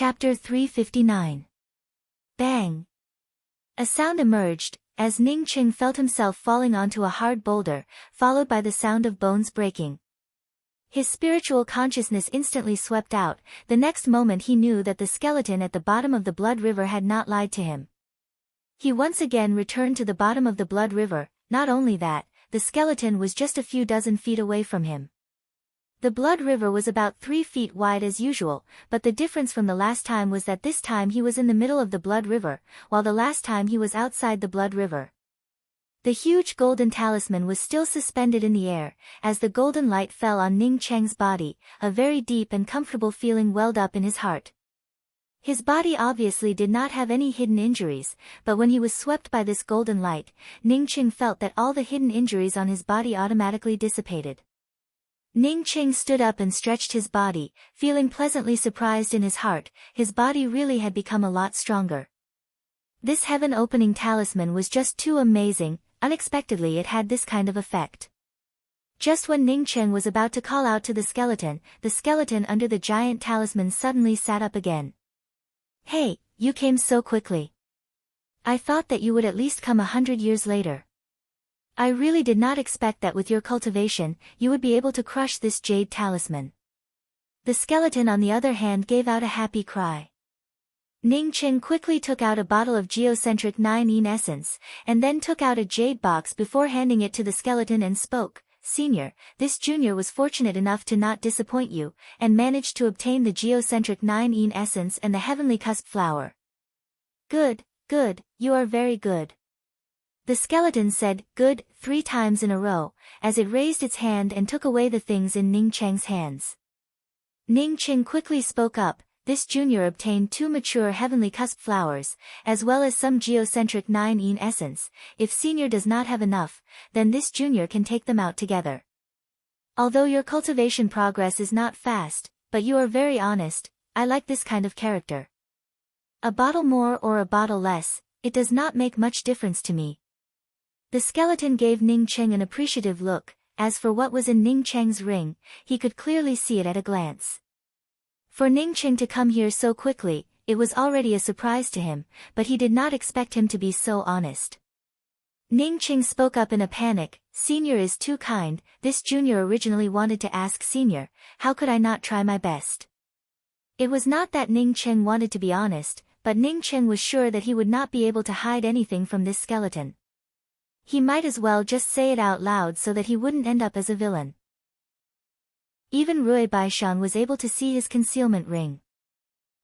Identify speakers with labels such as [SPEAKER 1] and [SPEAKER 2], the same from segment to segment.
[SPEAKER 1] Chapter 359. Bang! A sound emerged, as Ning Qing felt himself falling onto a hard boulder, followed by the sound of bones breaking. His spiritual consciousness instantly swept out. The next moment he knew that the skeleton at the bottom of the blood river had not lied to him. He once again returned to the bottom of the blood river. Not only that, the skeleton was just a few dozen feet away from him. The blood river was about 3 feet wide as usual, but the difference from the last time was that this time he was in the middle of the blood river, while the last time he was outside the blood river. The huge golden talisman was still suspended in the air. As the golden light fell on Ning Cheng's body, a very deep and comfortable feeling welled up in his heart. His body obviously did not have any hidden injuries, but when he was swept by this golden light, Ning Cheng felt that all the hidden injuries on his body automatically dissipated. Ning Cheng stood up and stretched his body, feeling pleasantly surprised in his heart. His body really had become a lot stronger. This heaven-opening talisman was just too amazing. Unexpectedly it had this kind of effect. Just when Ning Cheng was about to call out to the skeleton under the giant talisman suddenly sat up again. "Hey, you came so quickly. I thought that you would at least come 100 years later. I really did not expect that with your cultivation, you would be able to crush this jade talisman." The skeleton on the other hand gave out a happy cry. Ning Cheng quickly took out a bottle of geocentric 9-ene essence, and then took out a jade box before handing it to the skeleton and spoke, "Senior, this junior was fortunate enough to not disappoint you, and managed to obtain the geocentric 9-ene essence and the heavenly cusp flower." "Good, good, you are very good." The skeleton said, "Good," 3 times in a row, as it raised its hand and took away the things in Ning Cheng's hands. Ning Cheng quickly spoke up, "This junior obtained 2 mature heavenly cusp flowers, as well as some geocentric 9-ene essence. If senior does not have enough, then this junior can take them out together. Although your cultivation progress is not fast, but you are very honest, I like this kind of character. A bottle more or a bottle less, it does not make much difference to me." The skeleton gave Ning Cheng an appreciative look. As for what was in Ning Cheng's ring, he could clearly see it at a glance. For Ning Cheng to come here so quickly, it was already a surprise to him, but he did not expect him to be so honest. Ning Cheng spoke up in a panic, "Senior is too kind, this junior originally wanted to ask senior, how could I not try my best?" It was not that Ning Cheng wanted to be honest, but Ning Cheng was sure that he would not be able to hide anything from this skeleton. He might as well just say it out loud so that he wouldn't end up as a villain. Even Rui Baishan was able to see his concealment ring.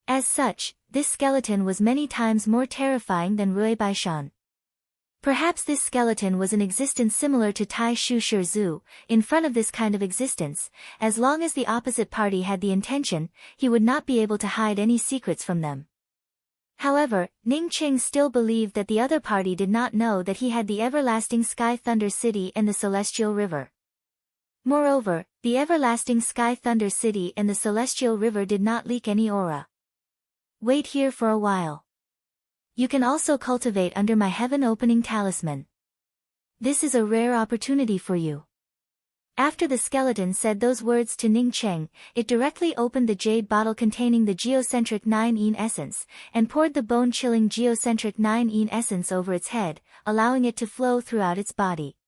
[SPEAKER 1] As such, this skeleton was many times more terrifying than Rui Baishan. Perhaps this skeleton was an existence similar to Tai Shu Zhu. In front of this kind of existence, as long as the opposite party had the intention, he would not be able to hide any secrets from them. However, Ning Cheng still believed that the other party did not know that he had the everlasting Sky Thunder City and the Celestial River. Moreover, the everlasting Sky Thunder City and the Celestial River did not leak any aura. "Wait here for a while. You can also cultivate under my heaven-opening talisman. This is a rare opportunity for you." After the skeleton said those words to Ning Cheng, it directly opened the jade bottle containing the geocentric 9-ene essence, and poured the bone-chilling geocentric 9-ene essence over its head, allowing it to flow throughout its body.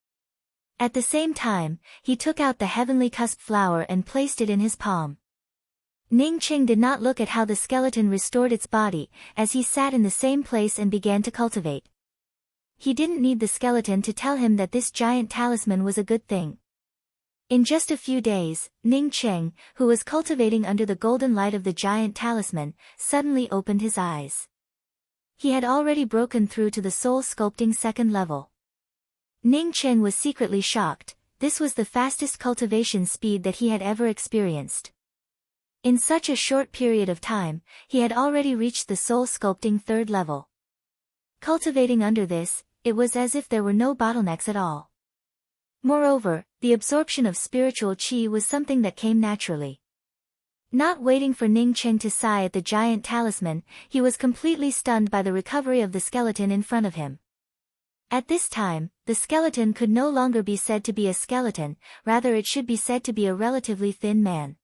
[SPEAKER 1] At the same time, he took out the heavenly cusp flower and placed it in his palm. Ning Cheng did not look at how the skeleton restored its body, as he sat in the same place and began to cultivate. He didn't need the skeleton to tell him that this giant talisman was a good thing. In just a few days, Ning Cheng, who was cultivating under the golden light of the giant talisman, suddenly opened his eyes. He had already broken through to the soul sculpting 2nd level. Ning Cheng was secretly shocked. This was the fastest cultivation speed that he had ever experienced. In such a short period of time, he had already reached the soul sculpting 3rd level. Cultivating under this, it was as if there were no bottlenecks at all. Moreover, the absorption of spiritual qi was something that came naturally. Not waiting for Ning Cheng to sigh at the giant talisman, he was completely stunned by the recovery of the skeleton in front of him. At this time, the skeleton could no longer be said to be a skeleton, rather it should be said to be a relatively thin man.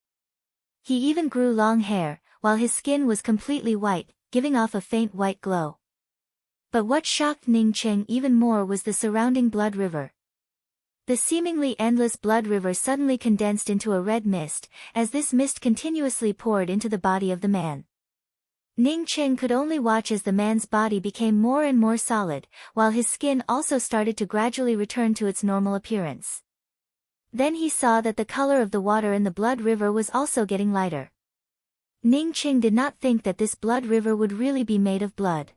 [SPEAKER 1] He even grew long hair, while his skin was completely white, giving off a faint white glow. But what shocked Ning Qing even more was the surrounding blood river. The seemingly endless blood river suddenly condensed into a red mist, as this mist continuously poured into the body of the man. Ning Qing could only watch as the man's body became more and more solid, while his skin also started to gradually return to its normal appearance. Then he saw that the color of the water in the blood river was also getting lighter. Ning Qing did not think that this blood river would really be made of blood.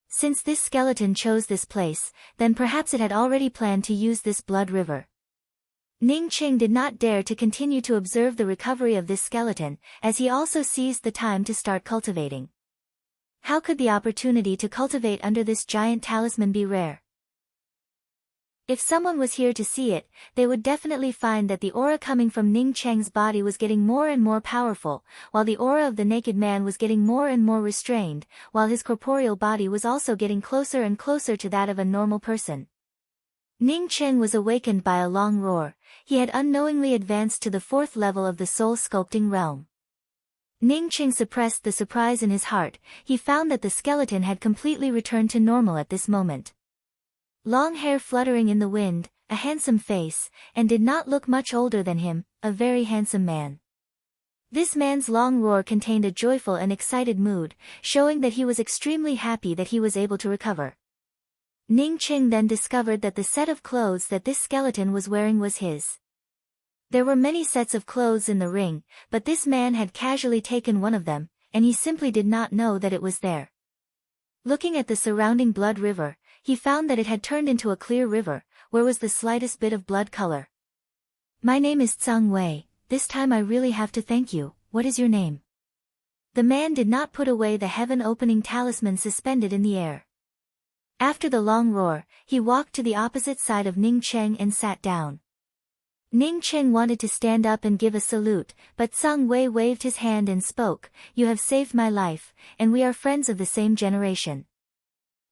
[SPEAKER 1] Since this skeleton chose this place, then perhaps it had already planned to use this blood river. Ning Qing did not dare to continue to observe the recovery of this skeleton, as he also seized the time to start cultivating. How could the opportunity to cultivate under this giant talisman be rare? If someone was here to see it, they would definitely find that the aura coming from Ning Cheng's body was getting more and more powerful, while the aura of the naked man was getting more and more restrained, while his corporeal body was also getting closer and closer to that of a normal person. Ning Cheng was awakened by a long roar. He had unknowingly advanced to the 4th level of the soul sculpting realm. Ning Cheng suppressed the surprise in his heart. He found that the skeleton had completely returned to normal at this moment. Long hair fluttering in the wind, a handsome face, and did not look much older than him, a very handsome man. This man's long roar contained a joyful and excited mood, showing that he was extremely happy that he was able to recover. Ning Qing then discovered that the set of clothes that this skeleton was wearing was his. There were many sets of clothes in the ring, but this man had casually taken one of them, and he simply did not know that it was there. Looking at the surrounding blood river, he found that it had turned into a clear river, where was the slightest bit of blood color. "My name is Tsang Wei, this time I really have to thank you, what is your name?" The man did not put away the heaven-opening talisman suspended in the air. After the long roar, he walked to the opposite side of Ning Cheng and sat down. Ning Cheng wanted to stand up and give a salute, but Tsang Wei waved his hand and spoke, "You have saved my life, and we are friends of the same generation.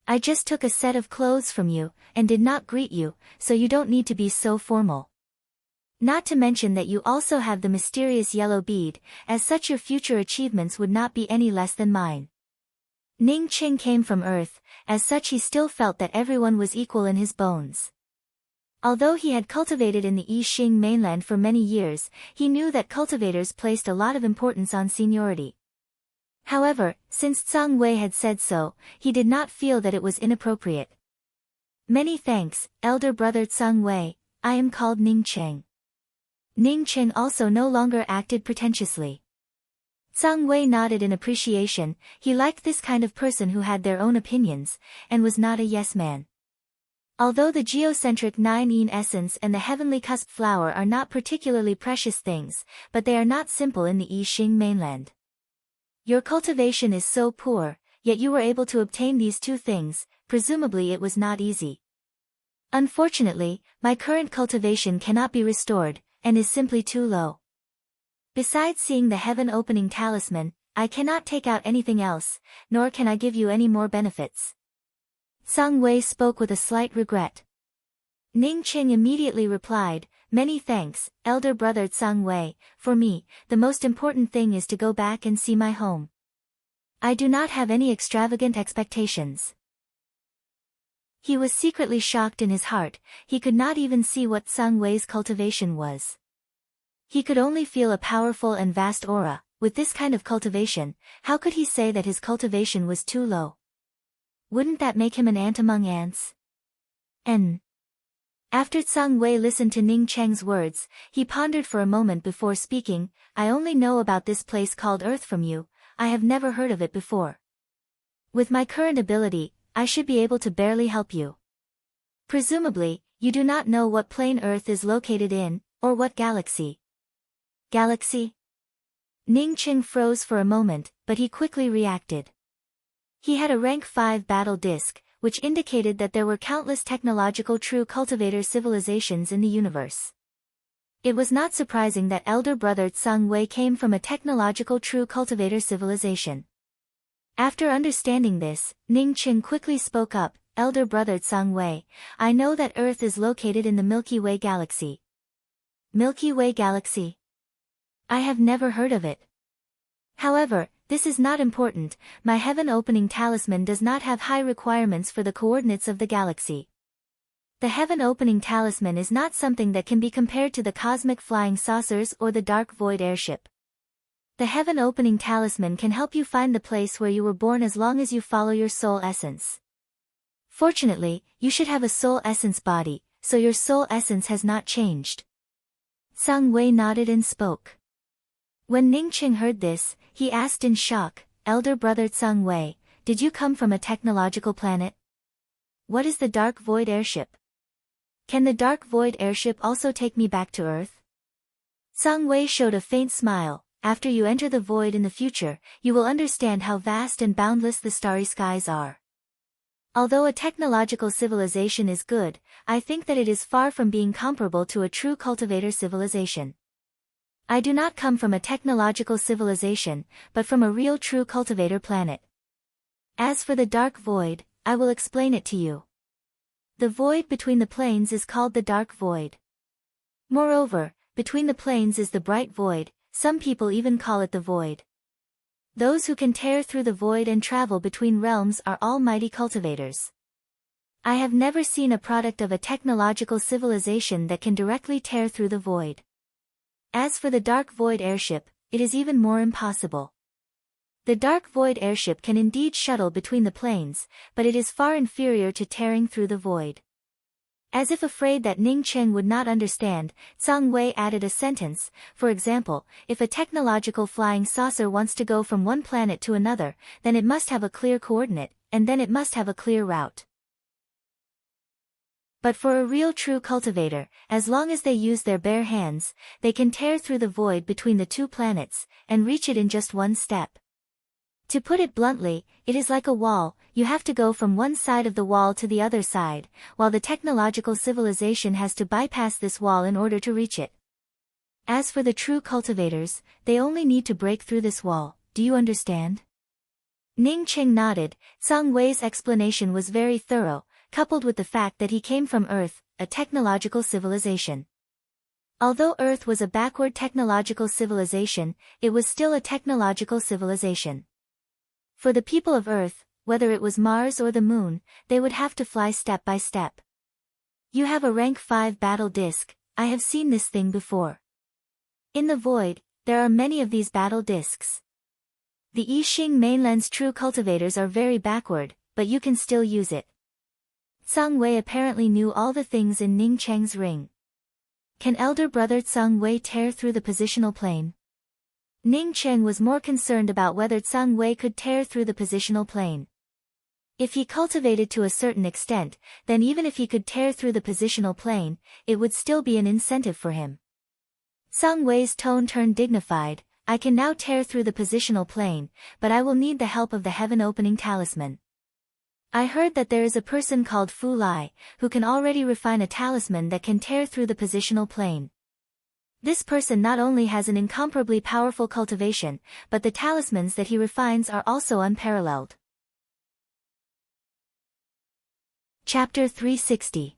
[SPEAKER 1] I just took a set of clothes from you, and did not greet you, so you don't need to be so formal. Not to mention that you also have the mysterious yellow bead, as such your future achievements would not be any less than mine." Ning Cheng came from Earth, as such he still felt that everyone was equal in his bones. Although he had cultivated in the Yixing mainland for many years, he knew that cultivators placed a lot of importance on seniority. However, since Tsang Wei had said so, he did not feel that it was inappropriate. "Many thanks, elder brother Tsang Wei, I am called Ning Cheng." Ning Cheng also no longer acted pretentiously. Tsang Wei nodded in appreciation. He liked this kind of person who had their own opinions, and was not a yes man. Although the geocentric 9-yin essence and the heavenly cusp flower are not particularly precious things, but they are not simple in the Yixing mainland. Your cultivation is so poor, yet you were able to obtain these two things, presumably it was not easy. Unfortunately, my current cultivation cannot be restored, and is simply too low. Besides seeing the heaven-opening talisman, I cannot take out anything else, nor can I give you any more benefits. Tsang Wei spoke with a slight regret. Ning Cheng immediately replied, "Many thanks, elder brother Tsang Wei, for me, the most important thing is to go back and see my home. I do not have any extravagant expectations." He was secretly shocked in his heart. He could not even see what Tsang Wei's cultivation was. He could only feel a powerful and vast aura. With this kind of cultivation, how could he say that his cultivation was too low? Wouldn't that make him an ant among ants? After Tsang Wei listened to Ning Cheng's words, he pondered for a moment before speaking. "I only know about this place called Earth from you, I have never heard of it before. With my current ability, I should be able to barely help you. Presumably, you do not know what plane Earth is located in, or what galaxy." "Galaxy?" Ning Cheng froze for a moment, but he quickly reacted. He had a rank 5 battle disc, which indicated that there were countless technological true cultivator civilizations in the universe. It was not surprising that elder brother Tsang Wei came from a technological true cultivator civilization. After understanding this, Ning Cheng quickly spoke up, "Elder brother Tsang Wei, I know that Earth is located in the Milky Way galaxy." "Milky Way galaxy? I have never heard of it." However, this is not important. My heaven-opening talisman does not have high requirements for the coordinates of the galaxy. The heaven-opening talisman is not something that can be compared to the cosmic flying saucers or the dark void airship. The heaven-opening talisman can help you find the place where you were born as long as you follow your soul essence. Fortunately, you should have a soul essence body, so your soul essence has not changed. Sang Wei nodded and spoke. When Ning Qing heard this, he asked in shock, "Elder brother Sang Wei, did you come from a technological planet? What is the dark void airship? Can the dark void airship also take me back to Earth?" Sang Wei showed a faint smile. After you enter the void in the future, you will understand how vast and boundless the starry skies are. Although a technological civilization is good, I think that it is far from being comparable to a true cultivator civilization. I do not come from a technological civilization, but from a real true cultivator planet. As for the dark void, I will explain it to you. The void between the planes is called the dark void. Moreover, between the planes is the bright void, some people even call it the void. Those who can tear through the void and travel between realms are almighty cultivators. I have never seen a product of a technological civilization that can directly tear through the void. As for the dark void airship, it is even more impossible. The dark void airship can indeed shuttle between the planes, but it is far inferior to tearing through the void. As if afraid that Ning Qing would not understand, Sang Wei added a sentence. For example, if a technological flying saucer wants to go from one planet to another, then it must have a clear coordinate, and then it must have a clear route. But for a real true cultivator, as long as they use their bare hands, they can tear through the void between the two planets, and reach it in just one step. To put it bluntly, it is like a wall. You have to go from one side of the wall to the other side, while the technological civilization has to bypass this wall in order to reach it. As for the true cultivators, they only need to break through this wall. Do you understand? Ning Qing nodded. Sang Wei's explanation was very thorough, coupled with the fact that he came from Earth, a technological civilization. Although Earth was a backward technological civilization, it was still a technological civilization. For the people of Earth, whether it was Mars or the Moon, they would have to fly step by step. You have a rank 5 battle disc. I have seen this thing before. In the void, there are many of these battle discs. The Yixing mainland's true cultivators are very backward, but you can still use it. Sang Wei apparently knew all the things in Ning Cheng's ring. Can elder brother Sang Wei tear through the positional plane? Ning Cheng was more concerned about whether Sang Wei could tear through the positional plane. If he cultivated to a certain extent, then even if he could tear through the positional plane, it would still be an incentive for him. Sang Wei's tone turned dignified. I can now tear through the positional plane, but I will need the help of the heaven-opening talisman. I heard that there is a person called Fu Lai, who can already refine a talisman that can tear through the positional plane. This person not only has an incomparably powerful cultivation, but the talismans that he refines are also unparalleled. Chapter 360.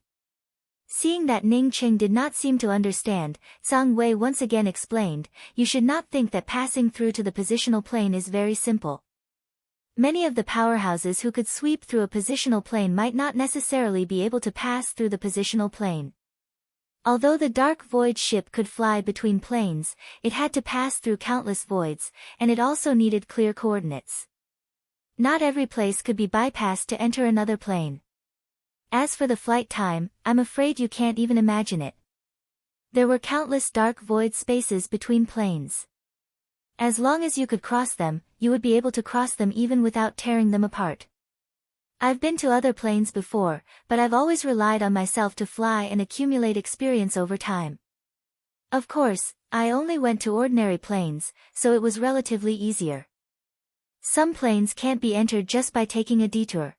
[SPEAKER 1] Seeing that Ning Qing did not seem to understand, Sang Wei once again explained, you should not think that passing through to the positional plane is very simple. Many of the powerhouses who could sweep through a positional plane might not necessarily be able to pass through the positional plane. Although the dark void ship could fly between planes, it had to pass through countless voids, and it also needed clear coordinates. Not every place could be bypassed to enter another plane. As for the flight time, I'm afraid you can't even imagine it. There were countless dark void spaces between planes. As long as you could cross them, you would be able to cross them even without tearing them apart. I've been to other planes before, but I've always relied on myself to fly and accumulate experience over time. Of course, I only went to ordinary planes, so it was relatively easier. Some planes can't be entered just by taking a detour.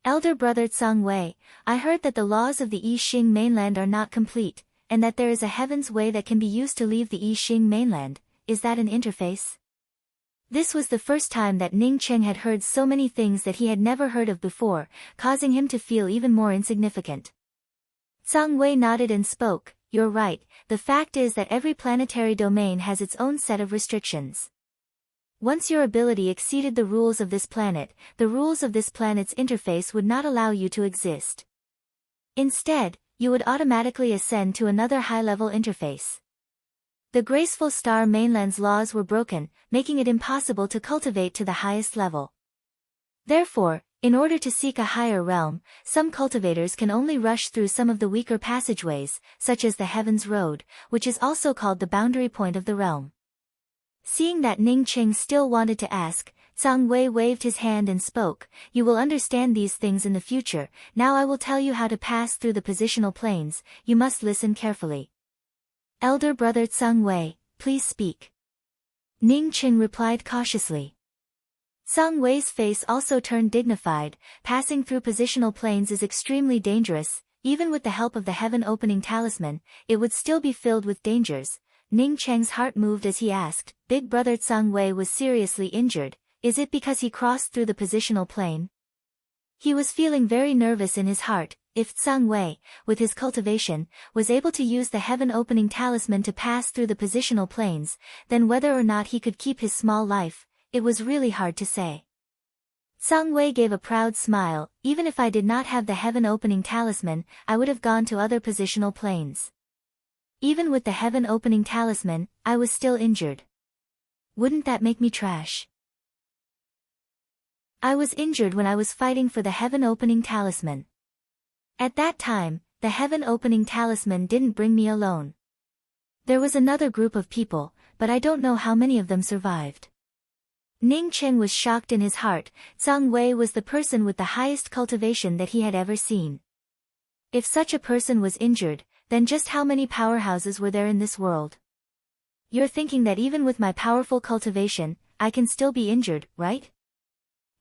[SPEAKER 1] Elder brother Sang Wei, I heard that the laws of the Yixing mainland are not complete, and that there is a heaven's way that can be used to leave the Yixing mainland. Is that an interface? This was the first time that Ning Cheng had heard so many things that he had never heard of before, causing him to feel even more insignificant. Sang Wei nodded and spoke, you're right, the fact is that every planetary domain has its own set of restrictions. Once your ability exceeded the rules of this planet, the rules of this planet's interface would not allow you to exist. Instead, you would automatically ascend to another high-level interface. The graceful star mainland's laws were broken, making it impossible to cultivate to the highest level. Therefore, in order to seek a higher realm, some cultivators can only rush through some of the weaker passageways, such as the Heaven's Road, which is also called the boundary point of the realm. Seeing that Ning Qing still wanted to ask, Zhang Wei waved his hand and spoke, "You will understand these things in the future, now I will tell you how to pass through the positional planes, you must listen carefully." "Elder brother Zhang Wei, please speak." Ning Qing replied cautiously. Zhang Wei's face also turned dignified. Passing through positional planes is extremely dangerous, even with the help of the heaven-opening talisman, it would still be filled with dangers. Ning Cheng's heart moved as he asked, "Big brother Zhang Wei was seriously injured, is it because he crossed through the positional plane?" He was feeling very nervous in his heart. If Zhang Wei, with his cultivation, was able to use the heaven-opening talisman to pass through the positional planes, then whether or not he could keep his small life, it was really hard to say. Zhang Wei gave a proud smile, "Even if I did not have the heaven-opening talisman, I would have gone to other positional planes. Even with the heaven-opening talisman, I was still injured. Wouldn't that make me trash? I was injured when I was fighting for the heaven-opening talisman. At that time, the heaven-opening talisman didn't bring me alone. There was another group of people, but I don't know how many of them survived." Ning Chen was shocked in his heart. Zhang Wei was the person with the highest cultivation that he had ever seen. If such a person was injured, then just how many powerhouses were there in this world? You're thinking that even with my powerful cultivation, I can still be injured, right?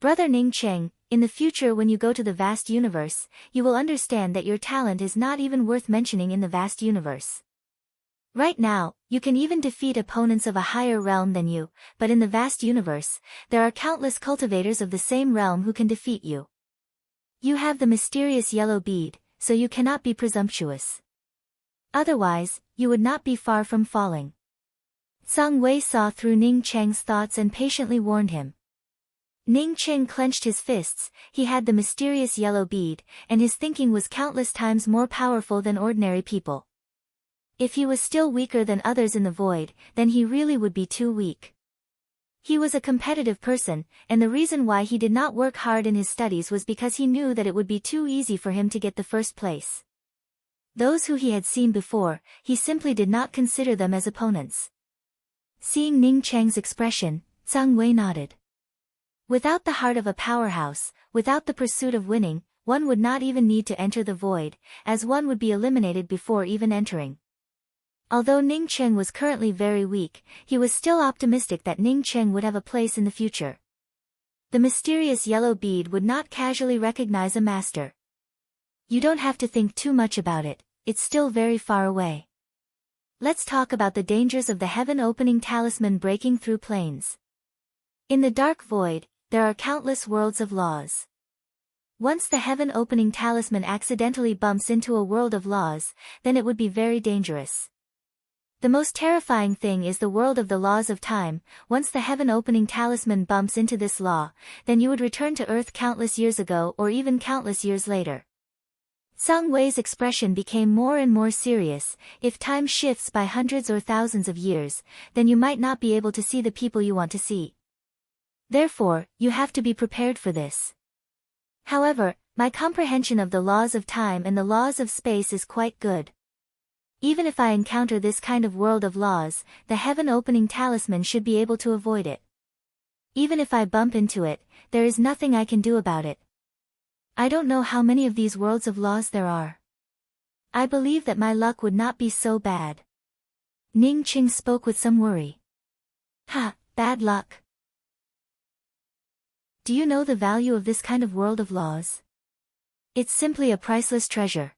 [SPEAKER 1] Brother Ning Cheng, in the future when you go to the vast universe, you will understand that your talent is not even worth mentioning in the vast universe. Right now, you can even defeat opponents of a higher realm than you, but in the vast universe, there are countless cultivators of the same realm who can defeat you. You have the mysterious yellow bead, so you cannot be presumptuous. Otherwise, you would not be far from falling. Zhang Wei saw through Ning Cheng's thoughts and patiently warned him. Ning Cheng clenched his fists. He had the mysterious yellow bead, and his thinking was countless times more powerful than ordinary people. If he was still weaker than others in the void, then he really would be too weak. He was a competitive person, and the reason why he did not work hard in his studies was because he knew that it would be too easy for him to get the first place. Those who he had seen before, he simply did not consider them as opponents. Seeing Ning Cheng's expression, Zhang Wei nodded. Without the heart of a powerhouse, without the pursuit of winning, one would not even need to enter the void, as one would be eliminated before even entering. Although Ning Cheng was currently very weak, he was still optimistic that Ning Cheng would have a place in the future. The mysterious yellow bead would not casually recognize a master. You don't have to think too much about it, it's still very far away. Let's talk about the dangers of the heaven-opening talisman breaking through planes. In the dark void, there are countless worlds of laws. Once the heaven-opening talisman accidentally bumps into a world of laws, then it would be very dangerous. The most terrifying thing is the world of the laws of time. Once the heaven-opening talisman bumps into this law, then you would return to Earth countless years ago or even countless years later. Zhang Wei's expression became more and more serious. If time shifts by hundreds or thousands of years, then you might not be able to see the people you want to see. Therefore, you have to be prepared for this. However, my comprehension of the laws of time and the laws of space is quite good. Even if I encounter this kind of world of laws, the heaven-opening talisman should be able to avoid it. Even if I bump into it, there is nothing I can do about it. I don't know how many of these worlds of laws there are. I believe that my luck would not be so bad. Ning Qing spoke with some worry. Ha, bad luck. Do you know the value of this kind of world of laws? It's simply a priceless treasure.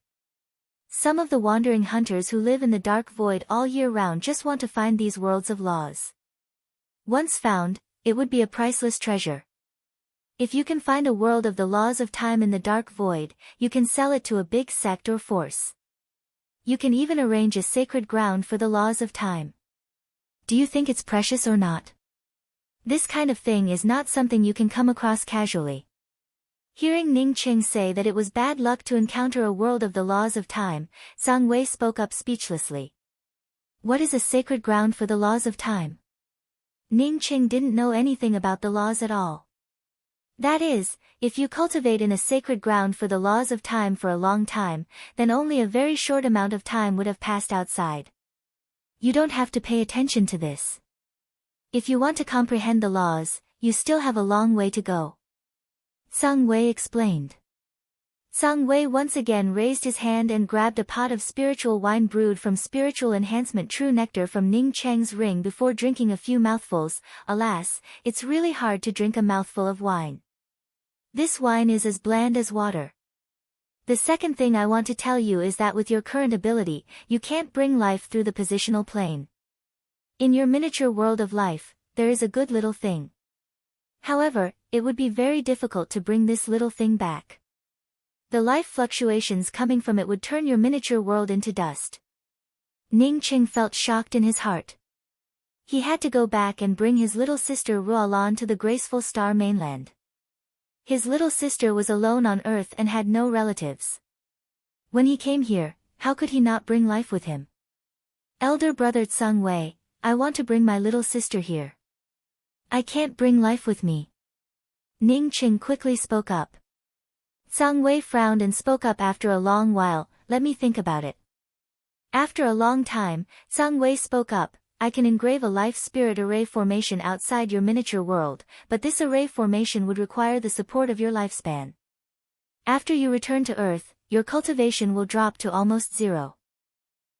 [SPEAKER 1] Some of the wandering hunters who live in the dark void all year round just want to find these worlds of laws. Once found, it would be a priceless treasure. If you can find a world of the laws of time in the dark void, you can sell it to a big sect or force. You can even arrange a sacred ground for the laws of time. Do you think it's precious or not? This kind of thing is not something you can come across casually. Hearing Ning Qing say that it was bad luck to encounter a world of the laws of time, Zhang Wei spoke up speechlessly. What is a sacred ground for the laws of time? Ning Qing didn't know anything about the laws at all. That is, if you cultivate in a sacred ground for the laws of time for a long time, then only a very short amount of time would have passed outside. You don't have to pay attention to this. If you want to comprehend the laws, you still have a long way to go. Zhang Wei explained. Zhang Wei once again raised his hand and grabbed a pot of spiritual wine brewed from spiritual enhancement true nectar from Ning Cheng's ring before drinking a few mouthfuls. Alas, it's really hard to drink a mouthful of wine. This wine is as bland as water. The second thing I want to tell you is that with your current ability, you can't bring life through the positional plane. In your miniature world of life, there is a good little thing. However, it would be very difficult to bring this little thing back. The life fluctuations coming from it would turn your miniature world into dust. Ning Qing felt shocked in his heart. He had to go back and bring his little sister Ruolan to the graceful star mainland. His little sister was alone on Earth and had no relatives. When he came here, how could he not bring life with him? Elder brother Zhang Wei, I want to bring my little sister here. I can't bring life with me. Ning Qing quickly spoke up. Zhang Wei frowned and spoke up after a long while, let me think about it. After a long time, Zhang Wei spoke up, I can engrave a life spirit array formation outside your miniature world, but this array formation would require the support of your lifespan. After you return to Earth, your cultivation will drop to almost zero.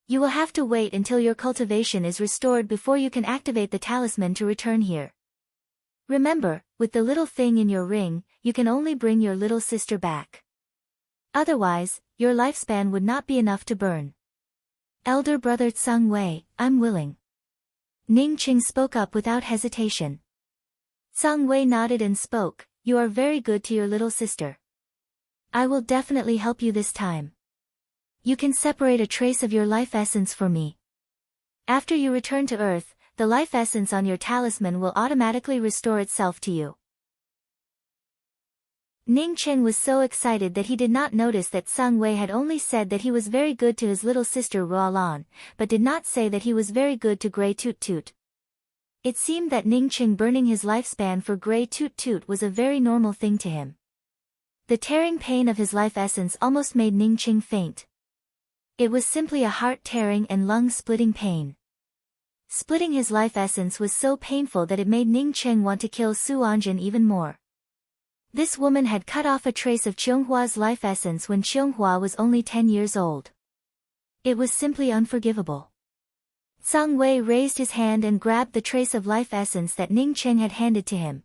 [SPEAKER 1] You will have to wait until your cultivation is restored before you can activate the talisman to return here. Remember, with the little thing in your ring, you can only bring your little sister back. Otherwise, your lifespan would not be enough to burn. Elder brother Zhang Wei, I'm willing. Ning Qing spoke up without hesitation. Zhang Wei nodded and spoke, you are very good to your little sister. I will definitely help you this time. You can separate a trace of your life essence for me. After you return to Earth, the life essence on your talisman will automatically restore itself to you. Ning Qing was so excited that he did not notice that Zhang Wei had only said that he was very good to his little sister Ruolan, but did not say that he was very good to Grey Toot Toot. It seemed that Ning Qing burning his lifespan for Grey Toot Toot was a very normal thing to him. The tearing pain of his life essence almost made Ning Qing faint. It was simply a heart-tearing and lung-splitting pain. Splitting his life essence was so painful that it made Ning Qing want to kill Su Anjin even more. This woman had cut off a trace of Qionghua's life essence when Qionghua was only 10 years old. It was simply unforgivable. Zhang Wei raised his hand and grabbed the trace of life essence that Ning Qing had handed to him.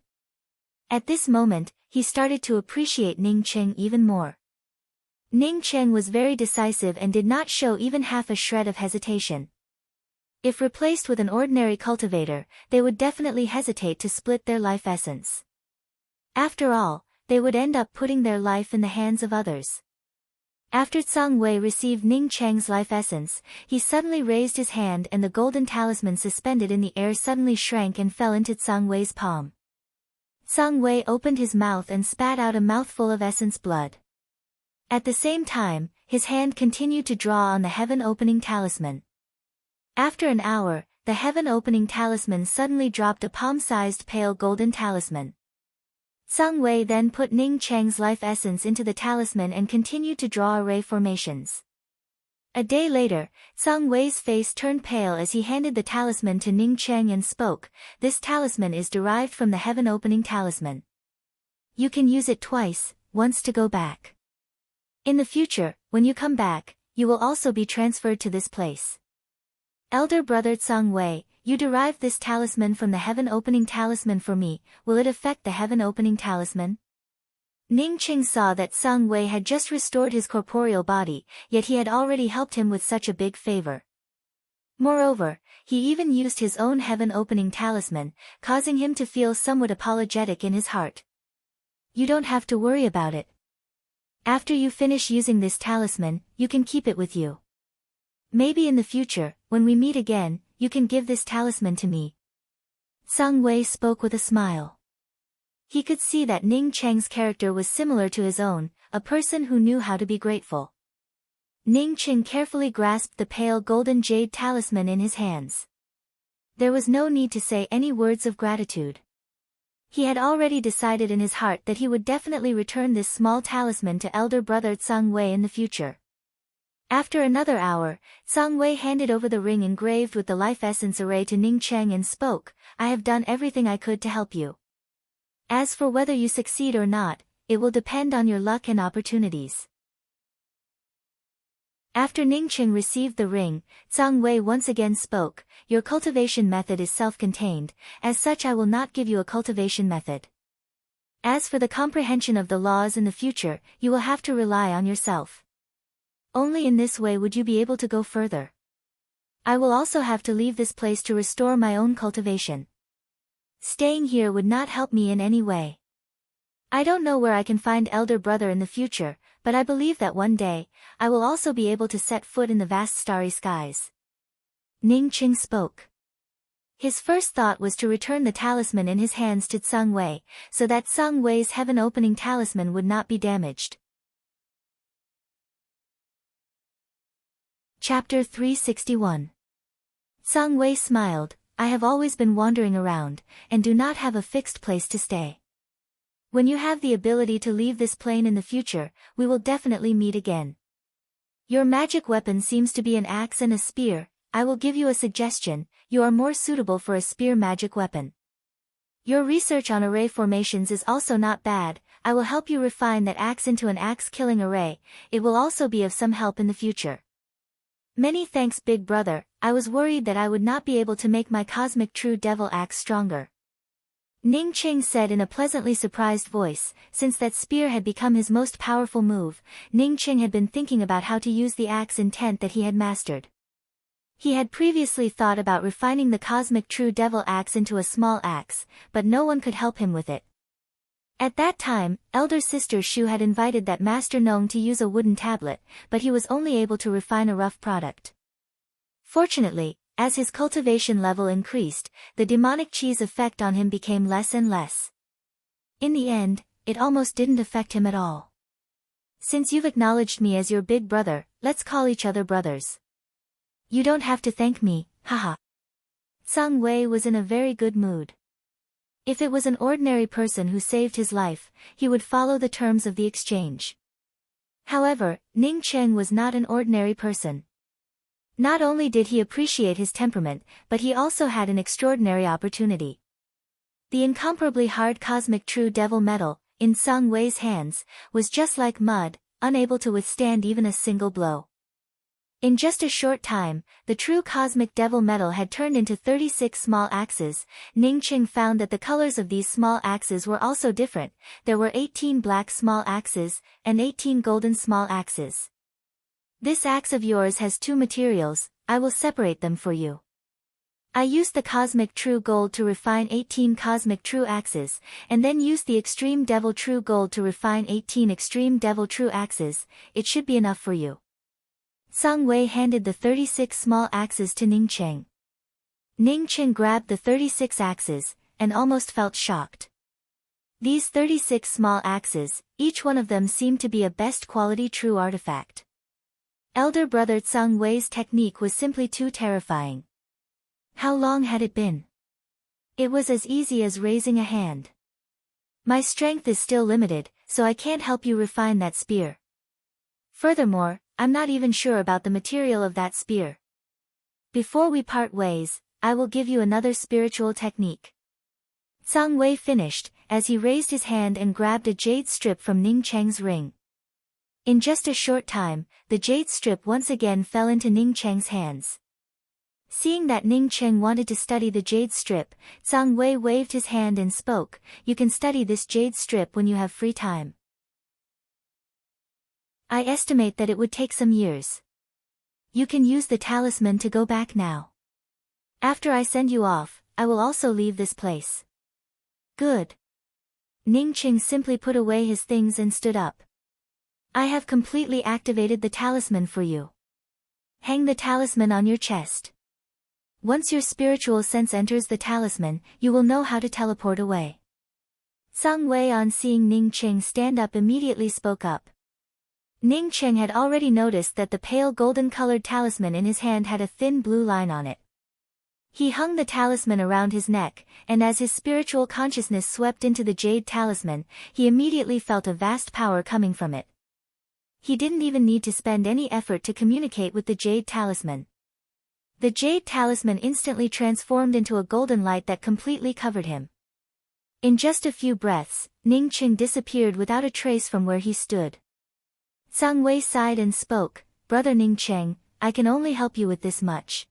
[SPEAKER 1] At this moment, he started to appreciate Ning Qing even more. Ning Qing was very decisive and did not show even half a shred of hesitation. If replaced with an ordinary cultivator, they would definitely hesitate to split their life essence. After all, they would end up putting their life in the hands of others. After Zhang Wei received Ning Cheng's life essence, he suddenly raised his hand and the golden talisman suspended in the air suddenly shrank and fell into Zhang Wei's palm. Zhang Wei opened his mouth and spat out a mouthful of essence blood. At the same time, his hand continued to draw on the heaven-opening talisman. After an hour, the heaven-opening talisman suddenly dropped a palm-sized pale golden talisman. Zhang Wei then put Ning Cheng's life essence into the talisman and continued to draw array formations. A day later, Zhang Wei's face turned pale as he handed the talisman to Ning Cheng and spoke, "This talisman is derived from the heaven-opening talisman. You can use it twice, once to go back. In the future, when you come back, you will also be transferred to this place. Elder brother Zhang Wei, you derived this talisman from the heaven-opening talisman for me, will it affect the heaven-opening talisman?" Ning Qing saw that Zhang Wei had just restored his corporeal body, yet he had already helped him with such a big favor. Moreover, he even used his own heaven-opening talisman, causing him to feel somewhat apologetic in his heart. "You don't have to worry about it. After you finish using this talisman, you can keep it with you. Maybe in the future, when we meet again, you can give this talisman to me." Sung Wei spoke with a smile. He could see that Ning Cheng's character was similar to his own, a person who knew how to be grateful. Ning Cheng carefully grasped the pale golden jade talisman in his hands. There was no need to say any words of gratitude. He had already decided in his heart that he would definitely return this small talisman to elder brother Sung Wei in the future. After another hour, Sung Wei handed over the ring engraved with the life essence array to Ning Cheng and spoke, "I have done everything I could to help you. As for whether you succeed or not, it will depend on your luck and opportunities." After Ning Cheng received the ring, Sung Wei once again spoke, "Your cultivation method is self-contained, as such I will not give you a cultivation method. As for the comprehension of the laws in the future, you will have to rely on yourself. Only in this way would you be able to go further. I will also have to leave this place to restore my own cultivation. Staying here would not help me in any way. I don't know where I can find elder brother in the future, but I believe that one day, I will also be able to set foot in the vast starry skies." Ning Cheng spoke. His first thought was to return the talisman in his hands to Sung Wei, so that Sung Wei's heaven-opening talisman would not be damaged. Chapter 361. Sung Wei smiled, "I have always been wandering around, and do not have a fixed place to stay. When you have the ability to leave this plane in the future, we will definitely meet again. Your magic weapon seems to be an axe and a spear. I will give you a suggestion, you are more suitable for a spear magic weapon. Your research on array formations is also not bad. I will help you refine that axe into an axe-killing array. It will also be of some help in the future." "Many thanks, big brother. I was worried that I would not be able to make my cosmic true devil axe stronger," Ning Cheng said in a pleasantly surprised voice. Since that spear had become his most powerful move, Ning Cheng had been thinking about how to use the axe intent that he had mastered. He had previously thought about refining the cosmic true devil axe into a small axe, but no one could help him with it. At that time, elder sister Shu had invited that master gnome to use a wooden tablet, but he was only able to refine a rough product. Fortunately, as his cultivation level increased, the demonic chi's effect on him became less and less. In the end, it almost didn't affect him at all. "Since you've acknowledged me as your big brother, let's call each other brothers." "You don't have to thank me, haha." Sung Wei was in a very good mood. If it was an ordinary person who saved his life, he would follow the terms of the exchange. However, Ning Cheng was not an ordinary person. Not only did he appreciate his temperament, but he also had an extraordinary opportunity. The incomparably hard cosmic true devil metal, in Sung Wei's hands, was just like mud, unable to withstand even a single blow. In just a short time, the true cosmic devil metal had turned into 36 small axes. Ning Cheng found that the colors of these small axes were also different. There were 18 black small axes, and 18 golden small axes. "This axe of yours has two materials, I will separate them for you. I used the cosmic true gold to refine 18 cosmic true axes, and then used the extreme devil true gold to refine 18 extreme devil true axes. It should be enough for you." Sung Wei handed the 36 small axes to Ning Cheng. Ning Cheng grabbed the 36 axes, and almost felt shocked. These 36 small axes, each one of them seemed to be a best quality true artifact. Elder brother Sung Wei's technique was simply too terrifying. How long had it been? It was as easy as raising a hand. "My strength is still limited, so I can't help you refine that spear. Furthermore, I'm not even sure about the material of that spear. Before we part ways, I will give you another spiritual technique." Sung Wei finished, as he raised his hand and grabbed a jade strip from Ning Cheng's ring. In just a short time, the jade strip once again fell into Ning Cheng's hands. Seeing that Ning Cheng wanted to study the jade strip, Sung Wei waved his hand and spoke, "You can study this jade strip when you have free time. I estimate that it would take some years. You can use the talisman to go back now. After I send you off, I will also leave this place." "Good." Ning Cheng simply put away his things and stood up. "I have completely activated the talisman for you. Hang the talisman on your chest." Once your spiritual sense enters the talisman, you will know how to teleport away. Sung Wei, on seeing Ning Qing stand up, immediately spoke up. Ning Qing had already noticed that the pale golden-colored talisman in his hand had a thin blue line on it. He hung the talisman around his neck, and as his spiritual consciousness swept into the jade talisman, he immediately felt a vast power coming from it. He didn't even need to spend any effort to communicate with the jade talisman. The jade talisman instantly transformed into a golden light that completely covered him. In just a few breaths, Ning Qing disappeared without a trace from where he stood. Sung Wei sighed and spoke, "Brother Ning Qing, I can only help you with this much.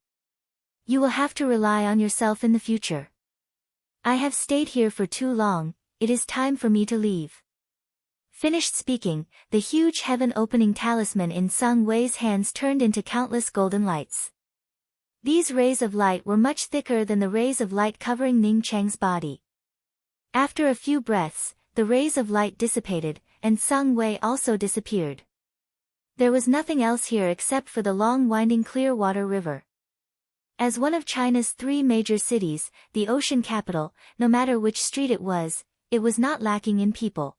[SPEAKER 1] You will have to rely on yourself in the future. I have stayed here for too long, it is time for me to leave." Finished speaking, the huge heaven-opening talisman in Sung Wei's hands turned into countless golden lights. These rays of light were much thicker than the rays of light covering Ning Cheng's body. After a few breaths, the rays of light dissipated, and Sung Wei also disappeared. There was nothing else here except for the long winding Clearwater River. As one of China's 3 major cities, the ocean capital, no matter which street it was not lacking in people.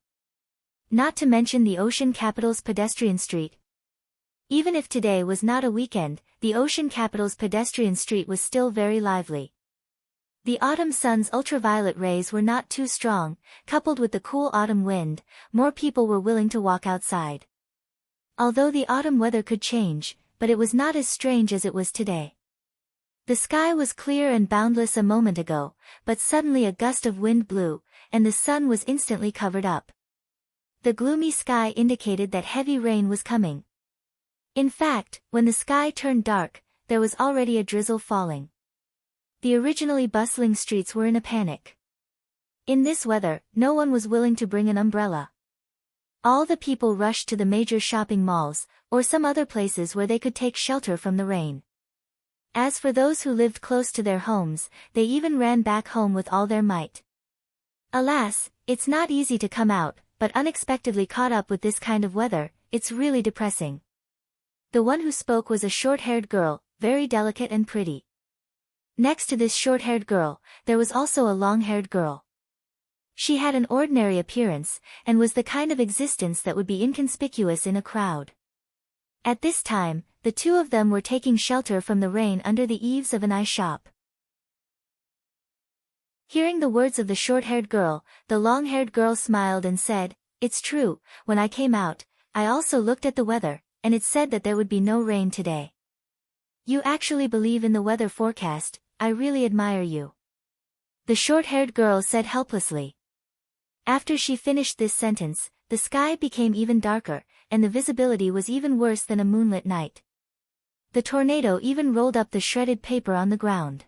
[SPEAKER 1] Not to mention the ocean capital's pedestrian street. Even if today was not a weekend, the ocean capital's pedestrian street was still very lively. The autumn sun's ultraviolet rays were not too strong, coupled with the cool autumn wind, more people were willing to walk outside. Although the autumn weather could change, but it was not as strange as it was today. The sky was clear and boundless a moment ago, but suddenly a gust of wind blew, and the sun was instantly covered up. The gloomy sky indicated that heavy rain was coming. In fact, when the sky turned dark, there was already a drizzle falling. The originally bustling streets were in a panic. In this weather, no one was willing to bring an umbrella. All the people rushed to the major shopping malls, or some other places where they could take shelter from the rain. As for those who lived close to their homes, they even ran back home with all their might. Alas, it's not easy to come out, but unexpectedly caught up with this kind of weather, it's really depressing. The one who spoke was a short-haired girl, very delicate and pretty. Next to this short-haired girl, there was also a long-haired girl. She had an ordinary appearance, and was the kind of existence that would be inconspicuous in a crowd. At this time, the two of them were taking shelter from the rain under the eaves of an eye shop. Hearing the words of the short-haired girl, the long-haired girl smiled and said, "It's true, when I came out, I also looked at the weather, and it said that there would be no rain today. You actually believe in the weather forecast, I really admire you." The short-haired girl said helplessly. After she finished this sentence, the sky became even darker, and the visibility was even worse than a moonlit night. The tornado even rolled up the shredded paper on the ground.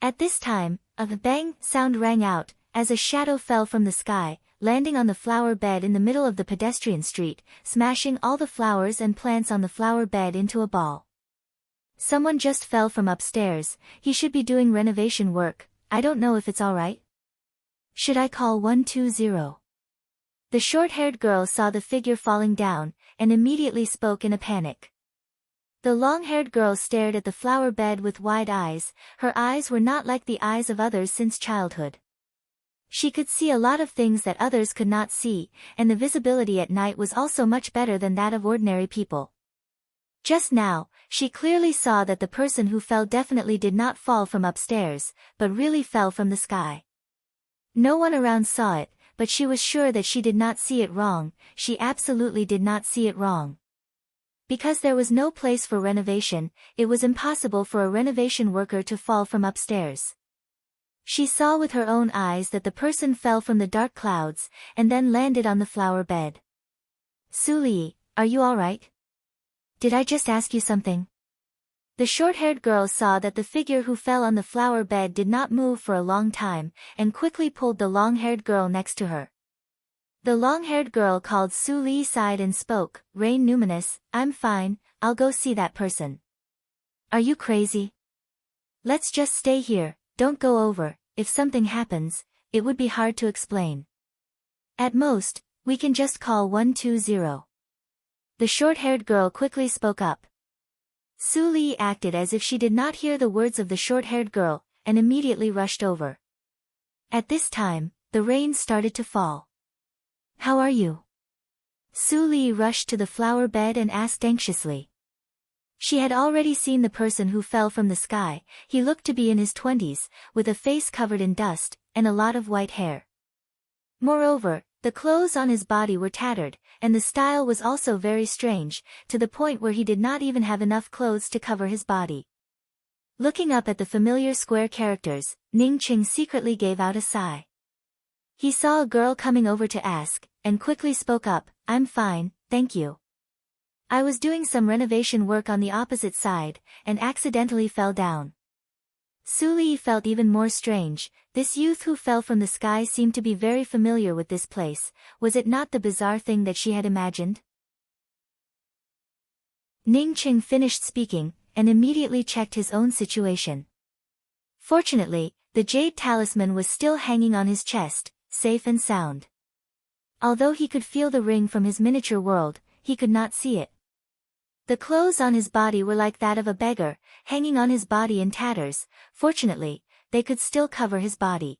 [SPEAKER 1] At this time, a bang sound rang out, as a shadow fell from the sky, landing on the flower bed in the middle of the pedestrian street, smashing all the flowers and plants on the flower bed into a ball. "Someone just fell from upstairs, he should be doing renovation work, I don't know if it's alright. Should I call 120? The short-haired girl saw the figure falling down, and immediately spoke in a panic. The long-haired girl stared at the flower bed with wide eyes, her eyes were not like the eyes of others since childhood. She could see a lot of things that others could not see, and the visibility at night was also much better than that of ordinary people. Just now, she clearly saw that the person who fell definitely did not fall from upstairs, but really fell from the sky. No one around saw it, but she was sure that she did not see it wrong, she absolutely did not see it wrong. Because there was no place for renovation, it was impossible for a renovation worker to fall from upstairs. She saw with her own eyes that the person fell from the dark clouds, and then landed on the flower bed. "Su Li, are you alright? Did I just ask you something?" The short-haired girl saw that the figure who fell on the flower bed did not move for a long time, and quickly pulled the long-haired girl next to her. The long-haired girl called Su Li side and spoke, "Rain Numinous, I'm fine, I'll go see that person." "Are you crazy? Let's just stay here, don't go over, if something happens, it would be hard to explain. At most, we can just call 120. The short-haired girl quickly spoke up. Su Li acted as if she did not hear the words of the short-haired girl, and immediately rushed over. At this time, the rain started to fall. "How are you?" Su Li rushed to the flower bed and asked anxiously. She had already seen the person who fell from the sky. He looked to be in his 20s, with a face covered in dust, and a lot of white hair. Moreover, the clothes on his body were tattered, and the style was also very strange, to the point where he did not even have enough clothes to cover his body. Looking up at the familiar square characters, Ning Qing secretly gave out a sigh. He saw a girl coming over to ask, and quickly spoke up, "I'm fine, thank you. I was doing some renovation work on the opposite side, and accidentally fell down." Su Li felt even more strange. This youth who fell from the sky seemed to be very familiar with this place. Was it not the bizarre thing that she had imagined? Ning Qing finished speaking, and immediately checked his own situation. Fortunately, the jade talisman was still hanging on his chest, safe and sound. Although he could feel the ring from his miniature world, he could not see it. The clothes on his body were like that of a beggar, hanging on his body in tatters. Fortunately, they could still cover his body.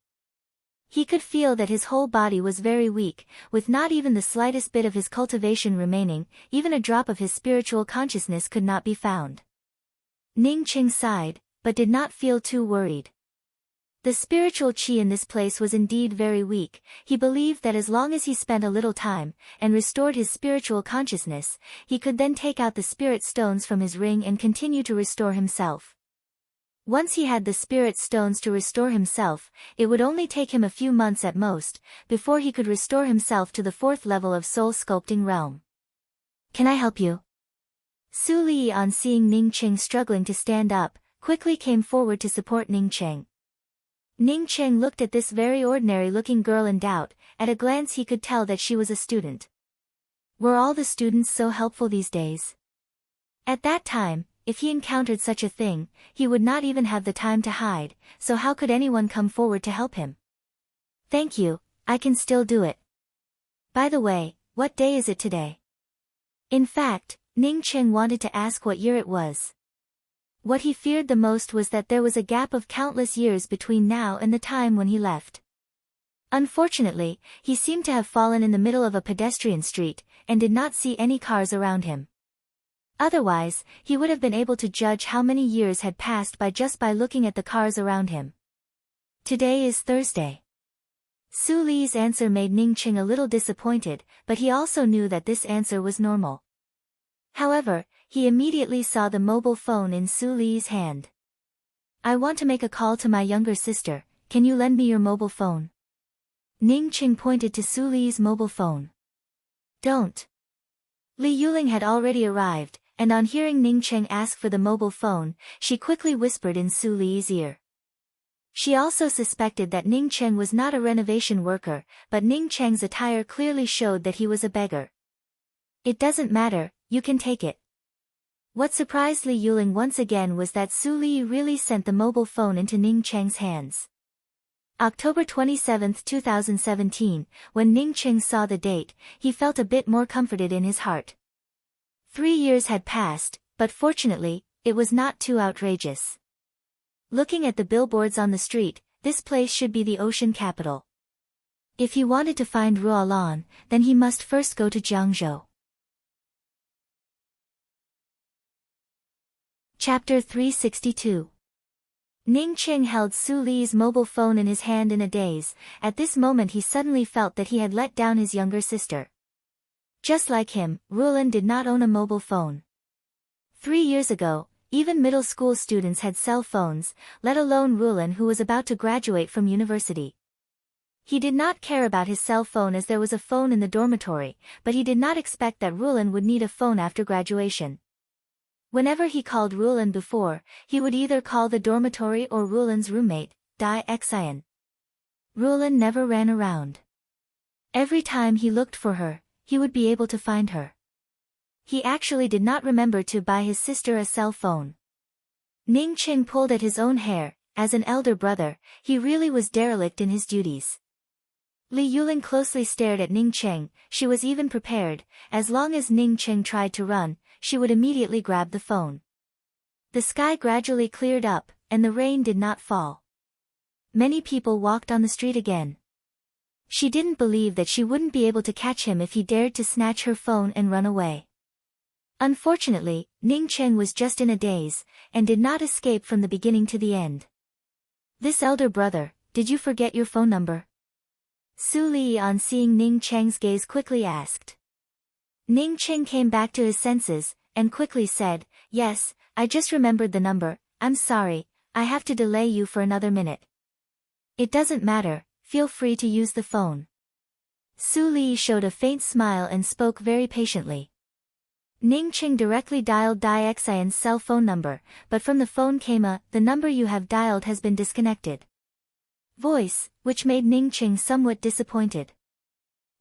[SPEAKER 1] He could feel that his whole body was very weak, with not even the slightest bit of his cultivation remaining. Even a drop of his spiritual consciousness could not be found. Ning Qing sighed, but did not feel too worried. The spiritual qi in this place was indeed very weak. He believed that as long as he spent a little time, and restored his spiritual consciousness, he could then take out the spirit stones from his ring and continue to restore himself. Once he had the spirit stones to restore himself, it would only take him a few months at most, before he could restore himself to the 4th level of soul sculpting realm. "Can I help you?" Su Li, on seeing Ning Qing struggling to stand up, quickly came forward to support Ning Qing. Ning Qing looked at this very ordinary-looking girl in doubt. At a glance he could tell that she was a student. Were all the students so helpful these days? At that time, if he encountered such a thing, he would not even have the time to hide, so how could anyone come forward to help him? "Thank you, I can still do it. By the way, what day is it today?" In fact, Ning Qing wanted to ask what year it was. What he feared the most was that there was a gap of countless years between now and the time when he left. Unfortunately, he seemed to have fallen in the middle of a pedestrian street, and did not see any cars around him. Otherwise, he would have been able to judge how many years had passed by looking at the cars around him. "Today is Thursday." Su Li's answer made Ning Qing a little disappointed, but he also knew that this answer was normal. However, he immediately saw the mobile phone in Su Li's hand. "I want to make a call to my younger sister, can you lend me your mobile phone?" Ning Qing pointed to Su Li's mobile phone. "Don't." Li Yuling had already arrived, and on hearing Ning Qing ask for the mobile phone, she quickly whispered in Su Li's ear. She also suspected that Ning Qing was not a renovation worker, but Ning Qing's attire clearly showed that he was a beggar. "It doesn't matter, you can take it." What surprised Li Yuling once again was that Su Li really sent the mobile phone into Ning Qing's hands. October 27, 2017, when Ning Qing saw the date, he felt a bit more comforted in his heart. 3 years had passed, but fortunately, it was not too outrageous. Looking at the billboards on the street, this place should be the ocean capital. If he wanted to find Ruolan, then he must first go to Jiangzhou. Chapter 362. Ning Qing held Su Li's mobile phone in his hand in a daze. At this moment he suddenly felt that he had let down his younger sister. Just like him, Ruolan did not own a mobile phone. 3 years ago, even middle school students had cell phones, let alone Ruolan, who was about to graduate from university. He did not care about his cell phone as there was a phone in the dormitory, but he did not expect that Ruolan would need a phone after graduation. Whenever he called Ruolan before, he would either call the dormitory or Ruolan's roommate, Dai Xian. Ruolan never ran around. Every time he looked for her, he would be able to find her. He actually did not remember to buy his sister a cell phone. Ning Qing pulled at his own hair. As an elder brother, he really was derelict in his duties. Li Yuling closely stared at Ning Qing. She was even prepared. As long as Ning Qing tried to run, she would immediately grab the phone. The sky gradually cleared up, and the rain did not fall. Many people walked on the street again. She didn't believe that she wouldn't be able to catch him if he dared to snatch her phone and run away. Unfortunately, Ning Cheng was just in a daze, and did not escape from the beginning to the end. "This elder brother, did you forget your phone number?" Su Li, on seeing Ning Cheng's gaze, quickly asked. Ning Cheng came back to his senses, and quickly said, "Yes, I just remembered the number. I'm sorry, I have to delay you for another minute." "It doesn't matter, feel free to use the phone." Su Li showed a faint smile and spoke very patiently. Ning Cheng directly dialed Dai Xian's cell phone number, but from the phone came "The number you have dialed has been disconnected" voice, which made Ning Cheng somewhat disappointed.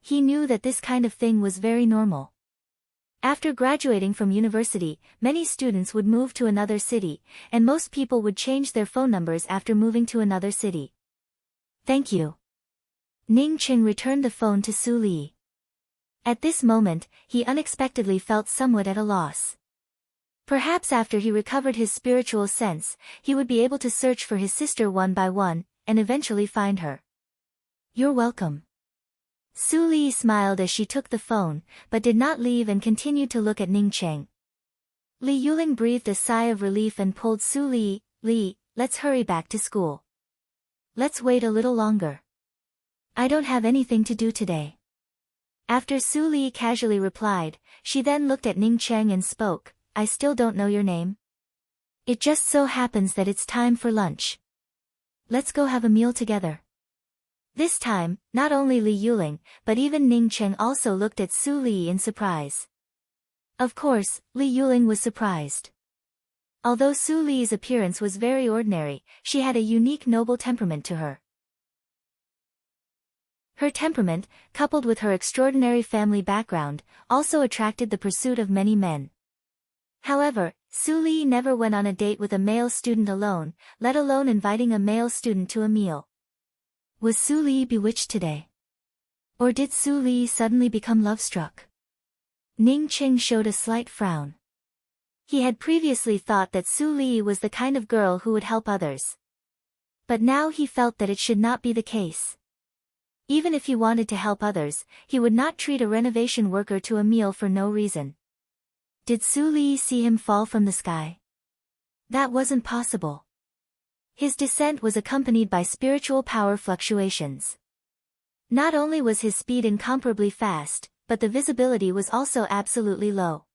[SPEAKER 1] He knew that this kind of thing was very normal. After graduating from university, many students would move to another city, and most people would change their phone numbers after moving to another city. "Thank you." Ning Cheng returned the phone to Su Li. At this moment, he unexpectedly felt somewhat at a loss. Perhaps after he recovered his spiritual sense, he would be able to search for his sister one by one, and eventually find her. "You're welcome." Su Li smiled as she took the phone, but did not leave and continued to look at Ning Cheng. Li Yuling breathed a sigh of relief and pulled Su Li, "Li, let's hurry back to school. Let's wait a little longer. I don't have anything to do today." After Su Li casually replied, she then looked at Ning Cheng and spoke, "I still don't know your name. It just so happens that it's time for lunch. Let's go have a meal together." This time, not only Li Yuling, but even Ning Cheng also looked at Su Li in surprise. Of course, Li Yuling was surprised. Although Su Li's appearance was very ordinary, she had a unique noble temperament to her. Her temperament, coupled with her extraordinary family background, also attracted the pursuit of many men. However, Su Li never went on a date with a male student alone, let alone inviting a male student to a meal. Was Su Li bewitched today? Or did Su Li suddenly become love-struck? Ning Cheng showed a slight frown. He had previously thought that Su Li was the kind of girl who would help others. But now he felt that it should not be the case. Even if he wanted to help others, he would not treat a renovation worker to a meal for no reason. Did Su Li see him fall from the sky? That wasn't possible. His descent was accompanied by spiritual power fluctuations. Not only was his speed incomparably fast, but the visibility was also absolutely low.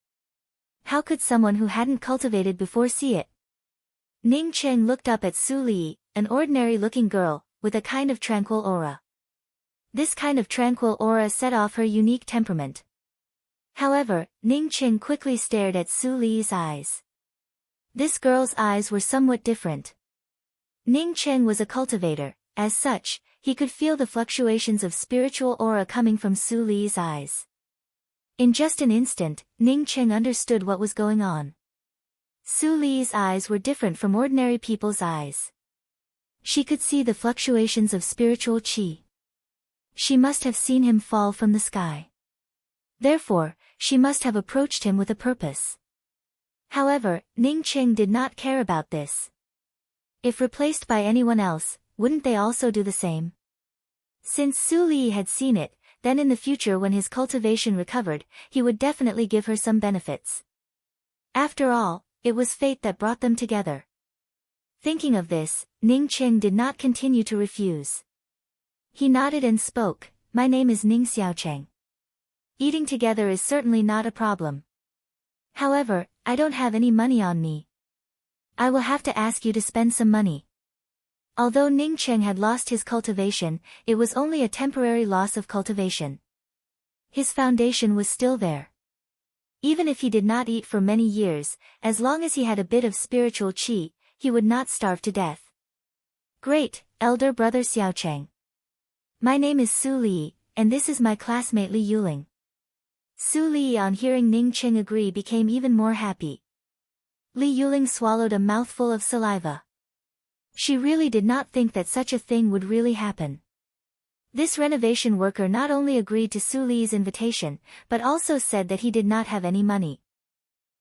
[SPEAKER 1] How could someone who hadn't cultivated before see it? Ning Cheng looked up at Su Li, an ordinary-looking girl, with a kind of tranquil aura. This kind of tranquil aura set off her unique temperament. However, Ning Cheng quickly stared at Su Li's eyes. This girl's eyes were somewhat different. Ning Cheng was a cultivator, as such, he could feel the fluctuations of spiritual aura coming from Su Li's eyes. In just an instant, Ning Cheng understood what was going on. Su Li's eyes were different from ordinary people's eyes. She could see the fluctuations of spiritual qi. She must have seen him fall from the sky. Therefore, she must have approached him with a purpose. However, Ning Cheng did not care about this. If replaced by anyone else, wouldn't they also do the same? Since Su Li had seen it, then in the future when his cultivation recovered, he would definitely give her some benefits. After all, it was fate that brought them together. Thinking of this, Ning Cheng did not continue to refuse. He nodded and spoke, "My name is Ning Xiaocheng. Eating together is certainly not a problem. However, I don't have any money on me. I will have to ask you to spend some money." Although Ning Cheng had lost his cultivation, it was only a temporary loss of cultivation. His foundation was still there. Even if he did not eat for many years, as long as he had a bit of spiritual qi, he would not starve to death. "Great, elder brother Xiaocheng. My name is Su Li, and this is my classmate Li Yuling." Su Li, on hearing Ning Cheng agree, became even more happy. Li Yuling swallowed a mouthful of saliva. She really did not think that such a thing would really happen. This renovation worker not only agreed to Su Li's invitation, but also said that he did not have any money.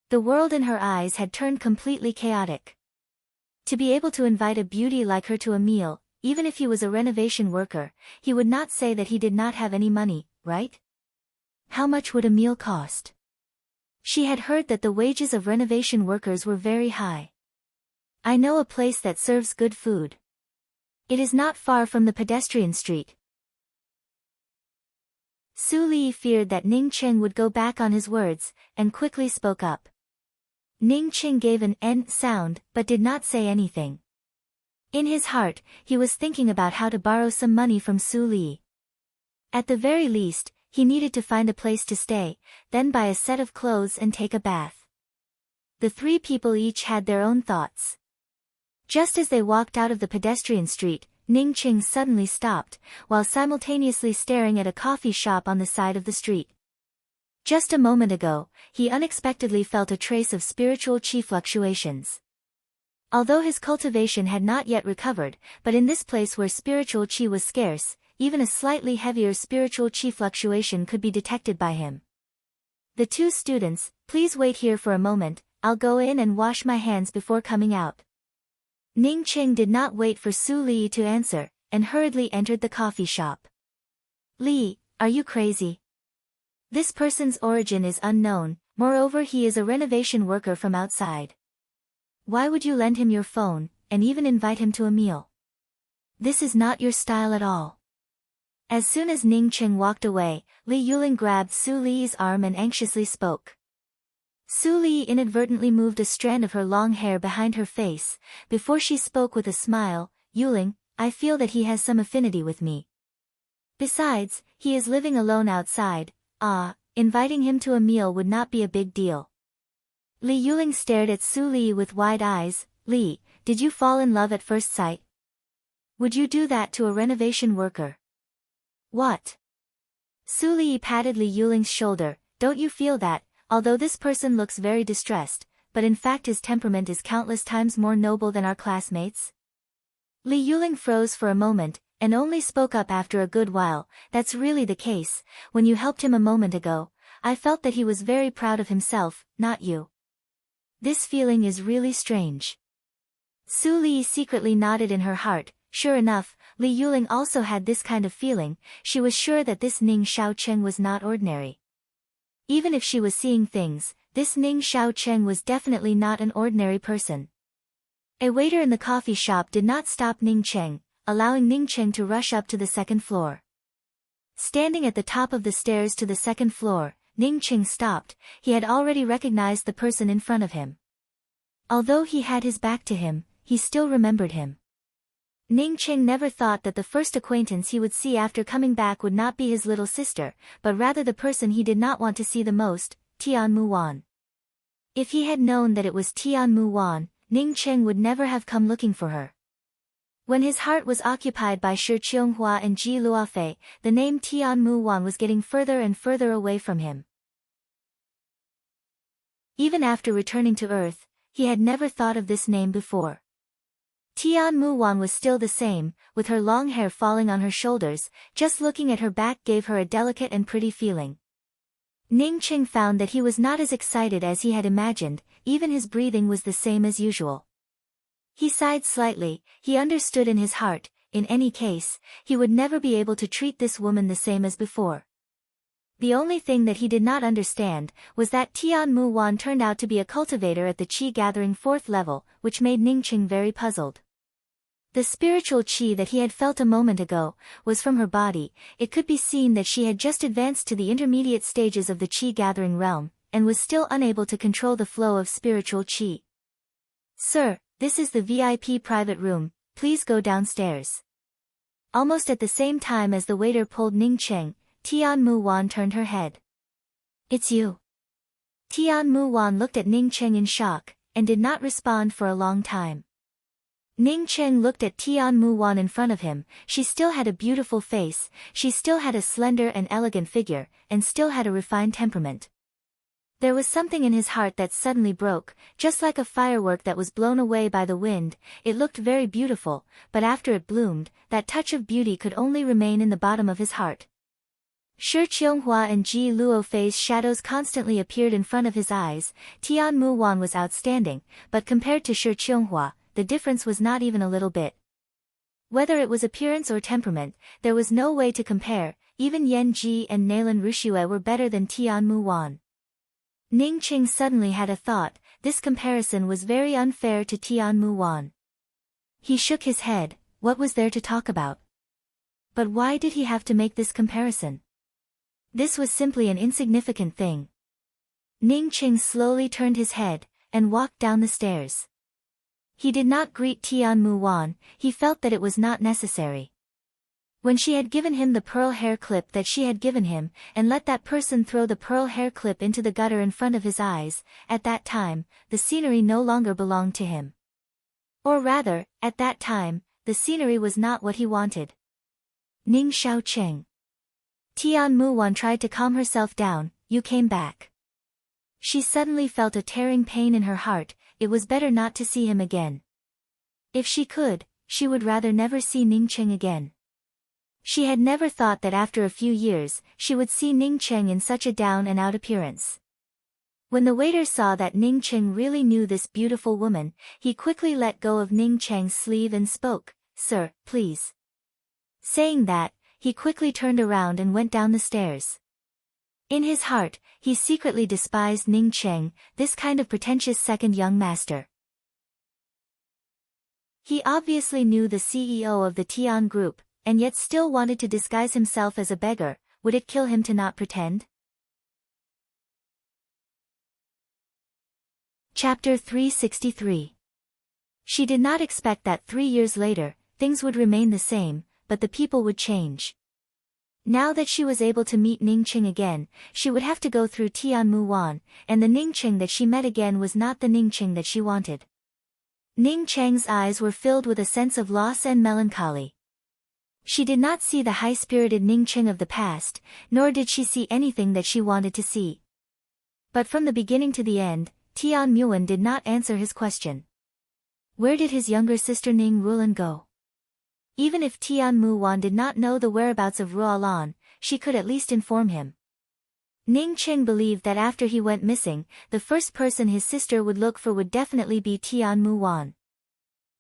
[SPEAKER 1] The world in her eyes had turned completely chaotic. To be able to invite a beauty like her to a meal, even if he was a renovation worker, he would not say that he did not have any money, right? How much would a meal cost? She had heard that the wages of renovation workers were very high. I know a place that serves good food. It is not far from the pedestrian street. Su Li feared that Ning Qing would go back on his words, and quickly spoke up. Ning Qing gave an "n" sound, but did not say anything. In his heart, he was thinking about how to borrow some money from Su Li. At the very least, he needed to find a place to stay, then buy a set of clothes and take a bath. The three people each had their own thoughts. Just as they walked out of the pedestrian street, Ning Qing suddenly stopped, while simultaneously staring at a coffee shop on the side of the street. Just a moment ago, he unexpectedly felt a trace of spiritual chi fluctuations. Although his cultivation had not yet recovered, but in this place where spiritual chi was scarce, even a slightly heavier spiritual chi fluctuation could be detected by him. The two students, please wait here for a moment, I'll go in and wash my hands before coming out. Ning Qing did not wait for Su Li to answer, and hurriedly entered the coffee shop. Li, are you crazy? This person's origin is unknown, moreover he is a renovation worker from outside. Why would you lend him your phone, and even invite him to a meal? This is not your style at all. As soon as Ning Qing walked away, Li Yuling grabbed Su Li's arm and anxiously spoke. Su Li inadvertently moved a strand of her long hair behind her face, before she spoke with a smile, Yuling, I feel that he has some affinity with me. Besides, he is living alone outside, inviting him to a meal would not be a big deal. Li Yuling stared at Su Li with wide eyes. Li, did you fall in love at first sight? Would you do that to a renovation worker? What? Su Li patted Li Yuling's shoulder. Don't you feel that, although this person looks very distressed, but in fact his temperament is countless times more noble than our classmates? Li Yuling froze for a moment, and only spoke up after a good while. That's really the case. When you helped him a moment ago, I felt that he was very proud of himself, not you. This feeling is really strange. Su Li secretly nodded in her heart. Sure enough, Li Yuling also had this kind of feeling. She was sure that this Ning Xiaocheng was not ordinary. Even if she was seeing things, this Ning Xiaocheng was definitely not an ordinary person. A waiter in the coffee shop did not stop Ning Cheng, allowing Ning Cheng to rush up to the second floor. Standing at the top of the stairs to the second floor, Ning Cheng stopped. He had already recognized the person in front of him. Although he had his back to him, he still remembered him. Ning Cheng never thought that the first acquaintance he would see after coming back would not be his little sister, but rather the person he did not want to see the most, Tian Mu Wan. If he had known that it was Tian Mu Wan, Ning Cheng would never have come looking for her. When his heart was occupied by Shi Qianghua and Ji Luofei, the name Tian Mu Wan was getting further and further away from him. Even after returning to Earth, he had never thought of this name before. Tian Mu Wan was still the same, with her long hair falling on her shoulders. Just looking at her back gave her a delicate and pretty feeling. Ning Cheng found that he was not as excited as he had imagined, even his breathing was the same as usual. He sighed slightly. He understood in his heart, in any case, he would never be able to treat this woman the same as before. The only thing that he did not understand was that Tian Mu Wan turned out to be a cultivator at the Qi Gathering 4th level, which made Ning Cheng very puzzled. The spiritual chi that he had felt a moment ago was from her body. It could be seen that she had just advanced to the intermediate stages of the Qi Gathering realm, and was still unable to control the flow of spiritual chi. Sir, this is the VIP private room, please go downstairs. Almost at the same time as the waiter pulled Ning Cheng, Tian Mu Wan turned her head. It's you. Tian Mu Wan looked at Ning Cheng in shock, and did not respond for a long time. Ning Cheng looked at Tian Mu Wan in front of him. She still had a beautiful face, she still had a slender and elegant figure, and still had a refined temperament. There was something in his heart that suddenly broke, just like a firework that was blown away by the wind. It looked very beautiful, but after it bloomed, that touch of beauty could only remain in the bottom of his heart. Shi Qianghua and Ji Luofei's shadows constantly appeared in front of his eyes. Tian Muwan was outstanding, but compared to Shi Qianghua, the difference was not even a little bit. Whether it was appearance or temperament, there was no way to compare. Even Yan Ji and Nalan Rushue were better than Tian Muwan. Ning Qing suddenly had a thought. This comparison was very unfair to Tian Muwan. He shook his head. What was there to talk about? But why did he have to make this comparison? This was simply an insignificant thing. Ning Qing slowly turned his head, and walked down the stairs. He did not greet Tian Muwan, he felt that it was not necessary. When she had given him the pearl hair clip that she had given him, and let that person throw the pearl hair clip into the gutter in front of his eyes, at that time, the scenery no longer belonged to him. Or rather, at that time, the scenery was not what he wanted. Ning Xiaoqing. Tian Muwan tried to calm herself down. You came back. She suddenly felt a tearing pain in her heart. It was better not to see him again. If she could, she would rather never see Ning Qing again. She had never thought that after a few years, she would see Ning Qing in such a down-and-out appearance. When the waiter saw that Ning Qing really knew this beautiful woman, he quickly let go of Ning Qing's sleeve and spoke, "Sir, please." Saying that, he quickly turned around and went down the stairs. In his heart, he secretly despised Ning Qing, this kind of pretentious second young master. He obviously knew the CEO of the Tian Group, and yet still wanted to disguise himself as a beggar. Would it kill him to not pretend? Chapter 363. She did not expect that 3 years later, things would remain the same, but the people would change. Now that she was able to meet Ning Qing again, she would have to go through Tian Muwan, and the Ning Qing that she met again was not the Ning Qing that she wanted. Ning Cheng's eyes were filled with a sense of loss and melancholy. She did not see the high-spirited Ning Qing of the past, nor did she see anything that she wanted to see. But from the beginning to the end, Tian Muwan did not answer his question. Where did his younger sister Ning Rulan go? Even if Tian Muwan did not know the whereabouts of Ruolan, she could at least inform him. Ning Qing believed that after he went missing, the first person his sister would look for would definitely be Tian Muwan.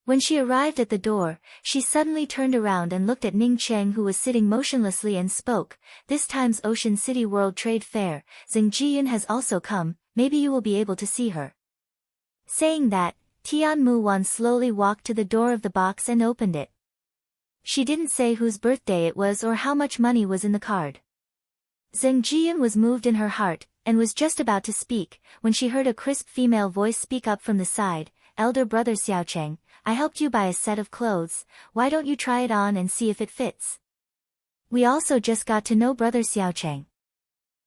[SPEAKER 1] When she arrived at the door, she suddenly turned around and looked at Ning Qing, who was sitting motionlessly, and spoke, "This time's Ocean City World Trade Fair, Zheng Jiyun has also come, maybe you will be able to see her." Saying that, Tian Muwan slowly walked to the door of the box and opened it. She didn't say whose birthday it was or how much money was in the card. Zheng Jiyun was moved in her heart, and was just about to speak, when she heard a crisp female voice speak up from the side, "Elder brother Xiaocheng, I helped you buy a set of clothes, why don't you try it on and see if it fits?" We also just got to know brother Xiaocheng.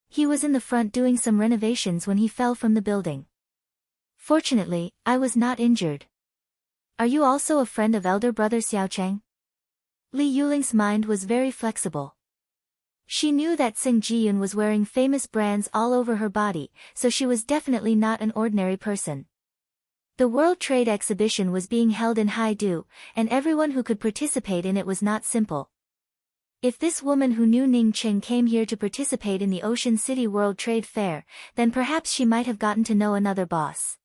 [SPEAKER 1] He was in the front doing some renovations when he fell from the building. Fortunately, I was not injured. Are you also a friend of elder brother Xiaocheng? Li Yuling's mind was very flexible. She knew that Zheng Jiyun was wearing famous brands all over her body, so she was definitely not an ordinary person. The World Trade Exhibition was being held in Haidu, and everyone who could participate in it was not simple. If this woman who knew Ning Qing came here to participate in the Ocean City World Trade Fair, then perhaps she might have gotten to know another boss.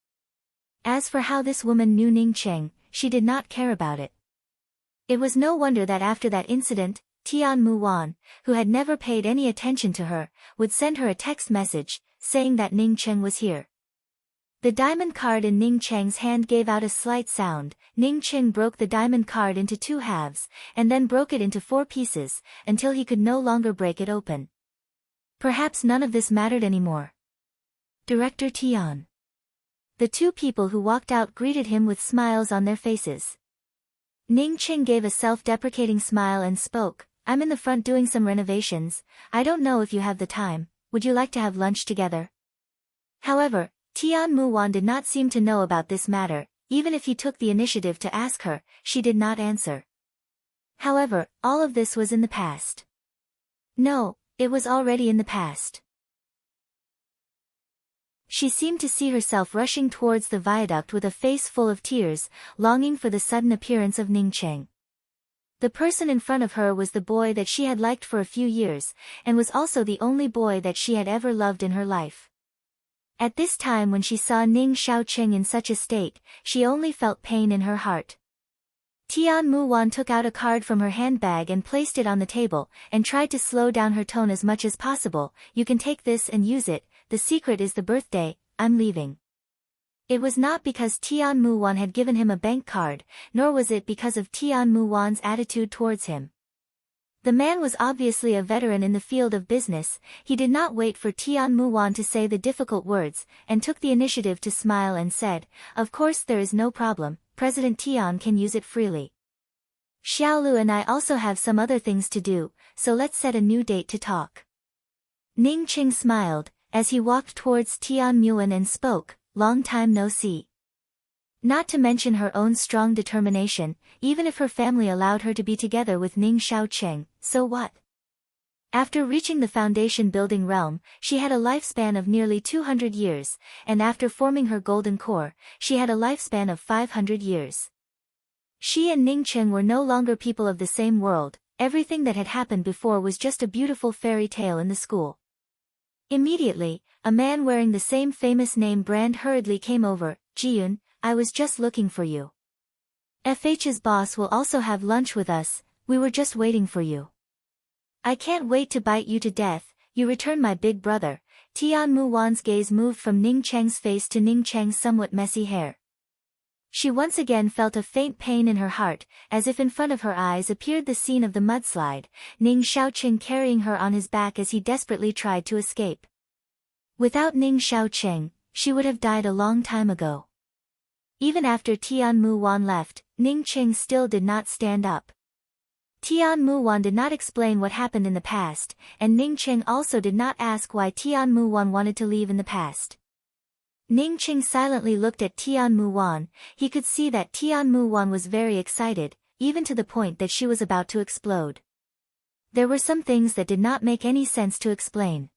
[SPEAKER 1] As for how this woman knew Ning Qing, she did not care about it. It was no wonder that after that incident, Tian Muwan, who had never paid any attention to her, would send her a text message, saying that Ning Qing was here. The diamond card in Ning Cheng's hand gave out a slight sound. Ning Qing broke the diamond card into 2 halves, and then broke it into 4 pieces, until he could no longer break it open. Perhaps none of this mattered anymore. Director Tian. The 2 people who walked out greeted him with smiles on their faces. Ning Qing gave a self-deprecating smile and spoke, "I'm in the front doing some renovations, I don't know if you have the time, would you like to have lunch together?" However, Tian Muwan did not seem to know about this matter. Even if he took the initiative to ask her, she did not answer. However, all of this was in the past. No, it was already in the past. She seemed to see herself rushing towards the viaduct with a face full of tears, longing for the sudden appearance of Ning Qing. The person in front of her was the boy that she had liked for a few years, and was also the only boy that she had ever loved in her life. At this time when she saw Ning Xiaoqing in such a state, she only felt pain in her heart. Tian Muwan took out a card from her handbag and placed it on the table, and tried to slow down her tone as much as possible. You can take this and use it, the secret is the birthday, I'm leaving. It was not because Tian Muwan had given him a bank card, nor was it because of Tian Muwan's attitude towards him. The man was obviously a veteran in the field of business. He did not wait for Tian Muwan to say the difficult words, and took the initiative to smile and said, "Of course there is no problem, President Tian can use it freely. Xiaolu and I also have some other things to do, so let's set a new date to talk." Ning Qing smiled, as he walked towards Tian Muwan and spoke, "Long time no see." Not to mention her own strong determination, even if her family allowed her to be together with Ning Xiaoqing, so what? After reaching the foundation building realm, she had a lifespan of nearly 200 years, and after forming her golden core, she had a lifespan of 500 years. She and Ning Qing were no longer people of the same world. Everything that had happened before was just a beautiful fairy tale in the school. Immediately, a man wearing the same famous name brand hurriedly came over. "Jiyun, I was just looking for you. FH's boss will also have lunch with us, we were just waiting for you. I can't wait to bite you to death, you return my big brother." Tian Muwan's gaze moved from Ning Cheng's face to Ning Cheng's somewhat messy hair. She once again felt a faint pain in her heart, as if in front of her eyes appeared the scene of the mudslide, Ning Xiaoqing carrying her on his back as he desperately tried to escape. Without Ning Xiaoqing, she would have died a long time ago. Even after Tian Muwan left, Ning Qing still did not stand up. Tian Muwan did not explain what happened in the past, and Ning Qing also did not ask why Tian Muwan wanted to leave in the past. Ning Qing silently looked at Tian Muwan. He could see that Tian Muwan was very excited, even to the point that she was about to explode. There were some things that did not make any sense to explain.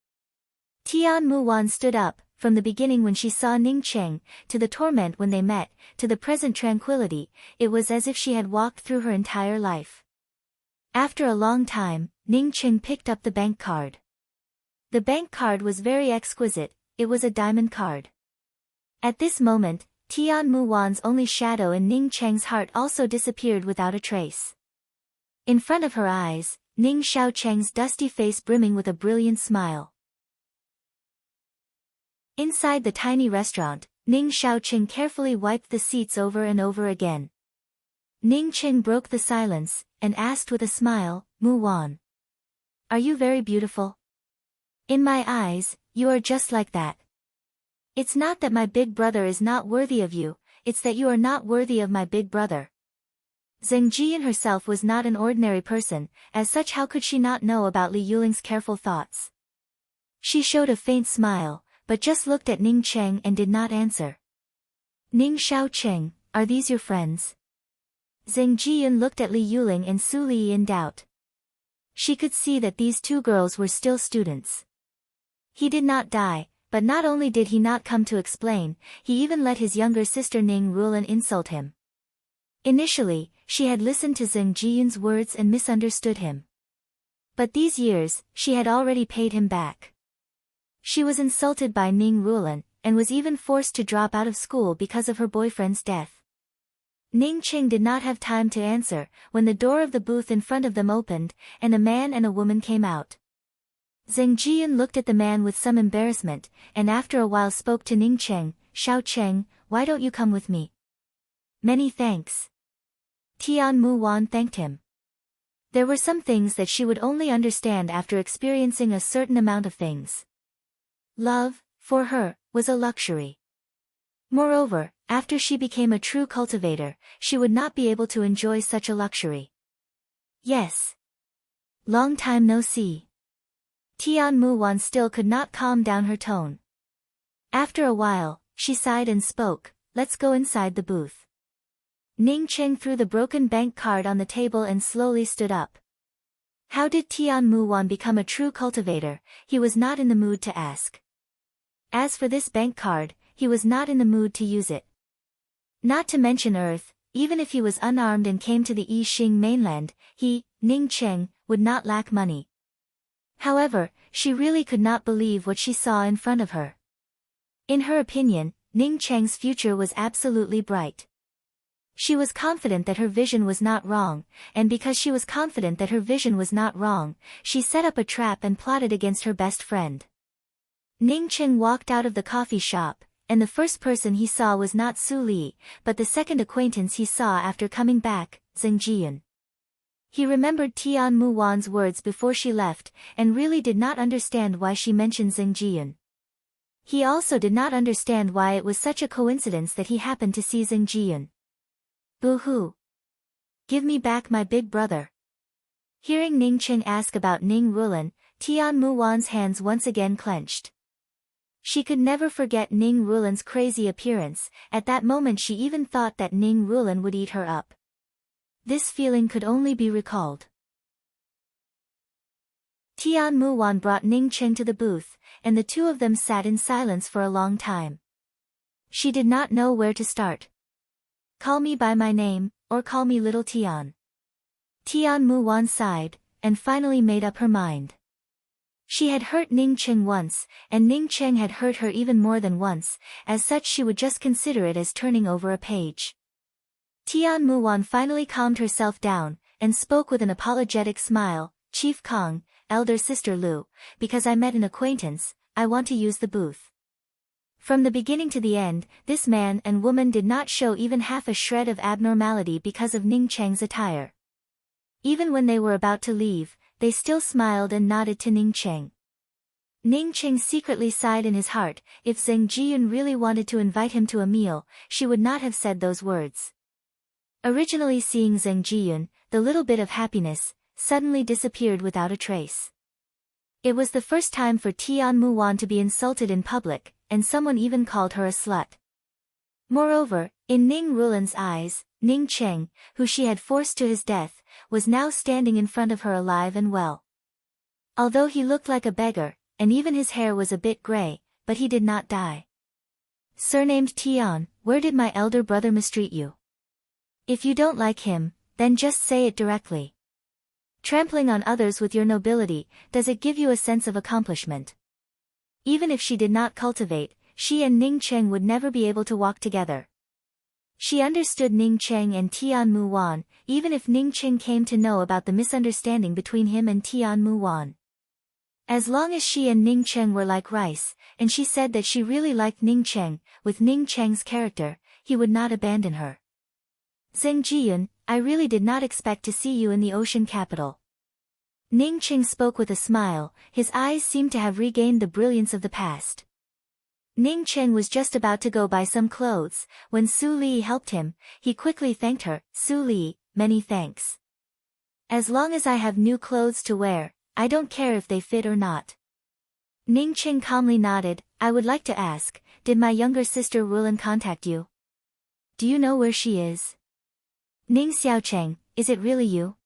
[SPEAKER 1] Tian Muwan stood up. From the beginning when she saw Ning Qing, to the torment when they met, to the present tranquility, it was as if she had walked through her entire life. After a long time, Ning Qing picked up the bank card. The bank card was very exquisite, it was a diamond card. At this moment, Tian Muwan's only shadow in Ning Cheng's heart also disappeared without a trace. In front of her eyes, Ning Xiaoqing's dusty face brimming with a brilliant smile. Inside the tiny restaurant, Ning Xiaoqing carefully wiped the seats over and over again. Ning Qing broke the silence, and asked with a smile, "Muwan, are you very beautiful? In my eyes, you are just like that. It's not that my big brother is not worthy of you, it's that you are not worthy of my big brother." Zheng Jian herself was not an ordinary person, as such how could she not know about Li Yuling's careful thoughts? She showed a faint smile, but just looked at Ning Cheng and did not answer. "Ning Xiaoqing, are these your friends?" Zheng Jiyun looked at Li Yuling and Su Li in doubt. She could see that these two girls were still students. He did not die, but not only did he not come to explain, he even let his younger sister Ning Rulan insult him. Initially, she had listened to Zheng Jiyun's words and misunderstood him. But these years, she had already paid him back. She was insulted by Ning Rulan, and was even forced to drop out of school because of her boyfriend's death. Ning Qing did not have time to answer, when the door of the booth in front of them opened, and a man and a woman came out. Zheng Jian looked at the man with some embarrassment, and after a while spoke to Ning Qing, "Xiao Cheng, why don't you come with me?" "Many thanks." Tian Muwan thanked him. There were some things that she would only understand after experiencing a certain amount of things. Love, for her, was a luxury. Moreover, after she became a true cultivator, she would not be able to enjoy such a luxury. "Yes. Long time no see." Tian Muwan still could not calm down her tone. After a while, she sighed and spoke, "Let's go inside the booth." Ning Qing threw the broken bank card on the table and slowly stood up. How did Tian Muwan become a true cultivator? He was not in the mood to ask. As for this bank card, he was not in the mood to use it. Not to mention Earth, even if he was unarmed and came to the Yixing mainland, he, Ning Cheng, would not lack money. However, she really could not believe what she saw in front of her. In her opinion, Ning Cheng's future was absolutely bright. She was confident that her vision was not wrong, and because she was confident that her vision was not wrong, she set up a trap and plotted against her best friend. Ning Cheng walked out of the coffee shop, and the first person he saw was not Su Li, but the second acquaintance he saw after coming back, Zheng Jiyun. He remembered Tian Mu Wan's words before she left, and really did not understand why she mentioned Zheng Jiyun. He also did not understand why it was such a coincidence that he happened to see Zheng Jiyun. Boo-hoo! Give me back my big brother. Hearing Ning Cheng ask about Ning Rulan, Tian Mu Wan's hands once again clenched. She could never forget Ning Rulan's crazy appearance. At that moment she even thought that Ning Rulan would eat her up. This feeling could only be recalled. Tian Mu Wan brought Ning Cheng to the booth, and the two of them sat in silence for a long time. She did not know where to start. Call me by my name, or call me Little Tian. Tian Mu Wan sighed, and finally made up her mind. She had hurt Ning Cheng once, and Ning Cheng had hurt her even more than once, as such she would just consider it as turning over a page. Tian Mu Wan finally calmed herself down, and spoke with an apologetic smile, Chief Kong, elder sister Lu, because I met an acquaintance, I want to use the booth. From the beginning to the end, this man and woman did not show even half a shred of abnormality because of Ning Cheng's attire. Even when they were about to leave, they still smiled and nodded to Ning Cheng. Ning Cheng secretly sighed in his heart. If Zheng Jiyun really wanted to invite him to a meal, she would not have said those words. Originally seeing Zheng Jiyun, the little bit of happiness suddenly disappeared without a trace. It was the first time for Tian Mu Wan to be insulted in public, and someone even called her a slut. Moreover, in Ning Rulan's eyes, Ning Cheng, who she had forced to his death, was now standing in front of her alive and well. Although he looked like a beggar, and even his hair was a bit gray, but he did not die. Surnamed Tian, where did my elder brother mistreat you? If you don't like him, then just say it directly. Trampling on others with your nobility, does it give you a sense of accomplishment? Even if she did not cultivate, she and Ning Cheng would never be able to walk together. She understood Ning Cheng and Tian Mu Wan, even if Ning Cheng came to know about the misunderstanding between him and Tian Mu Wan. As long as she and Ning Cheng were like rice, and she said that she really liked Ning Cheng, with Ning Cheng's character, he would not abandon her. Zheng Jiyun, I really did not expect to see you in the ocean capital. Ning Cheng spoke with a smile, his eyes seemed to have regained the brilliance of the past. Ning Cheng was just about to go buy some clothes, when Su Li helped him. He quickly thanked her, Su Li, many thanks. As long as I have new clothes to wear, I don't care if they fit or not. Ning Cheng calmly nodded. I would like to ask, did my younger sister Rulan contact you? Do you know where she is? Ning Xiaocheng, is it really you?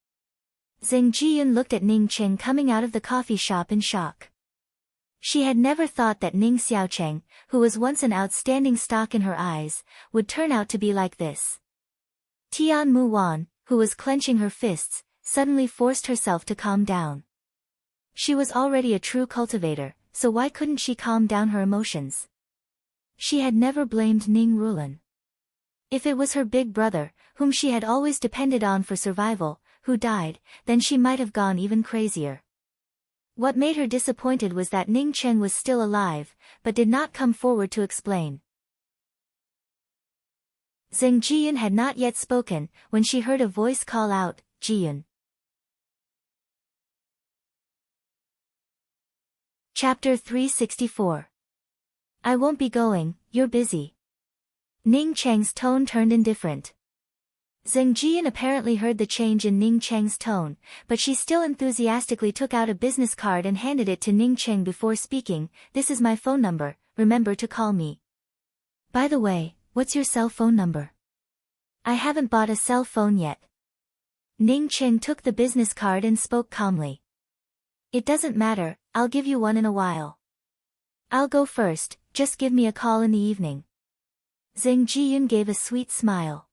[SPEAKER 1] Zheng Jiyun looked at Ning Cheng coming out of the coffee shop in shock. She had never thought that Ning Xiaocheng, who was once an outstanding stock in her eyes, would turn out to be like this. Tian Mu Wan, who was clenching her fists, suddenly forced herself to calm down. She was already a true cultivator, so why couldn't she calm down her emotions? She had never blamed Ning Rulan. If it was her big brother, whom she had always depended on for survival, who died, then she might have gone even crazier. What made her disappointed was that Ning Cheng was still alive, but did not come forward to explain. Zheng Jiyun had not yet spoken, when she heard a voice call out, Jiyun. Chapter 364. I won't be going, you're busy. Ning Cheng's tone turned indifferent. Zheng Jiyun apparently heard the change in Ning Cheng's tone, but she still enthusiastically took out a business card and handed it to Ning Cheng before speaking. This is my phone number, remember to call me. By the way, what's your cell phone number? I haven't bought a cell phone yet. Ning Cheng took the business card and spoke calmly. It doesn't matter, I'll give you one in a while. I'll go first, just give me a call in the evening. Zheng Jiyun gave a sweet smile.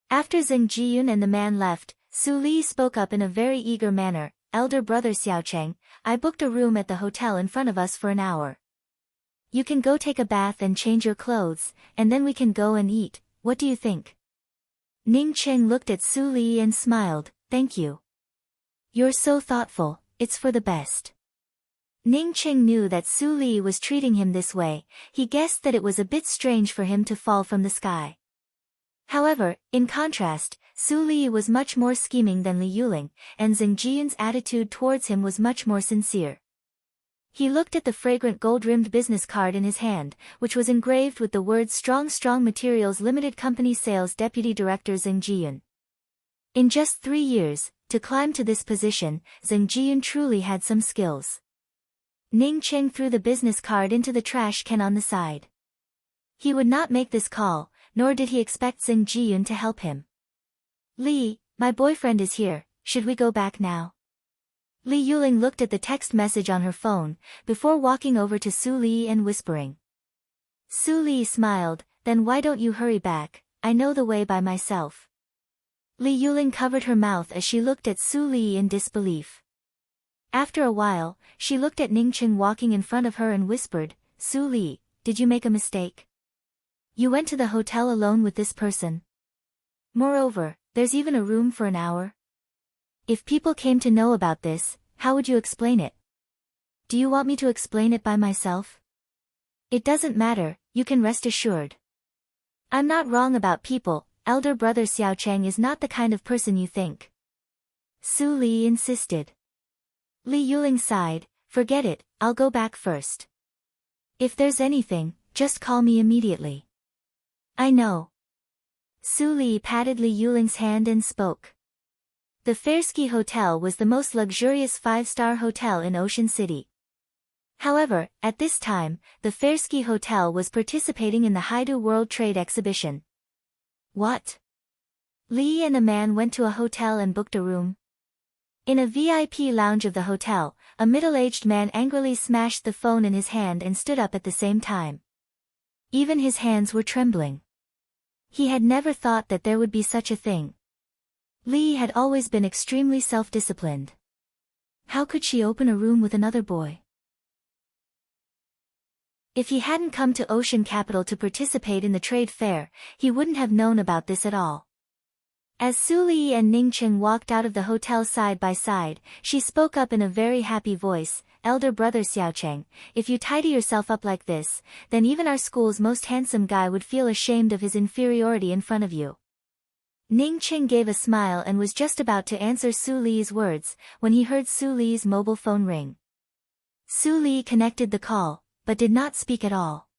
[SPEAKER 1] After Zhang Jiyun and the man left, Su Li spoke up in a very eager manner. Elder brother Xiaocheng, I booked a room at the hotel in front of us for an hour. You can go take a bath and change your clothes, and then we can go and eat. What do you think? Ning Cheng looked at Su Li and smiled. Thank you. You're so thoughtful, it's for the best. Ning Cheng knew that Su Li was treating him this way. He guessed that it was a bit strange for him to fall from the sky. However, in contrast, Su Li was much more scheming than Li Yuling, and Zhang Jiyun's attitude towards him was much more sincere. He looked at the fragrant gold-rimmed business card in his hand, which was engraved with the words Strong Materials Limited Company Sales Deputy Director Zhang Jiyun. In just 3 years, to climb to this position, Zhang Jiyun truly had some skills. Ning Cheng threw the business card into the trash can on the side. He would not make this call, nor did he expect Zhang Jiyun to help him. Li, my boyfriend is here, should we go back now? Li Yuling looked at the text message on her phone, before walking over to Su Li and whispering. Su Li smiled, then why don't you hurry back, I know the way by myself. Li Yuling covered her mouth as she looked at Su Li in disbelief. After a while, she looked at Ning Cheng walking in front of her and whispered, Su Li, did you make a mistake? You went to the hotel alone with this person. Moreover, there's even a room for an hour. If people came to know about this, how would you explain it? Do you want me to explain it by myself? It doesn't matter, you can rest assured. I'm not wrong about people, elder brother Xiaocheng is not the kind of person you think. Su Li insisted. Li Yuling sighed, forget it, I'll go back first. If there's anything, just call me immediately. I know. Su Li patted Li Yuling's hand and spoke. The Fairsky Hotel was the most luxurious 5-star hotel in Ocean City. However, at this time, the Fairsky Hotel was participating in the Haidu World Trade Exhibition. What? Li and a man went to a hotel and booked a room. In a VIP lounge of the hotel, a middle-aged man angrily smashed the phone in his hand and stood up at the same time. Even his hands were trembling. He had never thought that there would be such a thing. Li had always been extremely self-disciplined. How could she open a room with another boy? If he hadn't come to Ocean Capital to participate in the trade fair, he wouldn't have known about this at all. As Su Li and Ning Cheng walked out of the hotel side by side, she spoke up in a very happy voice, Elder brother Xiaocheng, if you tidy yourself up like this, then even our school's most handsome guy would feel ashamed of his inferiority in front of you. Ning Cheng gave a smile and was just about to answer Su Li's words, when he heard Su Li's mobile phone ring. Su Li connected the call, but did not speak at all.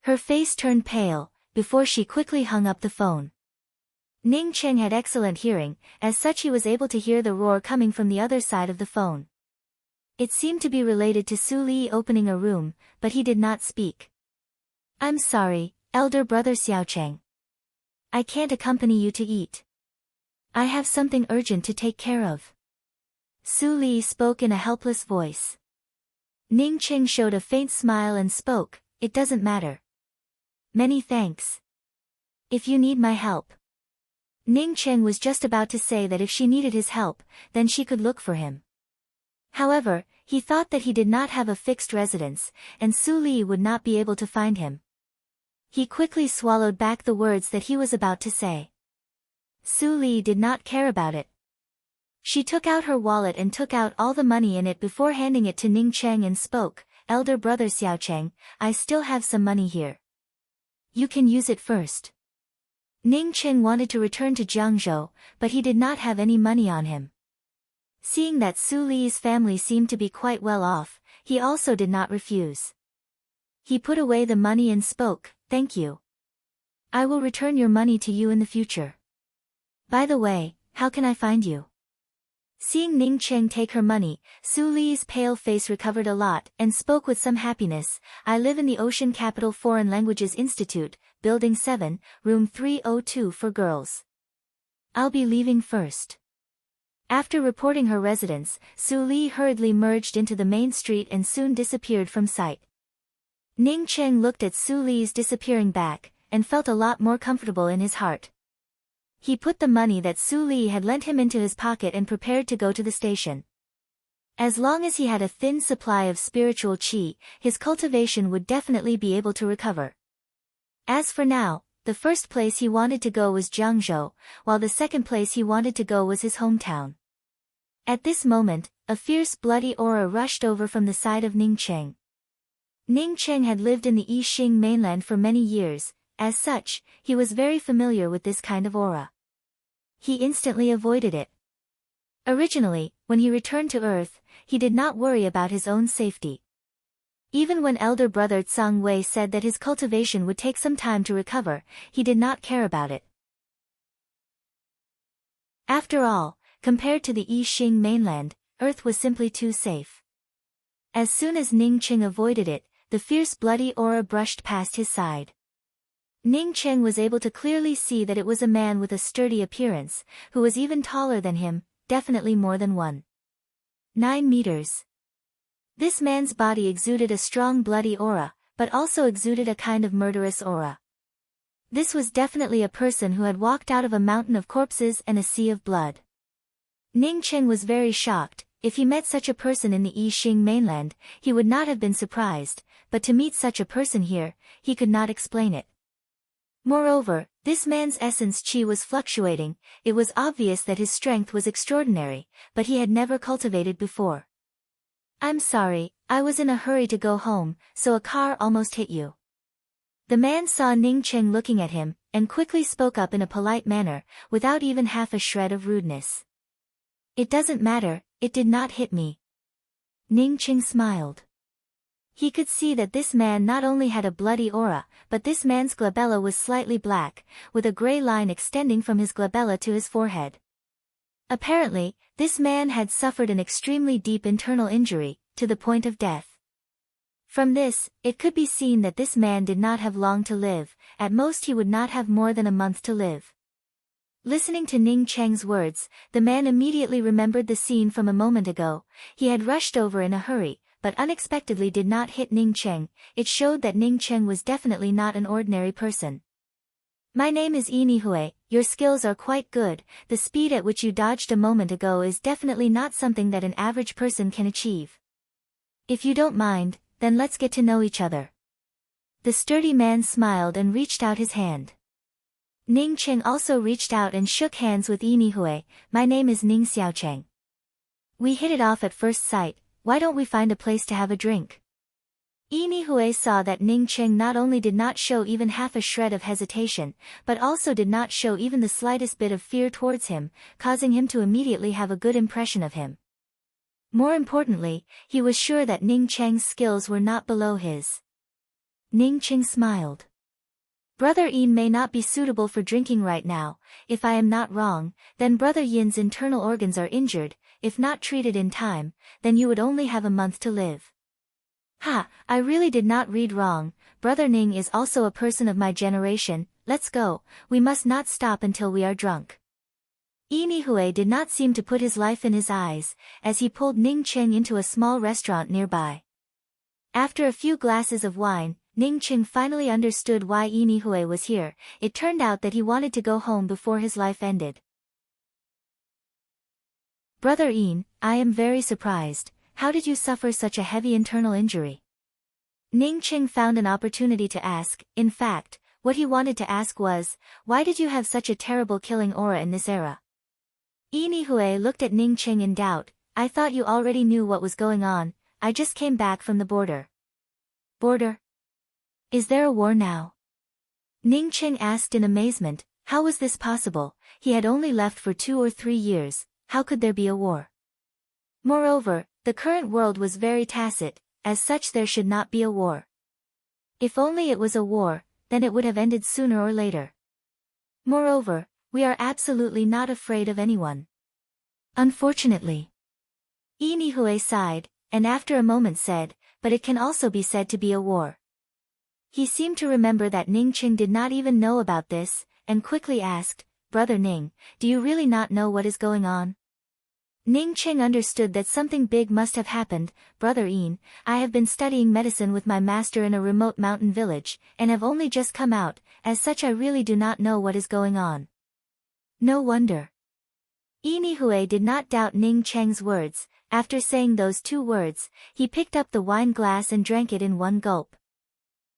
[SPEAKER 1] Her face turned pale, before she quickly hung up the phone. Ning Cheng had excellent hearing, as such he was able to hear the roar coming from the other side of the phone. It seemed to be related to Su Li opening a room, but he did not speak. I'm sorry, elder brother Xiaocheng. I can't accompany you to eat. I have something urgent to take care of. Su Li spoke in a helpless voice. Ning Cheng showed a faint smile and spoke, it doesn't matter. Many thanks. If you need my help. Ning Cheng was just about to say that if she needed his help, then she could look for him. However, he thought that he did not have a fixed residence, and Su Li would not be able to find him. He quickly swallowed back the words that he was about to say. Su Li did not care about it. She took out her wallet and took out all the money in it before handing it to Ning Cheng and spoke, elder brother Xiaocheng, I still have some money here. You can use it first. Ning Cheng wanted to return to Jiangzhou, but he did not have any money on him. Seeing that Su Li's family seemed to be quite well off, he also did not refuse. He put away the money and spoke, thank you. I will return your money to you in the future. By the way, how can I find you? Seeing Ning Cheng take her money, Su Li's pale face recovered a lot and spoke with some happiness, I live in the Ocean Capital Foreign Languages Institute, Building 7, Room 302 for girls. I'll be leaving first. After reporting her residence, Su Li hurriedly merged into the main street and soon disappeared from sight. Ning Cheng looked at Su Li's disappearing back, and felt a lot more comfortable in his heart. He put the money that Su Li had lent him into his pocket and prepared to go to the station. As long as he had a thin supply of spiritual qi, his cultivation would definitely be able to recover. As for now, the first place he wanted to go was Jiangzhou, while the second place he wanted to go was his hometown. At this moment, a fierce bloody aura rushed over from the side of Ningcheng. Ningcheng had lived in the Yixing mainland for many years, as such, he was very familiar with this kind of aura. He instantly avoided it. Originally, when he returned to Earth, he did not worry about his own safety. Even when elder brother Tsang Wei said that his cultivation would take some time to recover, he did not care about it. After all, compared to the Yixing mainland, Earth was simply too safe. As soon as Ningcheng avoided it, the fierce bloody aura brushed past his side. Ningcheng was able to clearly see that it was a man with a sturdy appearance, who was even taller than him, definitely more than 1.9 meters. This man's body exuded a strong bloody aura, but also exuded a kind of murderous aura. This was definitely a person who had walked out of a mountain of corpses and a sea of blood. Ningcheng was very shocked. If he met such a person in the Yixing mainland, he would not have been surprised, but to meet such a person here, he could not explain it. Moreover, this man's essence qi was fluctuating. It was obvious that his strength was extraordinary, but he had never cultivated before. "I'm sorry, I was in a hurry to go home, so a car almost hit you." The man saw Ningcheng looking at him, and quickly spoke up in a polite manner, without even half a shred of rudeness. "It doesn't matter, it did not hit me." Ningcheng smiled. He could see that this man not only had a bloody aura, but this man's glabella was slightly black, with a gray line extending from his glabella to his forehead. Apparently, this man had suffered an extremely deep internal injury, to the point of death. From this, it could be seen that this man did not have long to live. At most he would not have more than a month to live. Listening to Ningcheng's words, the man immediately remembered the scene from a moment ago. He had rushed over in a hurry, but unexpectedly did not hit Ningcheng. It showed that Ningcheng was definitely not an ordinary person. "My name is Yinihue, your skills are quite good. The speed at which you dodged a moment ago is definitely not something that an average person can achieve. If you don't mind, then let's get to know each other." The sturdy man smiled and reached out his hand. Ningcheng also reached out and shook hands with Yinihue. "My name is Ning Xiaocheng. We hit it off at first sight, why don't we find a place to have a drink?" Yinihue saw that Ningcheng not only did not show even half a shred of hesitation, but also did not show even the slightest bit of fear towards him, causing him to immediately have a good impression of him. More importantly, he was sure that Ningcheng's skills were not below his. Ningcheng smiled. "Brother Yin may not be suitable for drinking right now. If I am not wrong, then Brother Yin's internal organs are injured. If not treated in time, then you would only have a month to live." "Ha, I really did not read wrong. Brother Ning is also a person of my generation. Let's go, we must not stop until we are drunk." Yinihue did not seem to put his life in his eyes, as he pulled Ningcheng into a small restaurant nearby. After a few glasses of wine, Ningcheng finally understood why Yinihue was here. It turned out that he wanted to go home before his life ended. "Brother Yin, I am very surprised. How did you suffer such a heavy internal injury?" Ningcheng found an opportunity to ask. In fact, what he wanted to ask was, why did you have such a terrible killing aura in this era? Yinihue looked at Ningcheng in doubt. "I thought you already knew what was going on. I just came back from the border." "Border? Is there a war now?" Ningcheng asked in amazement. How was this possible? He had only left for 2 or 3 years. How could there be a war? Moreover, the current world was very tacit, as such there should not be a war. If only it was a war, then it would have ended sooner or later. Moreover, we are absolutely not afraid of anyone. Unfortunately. Yinihue sighed, and after a moment said, but it can also be said to be a war. He seemed to remember that Ningcheng did not even know about this, and quickly asked, "Brother Ning, do you really not know what is going on?" Ningcheng understood that something big must have happened. "Brother Yin, I have been studying medicine with my master in a remote mountain village, and have only just come out. As such I really do not know what is going on." No wonder. Yinihue did not doubt Ning Cheng's words. After saying those two words, he picked up the wine glass and drank it in one gulp.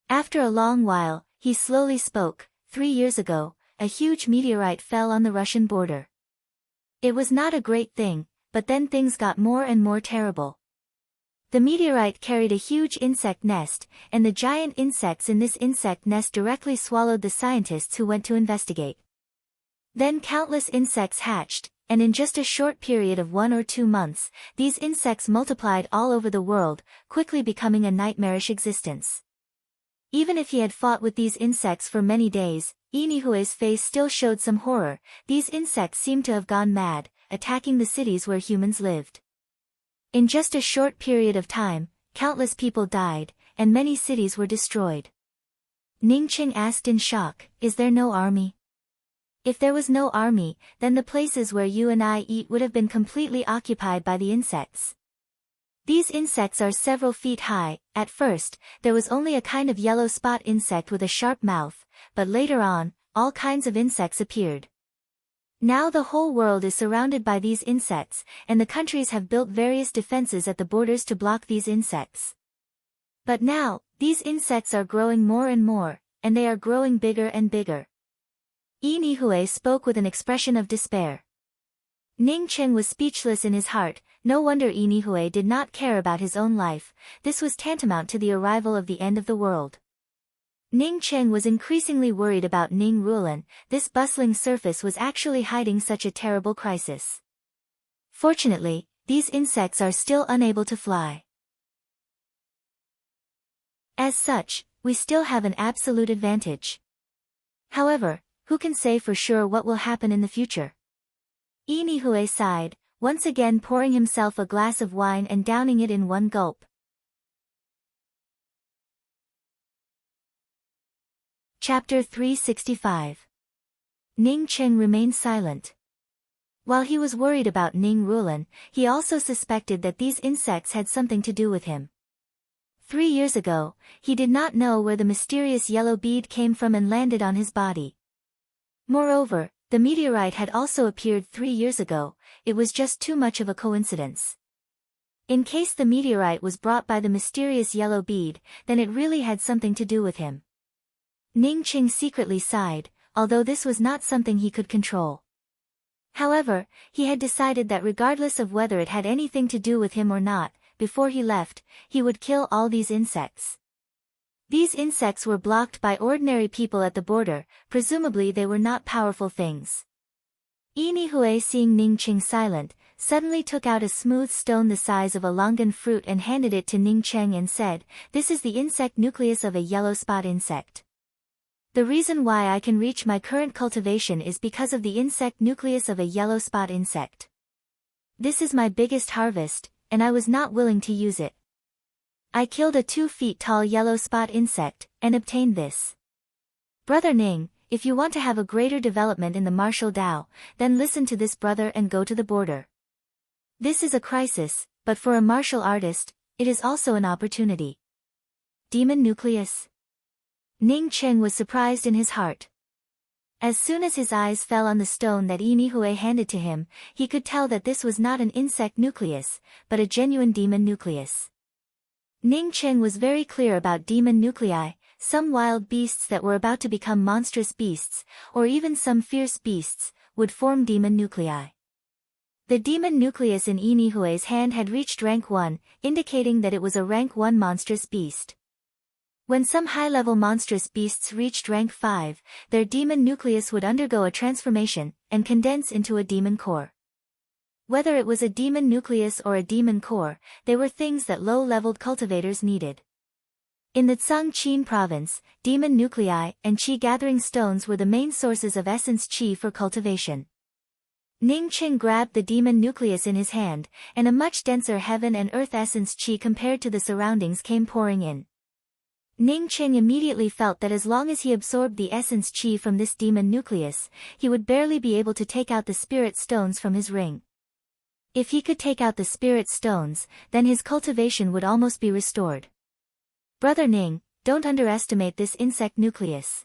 [SPEAKER 1] After a long while, he slowly spoke. 3 years ago, a huge meteorite fell on the Russian border. It was not a great thing, but then things got more and more terrible. The meteorite carried a huge insect nest, and the giant insects in this insect nest directly swallowed the scientists who went to investigate. Then countless insects hatched, and in just a short period of 1 or 2 months, these insects multiplied all over the world, quickly becoming a nightmarish existence. Even if he had fought with these insects for many days, Yinihue's face still showed some horror. These insects seemed to have gone mad, attacking the cities where humans lived. In just a short period of time, countless people died, and many cities were destroyed. Ningqing asked in shock, "Is there no army?" If there was no army, then the places where you and I eat would have been completely occupied by the insects. These insects are several feet high. At first, there was only a kind of yellow spot insect with a sharp mouth, but later on, all kinds of insects appeared. Now the whole world is surrounded by these insects, and the countries have built various defenses at the borders to block these insects. But now, these insects are growing more and more, and they are growing bigger and bigger. Yinihue spoke with an expression of despair. Ningqing was speechless in his heart. No wonder Yinihue did not care about his own life. This was tantamount to the arrival of the end of the world. Ningqing was increasingly worried about Ning Rulan. This bustling surface was actually hiding such a terrible crisis. Fortunately, these insects are still unable to fly. As such, we still have an absolute advantage. However, who can say for sure what will happen in the future? Yinihue sighed, once again pouring himself a glass of wine and downing it in one gulp. Chapter 365. Ningqing remained silent. While he was worried about Ning Rulan, he also suspected that these insects had something to do with him. 3 years ago, he did not know where the mysterious yellow bead came from and landed on his body. Moreover, the meteorite had also appeared 3 years ago. It was just too much of a coincidence. In case the meteorite was brought by the mysterious yellow bead, then it really had something to do with him. Ningqing secretly sighed, although this was not something he could control. However, he had decided that regardless of whether it had anything to do with him or not, before he left, he would kill all these insects. These insects were blocked by ordinary people at the border. Presumably they were not powerful things. Yinihue, seeing Ningqing silent, suddenly took out a smooth stone the size of a longan fruit and handed it to Ningqing and said, "This is the insect nucleus of a yellow spot insect. The reason why I can reach my current cultivation is because of the insect nucleus of a yellow spot insect. This is my biggest harvest, and I was not willing to use it. I killed a 2 feet tall yellow spot insect, and obtained this. Brother Ning, if you want to have a greater development in the martial Tao, then listen to this brother and go to the border. This is a crisis, but for a martial artist, it is also an opportunity." Demon nucleus. Ningqing was surprised in his heart. As soon as his eyes fell on the stone that Yinihue handed to him, he could tell that this was not an insect nucleus, but a genuine demon nucleus. Ningqing was very clear about demon nuclei. Some wild beasts that were about to become monstrous beasts, or even some fierce beasts, would form demon nuclei. The demon nucleus in Yinihue's hand had reached rank 1, indicating that it was a rank 1 monstrous beast. When some high-level monstrous beasts reached rank 5, their demon nucleus would undergo a transformation, and condense into a demon core. Whether it was a demon nucleus or a demon core, they were things that low-leveled cultivators needed. In the Tsangqin province, demon nuclei and qi gathering stones were the main sources of essence qi for cultivation. Ningqing grabbed the demon nucleus in his hand, and a much denser heaven and earth essence qi compared to the surroundings came pouring in. Ningqing immediately felt that as long as he absorbed the essence qi from this demon nucleus, he would barely be able to take out the spirit stones from his ring. If he could take out the spirit stones, then his cultivation would almost be restored. Brother Ning, don't underestimate this insect nucleus.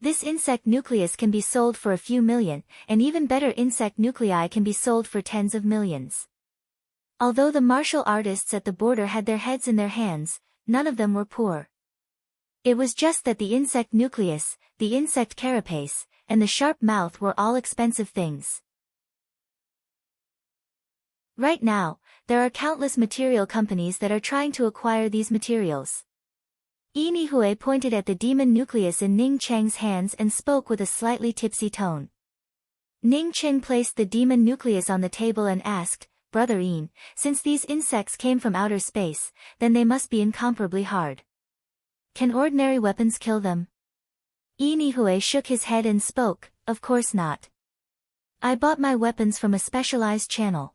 [SPEAKER 1] This insect nucleus can be sold for a few million, and even better insect nuclei can be sold for tens of millions. Although the martial artists at the border had their heads in their hands, none of them were poor. It was just that the insect nucleus, the insect carapace, and the sharp mouth were all expensive things. Right now, there are countless material companies that are trying to acquire these materials. Yi Nihui pointed at the demon nucleus in Ning Cheng's hands and spoke with a slightly tipsy tone. Ning Cheng placed the demon nucleus on the table and asked, "Brother Yin, since these insects came from outer space, then they must be incomparably hard. Can ordinary weapons kill them?" Yi Nihui shook his head and spoke, "Of course not. I bought my weapons from a specialized channel.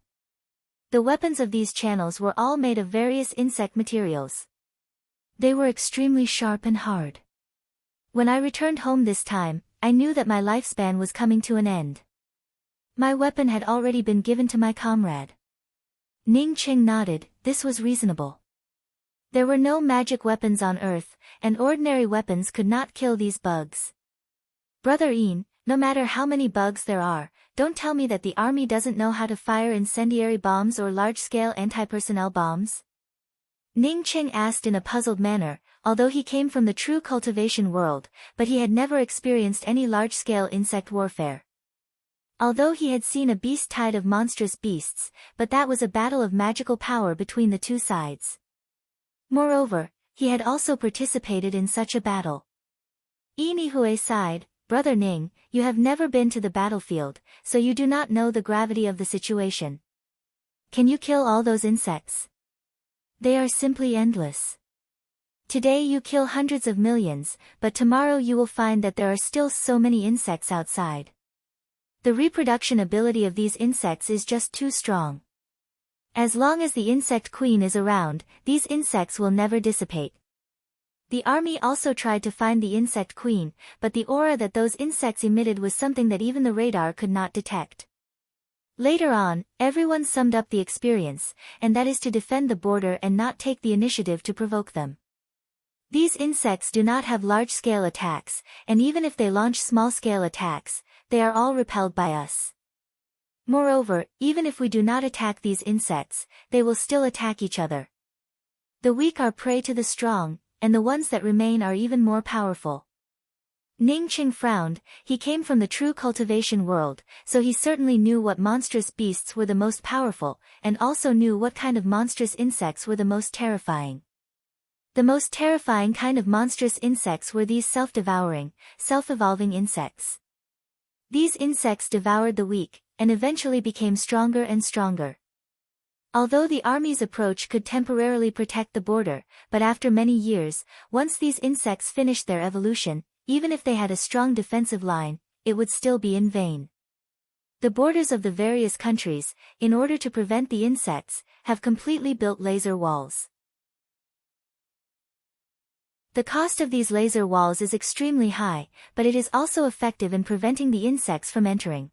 [SPEAKER 1] The weapons of these channels were all made of various insect materials. They were extremely sharp and hard. When I returned home this time, I knew that my lifespan was coming to an end. My weapon had already been given to my comrade." Ning Cheng nodded. This was reasonable. There were no magic weapons on Earth, and ordinary weapons could not kill these bugs. "Brother Yin, no matter how many bugs there are, don't tell me that the army doesn't know how to fire incendiary bombs or large-scale anti-personnel bombs?" Ning Cheng asked in a puzzled manner, although he came from the true cultivation world, but he had never experienced any large-scale insect warfare. Although he had seen a beast tide of monstrous beasts, but that was a battle of magical power between the two sides. Moreover, he had also participated in such a battle. Yi Nihui sighed, "Brother Ning, you have never been to the battlefield, so you do not know the gravity of the situation. Can you kill all those insects? They are simply endless. Today you kill hundreds of millions, but tomorrow you will find that there are still so many insects outside. The reproduction ability of these insects is just too strong. As long as the insect queen is around, these insects will never dissipate." The army also tried to find the insect queen, but the aura that those insects emitted was something that even the radar could not detect. Later on, everyone summed up the experience, and that is to defend the border and not take the initiative to provoke them. These insects do not have large-scale attacks, and even if they launch small-scale attacks, they are all repelled by us. Moreover, even if we do not attack these insects, they will still attack each other. The weak are prey to the strong, and the ones that remain are even more powerful. Ning Cheng frowned. He came from the true cultivation world, so he certainly knew what monstrous beasts were the most powerful, and also knew what kind of monstrous insects were the most terrifying. The most terrifying kind of monstrous insects were these self-devouring, self-evolving insects. These insects devoured the weak, and eventually became stronger and stronger. Although the army's approach could temporarily protect the border, but after many years, once these insects finished their evolution, even if they had a strong defensive line, it would still be in vain. The borders of the various countries, in order to prevent the insects, have completely built laser walls. The cost of these laser walls is extremely high, but it is also effective in preventing the insects from entering.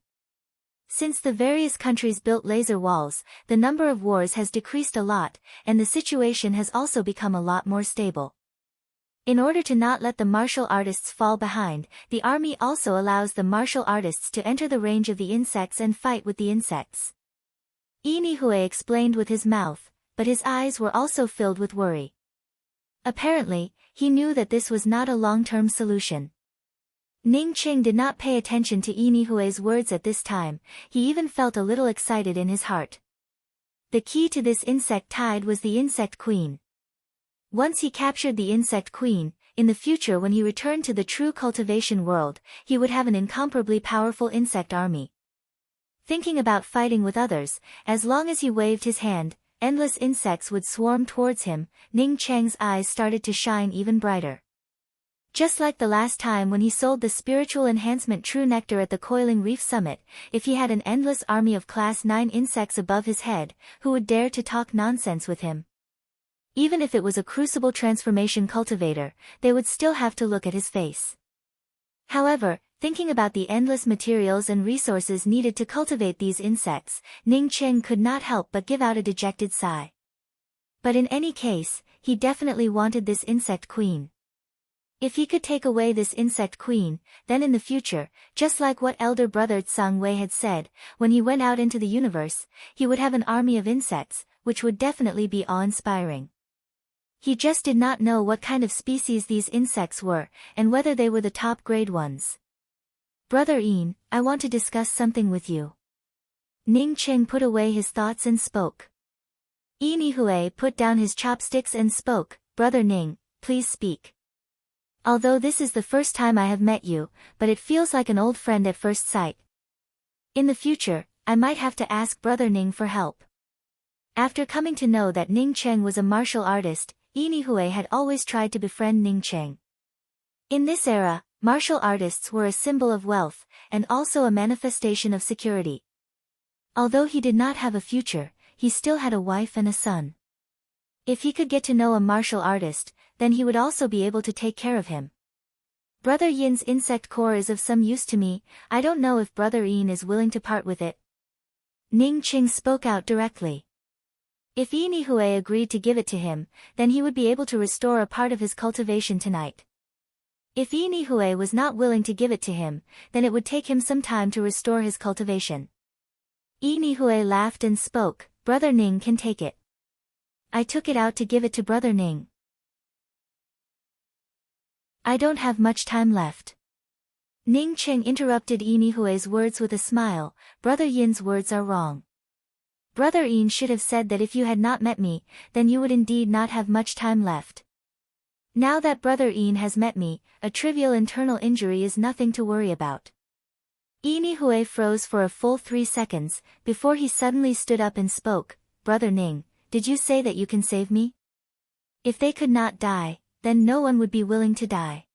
[SPEAKER 1] Since the various countries built laser walls, the number of wars has decreased a lot, and the situation has also become a lot more stable. In order to not let the martial artists fall behind, the army also allows the martial artists to enter the range of the insects and fight with the insects. Yi Nihui explained with his mouth, but his eyes were also filled with worry. Apparently, he knew that this was not a long-term solution. Ning Cheng did not pay attention to Yi Nihui's words at this time. He even felt a little excited in his heart. The key to this insect tide was the insect queen. Once he captured the insect queen, in the future when he returned to the true cultivation world, he would have an incomparably powerful insect army. Thinking about fighting with others, as long as he waved his hand, endless insects would swarm towards him. Ning Cheng's eyes started to shine even brighter. Just like the last time when he sold the spiritual enhancement True Nectar at the Coiling Reef Summit, if he had an endless army of Class 9 insects above his head, who would dare to talk nonsense with him? Even if it was a crucible transformation cultivator, they would still have to look at his face. However, thinking about the endless materials and resources needed to cultivate these insects, Ning Cheng could not help but give out a dejected sigh. But in any case, he definitely wanted this insect queen. If he could take away this insect queen, then in the future, just like what elder brother Tsang Wei had said, when he went out into the universe, he would have an army of insects, which would definitely be awe-inspiring. He just did not know what kind of species these insects were, and whether they were the top-grade ones. Brother Yin, I want to discuss something with you. Ning Cheng put away his thoughts and spoke. Yin Hui put down his chopsticks and spoke, Brother Ning, please speak. Although this is the first time I have met you, but it feels like an old friend at first sight. In the future, I might have to ask Brother Ning for help. After coming to know that Ning Cheng was a martial artist, Yin Hui had always tried to befriend Ning Cheng. In this era, martial artists were a symbol of wealth, and also a manifestation of security. Although he did not have a future, he still had a wife and a son. If he could get to know a martial artist, then he would also be able to take care of him. Brother Yin's insect core is of some use to me, I don't know if Brother Yin is willing to part with it. Ning Cheng spoke out directly. If Yin Hui agreed to give it to him, then he would be able to restore a part of his cultivation tonight. If Yin Hui was not willing to give it to him, then it would take him some time to restore his cultivation. Yin Hui laughed and spoke, Brother Ning can take it. I took it out to give it to Brother Ning. I don't have much time left. Ning Cheng interrupted Yin Hui's words with a smile, Brother Yin's words are wrong. Brother Yin should have said that if you had not met me, then you would indeed not have much time left. Now that Brother Yin has met me, a trivial internal injury is nothing to worry about. Yin Hui froze for a full 3 seconds, before he suddenly stood up and spoke, Brother Ning, did you say that you can save me? If they could not die, then no one would be willing to die.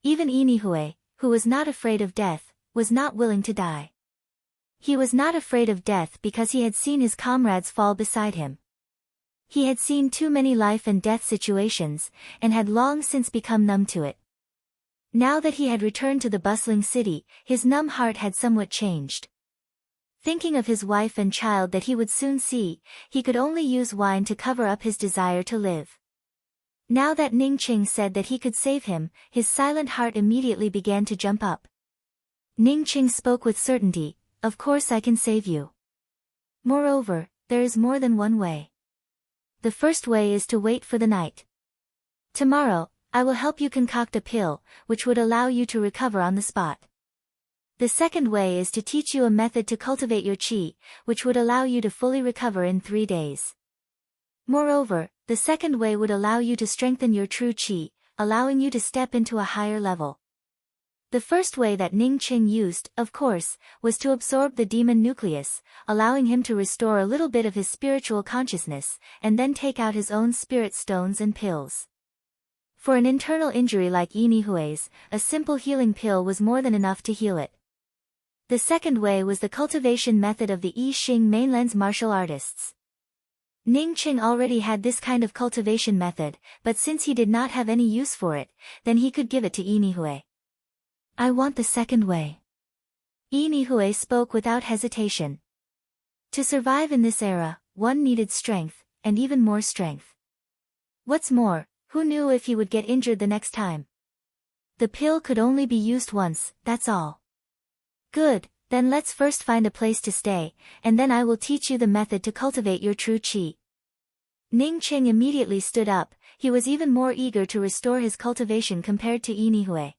[SPEAKER 1] Even Yin Hui, who was not afraid of death, was not willing to die. He was not afraid of death because he had seen his comrades fall beside him. He had seen too many life and death situations, and had long since become numb to it. Now that he had returned to the bustling city, his numb heart had somewhat changed. Thinking of his wife and child that he would soon see, he could only use wine to cover up his desire to live. Now that Ning Cheng said that he could save him, his silent heart immediately began to jump up. Ning Cheng spoke with certainty, of course I can save you. Moreover, there is more than one way. The first way is to wait for the night. Tomorrow, I will help you concoct a pill, which would allow you to recover on the spot. The second way is to teach you a method to cultivate your qi, which would allow you to fully recover in 3 days. Moreover, the second way would allow you to strengthen your true qi, allowing you to step into a higher level. The first way that Ning Cheng used, of course, was to absorb the demon nucleus, allowing him to restore a little bit of his spiritual consciousness, and then take out his own spirit stones and pills. For an internal injury like Yin Hui's, a simple healing pill was more than enough to heal it. The second way was the cultivation method of the I Ching mainland's martial artists. Ning Cheng already had this kind of cultivation method, but since he did not have any use for it, then he could give it to Yin Hui. I want the second way. Yin Hui spoke without hesitation. To survive in this era, one needed strength, and even more strength. What's more, who knew if he would get injured the next time? The pill could only be used once, that's all. Good, then let's first find a place to stay, and then I will teach you the method to cultivate your true qi. Ning Cheng immediately stood up, he was even more eager to restore his cultivation compared to Yin Hui.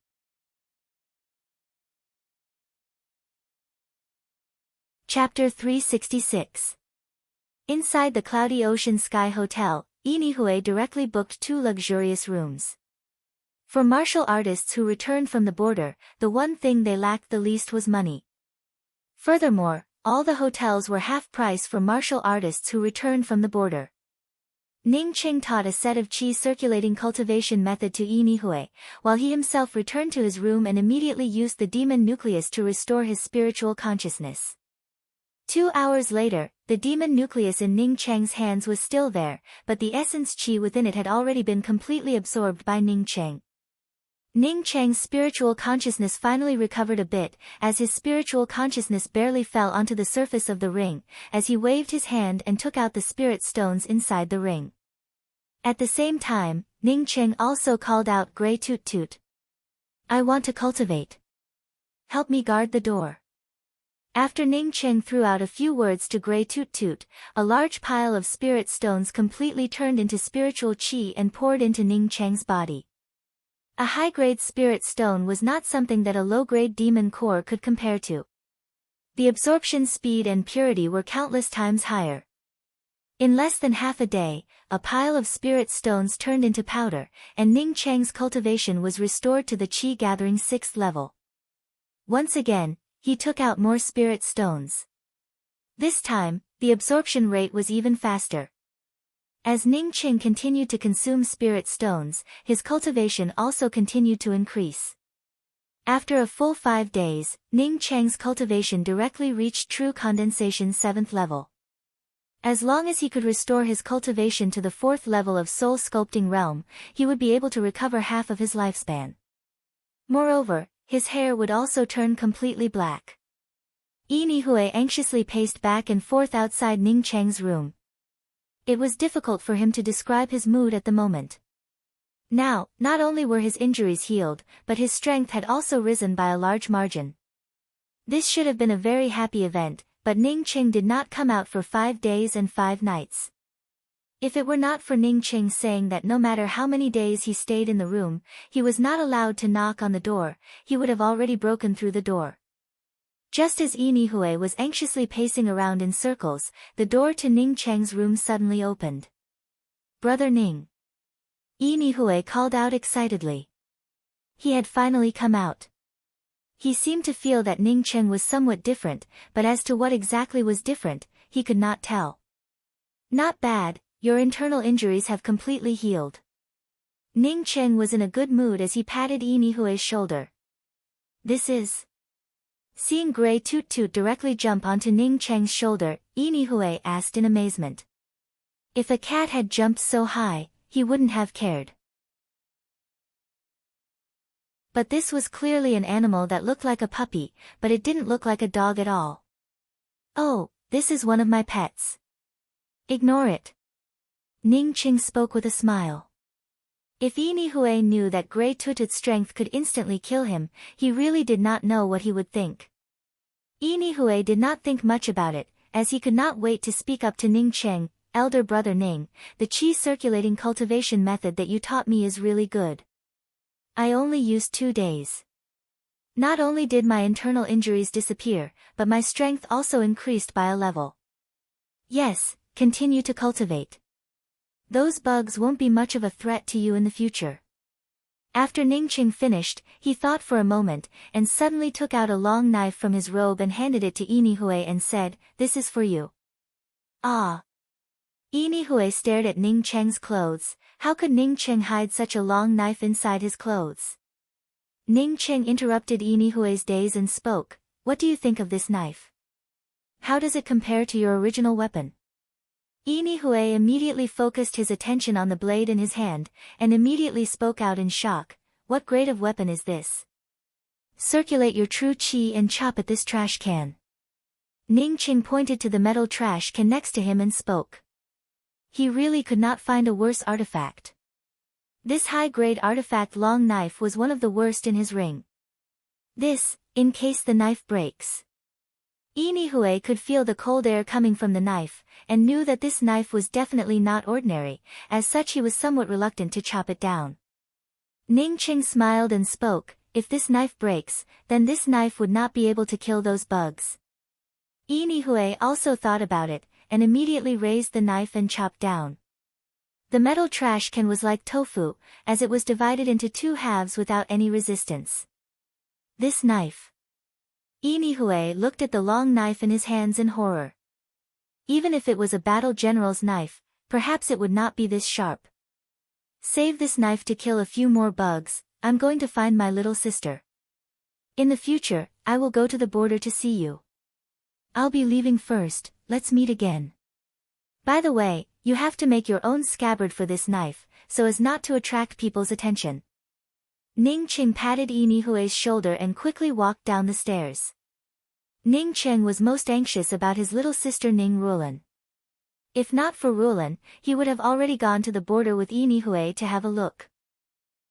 [SPEAKER 1] Chapter 366. Inside the Cloudy Ocean Sky Hotel, Yin Hui directly booked 2 luxurious rooms. For martial artists who returned from the border, the one thing they lacked the least was money. Furthermore, all the hotels were half price for martial artists who returned from the border. Ning Cheng taught a set of qi circulating cultivation method to Yin Hui, while he himself returned to his room and immediately used the demon nucleus to restore his spiritual consciousness. 2 hours later, the demon nucleus in Ning Cheng's hands was still there, but the essence qi within it had already been completely absorbed by Ning Cheng. Ning Cheng's spiritual consciousness finally recovered a bit, as his spiritual consciousness barely fell onto the surface of the ring, as he waved his hand and took out the spirit stones inside the ring. At the same time, Ning Cheng also called out Grey Toot Toot. I want to cultivate. Help me guard the door. After Ning Cheng threw out a few words to Grey Toot Toot, a large pile of spirit stones completely turned into spiritual chi and poured into Ning Cheng's body. A high-grade spirit stone was not something that a low-grade demon core could compare to. The absorption speed and purity were countless times higher. In less than half a day, a pile of spirit stones turned into powder, and Ning Cheng's cultivation was restored to the chi-gathering 6th level. Once again, he took out more spirit stones. This time, the absorption rate was even faster. As Ning Cheng continued to consume spirit stones, his cultivation also continued to increase. After a full 5 days, Ning Cheng's cultivation directly reached true condensation 7th level. As long as he could restore his cultivation to the 4th level of soul sculpting realm, he would be able to recover half of his lifespan. Moreover, his hair would also turn completely black. Yi Nihui anxiously paced back and forth outside Ning Cheng's room. It was difficult for him to describe his mood at the moment. Now, not only were his injuries healed, but his strength had also risen by a large margin. This should have been a very happy event, but Ning Cheng did not come out for 5 days and 5 nights. If it were not for Ning Cheng saying that no matter how many days he stayed in the room, he was not allowed to knock on the door, he would have already broken through the door. Just as Yi Nihui was anxiously pacing around in circles, the door to Ning Cheng's room suddenly opened. Brother Ning. Yi Nihui called out excitedly. He had finally come out. He seemed to feel that Ning Cheng was somewhat different, but as to what exactly was different, he could not tell. Not bad, your internal injuries have completely healed. Ning Cheng was in a good mood as he patted Yi Nihui's shoulder. This is... Seeing Grey Toot Toot directly jump onto Ning Cheng's shoulder, Yi Nihui asked in amazement. If a cat had jumped so high, he wouldn't have cared. But this was clearly an animal that looked like a puppy, but it didn't look like a dog at all. Oh, this is one of my pets. Ignore it. Ning Cheng spoke with a smile. If Yi Nihui knew that Grey Toot Toot's strength could instantly kill him, he really did not know what he would think. Yi Nihui did not think much about it, as he could not wait to speak up to Ning Cheng. Elder brother Ning, the chi circulating cultivation method that you taught me is really good. I only used 2 days. Not only did my internal injuries disappear, but my strength also increased by a level. Yes, continue to cultivate. Those bugs won't be much of a threat to you in the future. After Ning Cheng finished, he thought for a moment, and suddenly took out a long knife from his robe and handed it to Yi Nihui and said, "This is for you." Ah! Yi Nihui stared at Ning Cheng's clothes. How could Ning Cheng hide such a long knife inside his clothes? Ning Cheng interrupted Yi Nihui's daze and spoke, "What do you think of this knife? How does it compare to your original weapon?" Yi Nihui immediately focused his attention on the blade in his hand, and immediately spoke out in shock, "What grade of weapon is this? Circulate your true chi and chop at this trash can." Ning Cheng pointed to the metal trash can next to him and spoke. He really could not find a worse artifact. This high-grade artifact long knife was one of the worst in his ring. This, in case the knife breaks. Yi Nihui could feel the cold air coming from the knife, and knew that this knife was definitely not ordinary, as such he was somewhat reluctant to chop it down. Ning Cheng smiled and spoke, "If this knife breaks, then this knife would not be able to kill those bugs." Yi Nihui also thought about it, and immediately raised the knife and chopped down. The metal trash can was like tofu, as it was divided into 2 halves without any resistance. This knife. Yi Nihui looked at the long knife in his hands in horror. Even if it was a battle general's knife, perhaps it would not be this sharp. Save this knife to kill a few more bugs. I'm going to find my little sister. In the future, I will go to the border to see you. I'll be leaving first, let's meet again. By the way, you have to make your own scabbard for this knife, so as not to attract people's attention. Ning Cheng patted Yi Nihui's shoulder and quickly walked down the stairs. Ning Cheng was most anxious about his little sister Ning Rulan. If not for Rulan, he would have already gone to the border with Yinihue to have a look.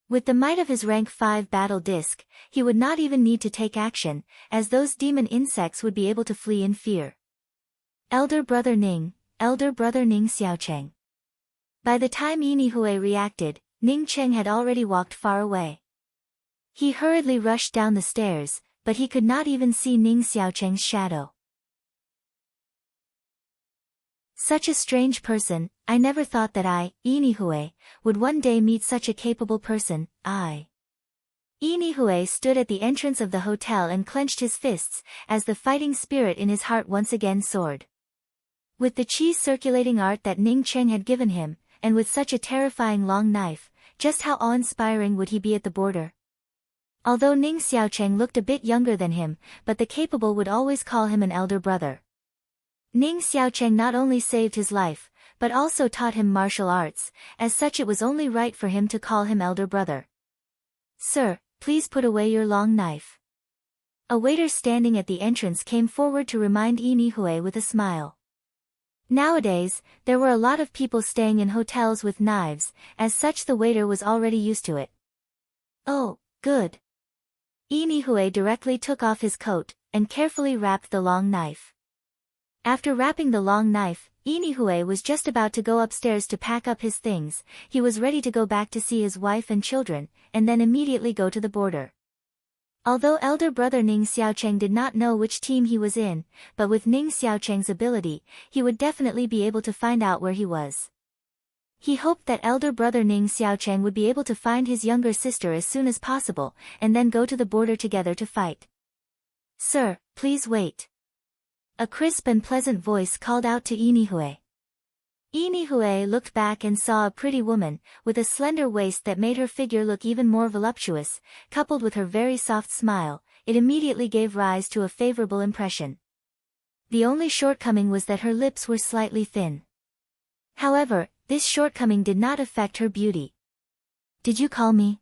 [SPEAKER 1] With the might of his rank 5 battle disc, he would not even need to take action, as those demon insects would be able to flee in fear. Elder Brother Ning Xiaocheng. By the time Yinihue reacted, Ning Cheng had already walked far away. He hurriedly rushed down the stairs, but he could not even see Ning Xiaocheng's shadow. Such a strange person, I never thought that I, Yinihue, would one day meet such a capable person, Yinihue stood at the entrance of the hotel and clenched his fists, as the fighting spirit in his heart once again soared. With the chi circulating art that Ning Cheng had given him, and with such a terrifying long knife, just how awe-inspiring would he be at the border? Although Ning Xiaocheng looked a bit younger than him, but the capable would always call him an elder brother. Ning Xiaocheng not only saved his life, but also taught him martial arts, as such it was only right for him to call him elder brother. Sir, please put away your long knife. A waiter standing at the entrance came forward to remind Yinihue with a smile. Nowadays, there were a lot of people staying in hotels with knives, as such the waiter was already used to it. Oh, good. Yinihue directly took off his coat, and carefully wrapped the long knife. After wrapping the long knife, Yinihue was just about to go upstairs to pack up his things. He was ready to go back to see his wife and children, and then immediately go to the border. Although elder brother Ning Xiaocheng did not know which team he was in, but with Ning Xiaocheng's ability, he would definitely be able to find out where he was. He hoped that elder brother Ning Xiaocheng would be able to find his younger sister as soon as possible, and then go to the border together to fight. Sir, please wait. A crisp and pleasant voice called out to Yinihue. Yinihue looked back and saw a pretty woman, with a slender waist that made her figure look even more voluptuous, coupled with her very soft smile. It immediately gave rise to a favorable impression. The only shortcoming was that her lips were slightly thin. However, this shortcoming did not affect her beauty. Did you call me?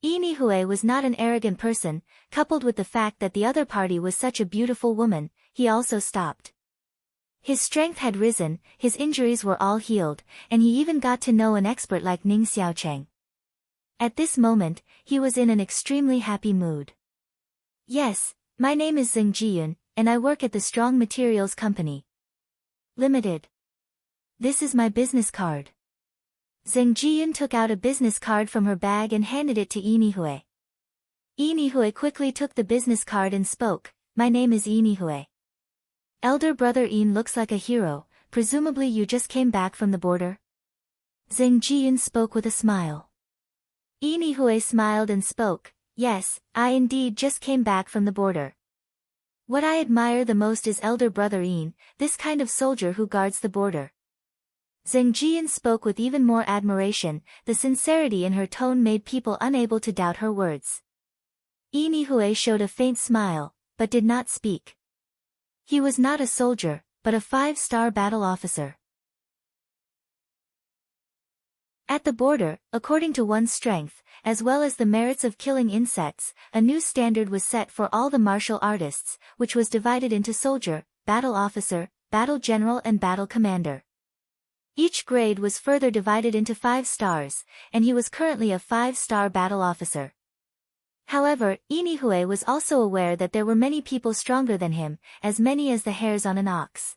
[SPEAKER 1] Yinihue was not an arrogant person, coupled with the fact that the other party was such a beautiful woman, he also stopped. His strength had risen, his injuries were all healed, and he even got to know an expert like Ning Xiaocheng. At this moment, he was in an extremely happy mood. Yes, my name is Zheng Jiyun, and I work at the Strong Materials Company Limited. This is my business card. Zheng Jiyun took out a business card from her bag and handed it to Yinihue. Yinihue quickly took the business card and spoke, my name is Yinihue. Elder brother Yin looks like a hero, presumably you just came back from the border? Zheng Jiyun spoke with a smile. Yinihue smiled and spoke, yes, I indeed just came back from the border. What I admire the most is elder brother Yin, this kind of soldier who guards the border. Zheng Jiyun spoke with even more admiration, the sincerity in her tone made people unable to doubt her words. Yinihue showed a faint smile, but did not speak. He was not a soldier, but a 5-star battle officer. At the border, according to one's strength, as well as the merits of killing insects, a new standard was set for all the martial artists, which was divided into soldier, battle officer, battle general and battle commander. Each grade was further divided into 5 stars, and he was currently a 5-star battle officer. However, Yinihue was also aware that there were many people stronger than him, as many as the hairs on an ox.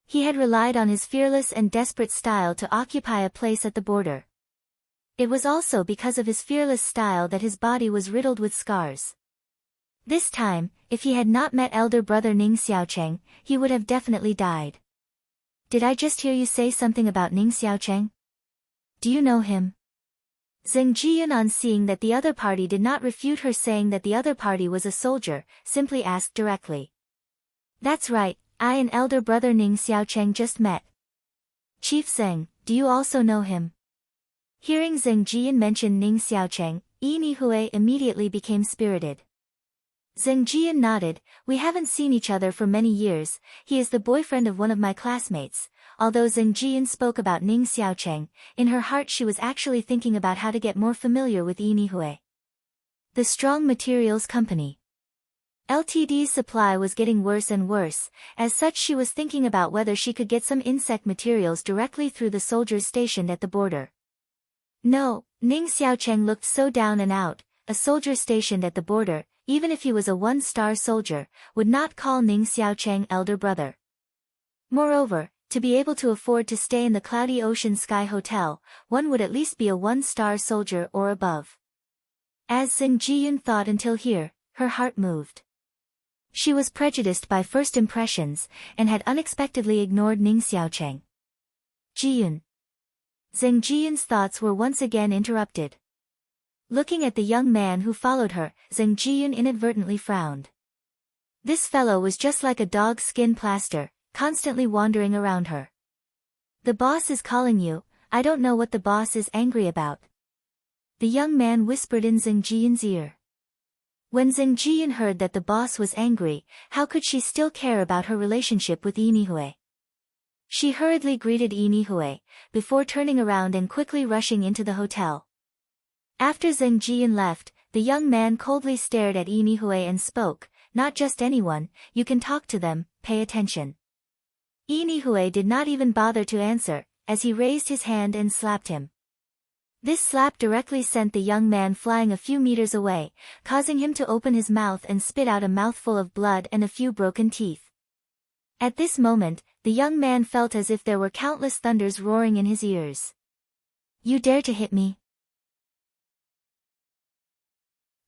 [SPEAKER 1] He had relied on his fearless and desperate style to occupy a place at the border. It was also because of his fearless style that his body was riddled with scars. This time, if he had not met elder brother Ning Xiaocheng, he would have definitely died. Did I just hear you say something about Ning Xiaocheng? Do you know him? Zheng Jiyun, on seeing that the other party did not refute her saying that the other party was a soldier, simply asked directly. That's right, I and elder brother Ning Xiaocheng just met. Chief Zheng, do you also know him? Hearing Zheng Jiyun mention Ning Xiaocheng, Yinihue immediately became spirited. Zheng Jiyun nodded, we haven't seen each other for many years, he is the boyfriend of one of my classmates. Although Zheng Jiyun spoke about Ning Xiaocheng, in her heart she was actually thinking about how to get more familiar with Yinihue. The Strong Materials Company. LTD's supply was getting worse and worse, as such she was thinking about whether she could get some insect materials directly through the soldiers stationed at the border. No, Ning Xiaocheng looked so down and out. A soldier stationed at the border, even if he was a one-star soldier, would not call Ning Xiaocheng elder brother. Moreover, to be able to afford to stay in the Cloudy Ocean Sky Hotel, one would at least be a one-star soldier or above. As Zheng Jiyun thought until here, her heart moved. She was prejudiced by first impressions, and had unexpectedly ignored Ning Xiaocheng. Jiyun. Zheng Jiyun's thoughts were once again interrupted. Looking at the young man who followed her, Zheng Jiyun inadvertently frowned. This fellow was just like a dog's skin plaster, constantly wandering around her. The boss is calling you, I don't know what the boss is angry about. The young man whispered in Zheng Jiyun's ear. When Zheng Jiyun heard that the boss was angry, how could she still care about her relationship with Yinihue? She hurriedly greeted Yinihue, before turning around and quickly rushing into the hotel. After Zheng Jiyun left, the young man coldly stared at Yinihue and spoke, not just anyone, you can talk to them, pay attention. Yinihue did not even bother to answer, as he raised his hand and slapped him. This slap directly sent the young man flying a few meters away, causing him to open his mouth and spit out a mouthful of blood and a few broken teeth. At this moment, the young man felt as if there were countless thunders roaring in his ears. You dare to hit me?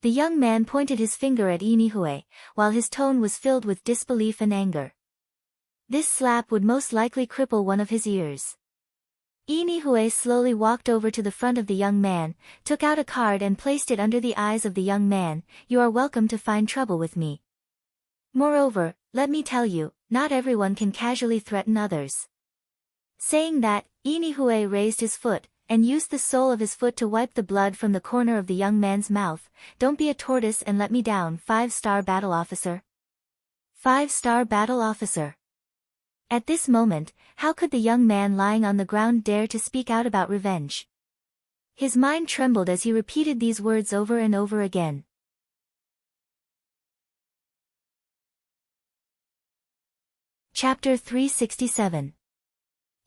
[SPEAKER 1] The young man pointed his finger at Yinihue, while his tone was filled with disbelief and anger. This slap would most likely cripple one of his ears. Yinihue slowly walked over to the front of the young man, took out a card and placed it under the eyes of the young man, you are welcome to find trouble with me. Moreover, let me tell you, not everyone can casually threaten others. Saying that, Yinihue raised his foot, and used the sole of his foot to wipe the blood from the corner of the young man's mouth. Don't be a tortoise and let me down, 5-star battle officer. 5-star battle officer. At this moment, how could the young man lying on the ground dare to speak out about revenge? His mind trembled as he repeated these words over and over again. Chapter 367.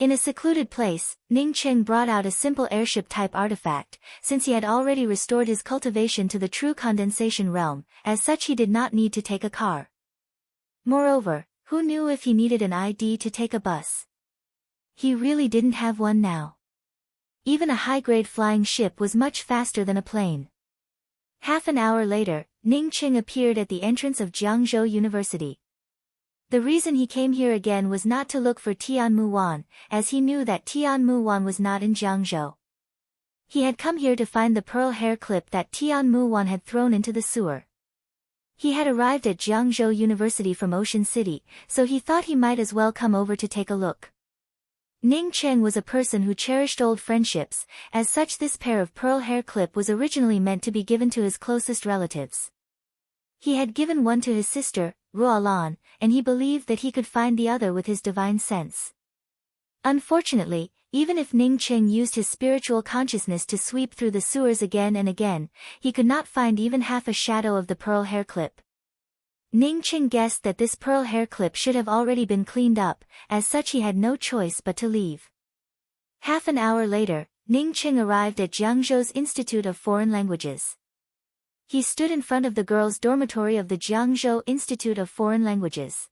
[SPEAKER 1] In a secluded place, Ning Qing brought out a simple airship-type artifact, since he had already restored his cultivation to the true condensation realm, as such he did not need to take a car. Moreover, who knew if he needed an ID to take a bus? He really didn't have one now. Even a high-grade flying ship was much faster than a plane. Half an hour later, Ning Qing appeared at the entrance of Jiangzhou University. The reason he came here again was not to look for Tian Muwan, as he knew that Tian Muwan was not in Jiangzhou. He had come here to find the pearl hair clip that Tian Muwan had thrown into the sewer. He had arrived at Jiangzhou University from Ocean City, so he thought he might as well come over to take a look. Ning Cheng was a person who cherished old friendships, as such this pair of pearl hair clip was originally meant to be given to his closest relatives. He had given one to his sister, Ruolan, and he believed that he could find the other with his divine sense. Unfortunately, even if Ning Cheng used his spiritual consciousness to sweep through the sewers again and again, he could not find even half a shadow of the pearl hair clip. Ning Cheng guessed that this pearl hair clip should have already been cleaned up, as such he had no choice but to leave. Half an hour later, Ning Cheng arrived at Jiangzhou's Institute of Foreign Languages. He stood in front of the girls' dormitory of the Jiangzhou Institute of Foreign Languages.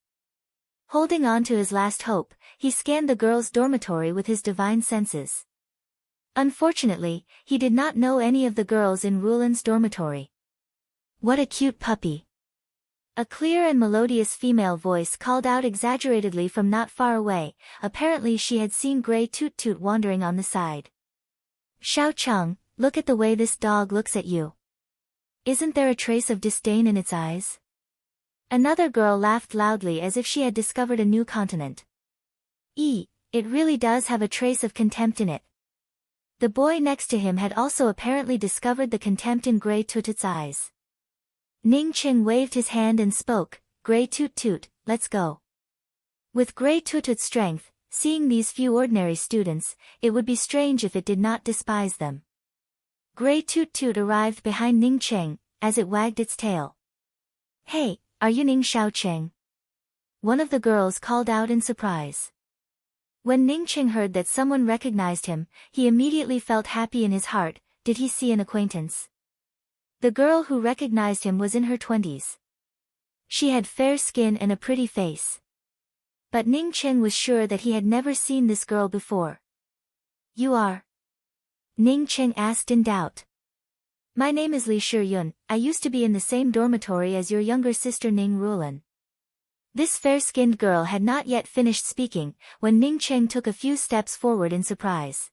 [SPEAKER 1] Holding on to his last hope, he scanned the girls' dormitory with his divine senses. Unfortunately, he did not know any of the girls in Ruolan's dormitory. What a cute puppy! A clear and melodious female voice called out exaggeratedly from not far away. Apparently she had seen Grey Toot Toot wandering on the side. Xiao Cheng, look at the way this dog looks at you. Isn't there a trace of disdain in its eyes? Another girl laughed loudly as if she had discovered a new continent. It really does have a trace of contempt in it. The boy next to him had also apparently discovered the contempt in Grey Toot Toot's eyes. Ning Cheng waved his hand and spoke, Grey Toot Toot, let's go. With Grey Toot Toot's strength, seeing these few ordinary students, it would be strange if it did not despise them. Grey Toot Toot arrived behind Ning Cheng, as it wagged its tail. Hey, are you Ning Xiaocheng? One of the girls called out in surprise. When Ning Cheng heard that someone recognized him, he immediately felt happy in his heart. Did he see an acquaintance? The girl who recognized him was in her 20s. She had fair skin and a pretty face. But Ning Cheng was sure that he had never seen this girl before. You are? Ning Cheng asked in doubt. My name is Li Shiyun. I used to be in the same dormitory as your younger sister Ning Rulan. This fair-skinned girl had not yet finished speaking, when Ning Cheng took a few steps forward in surprise.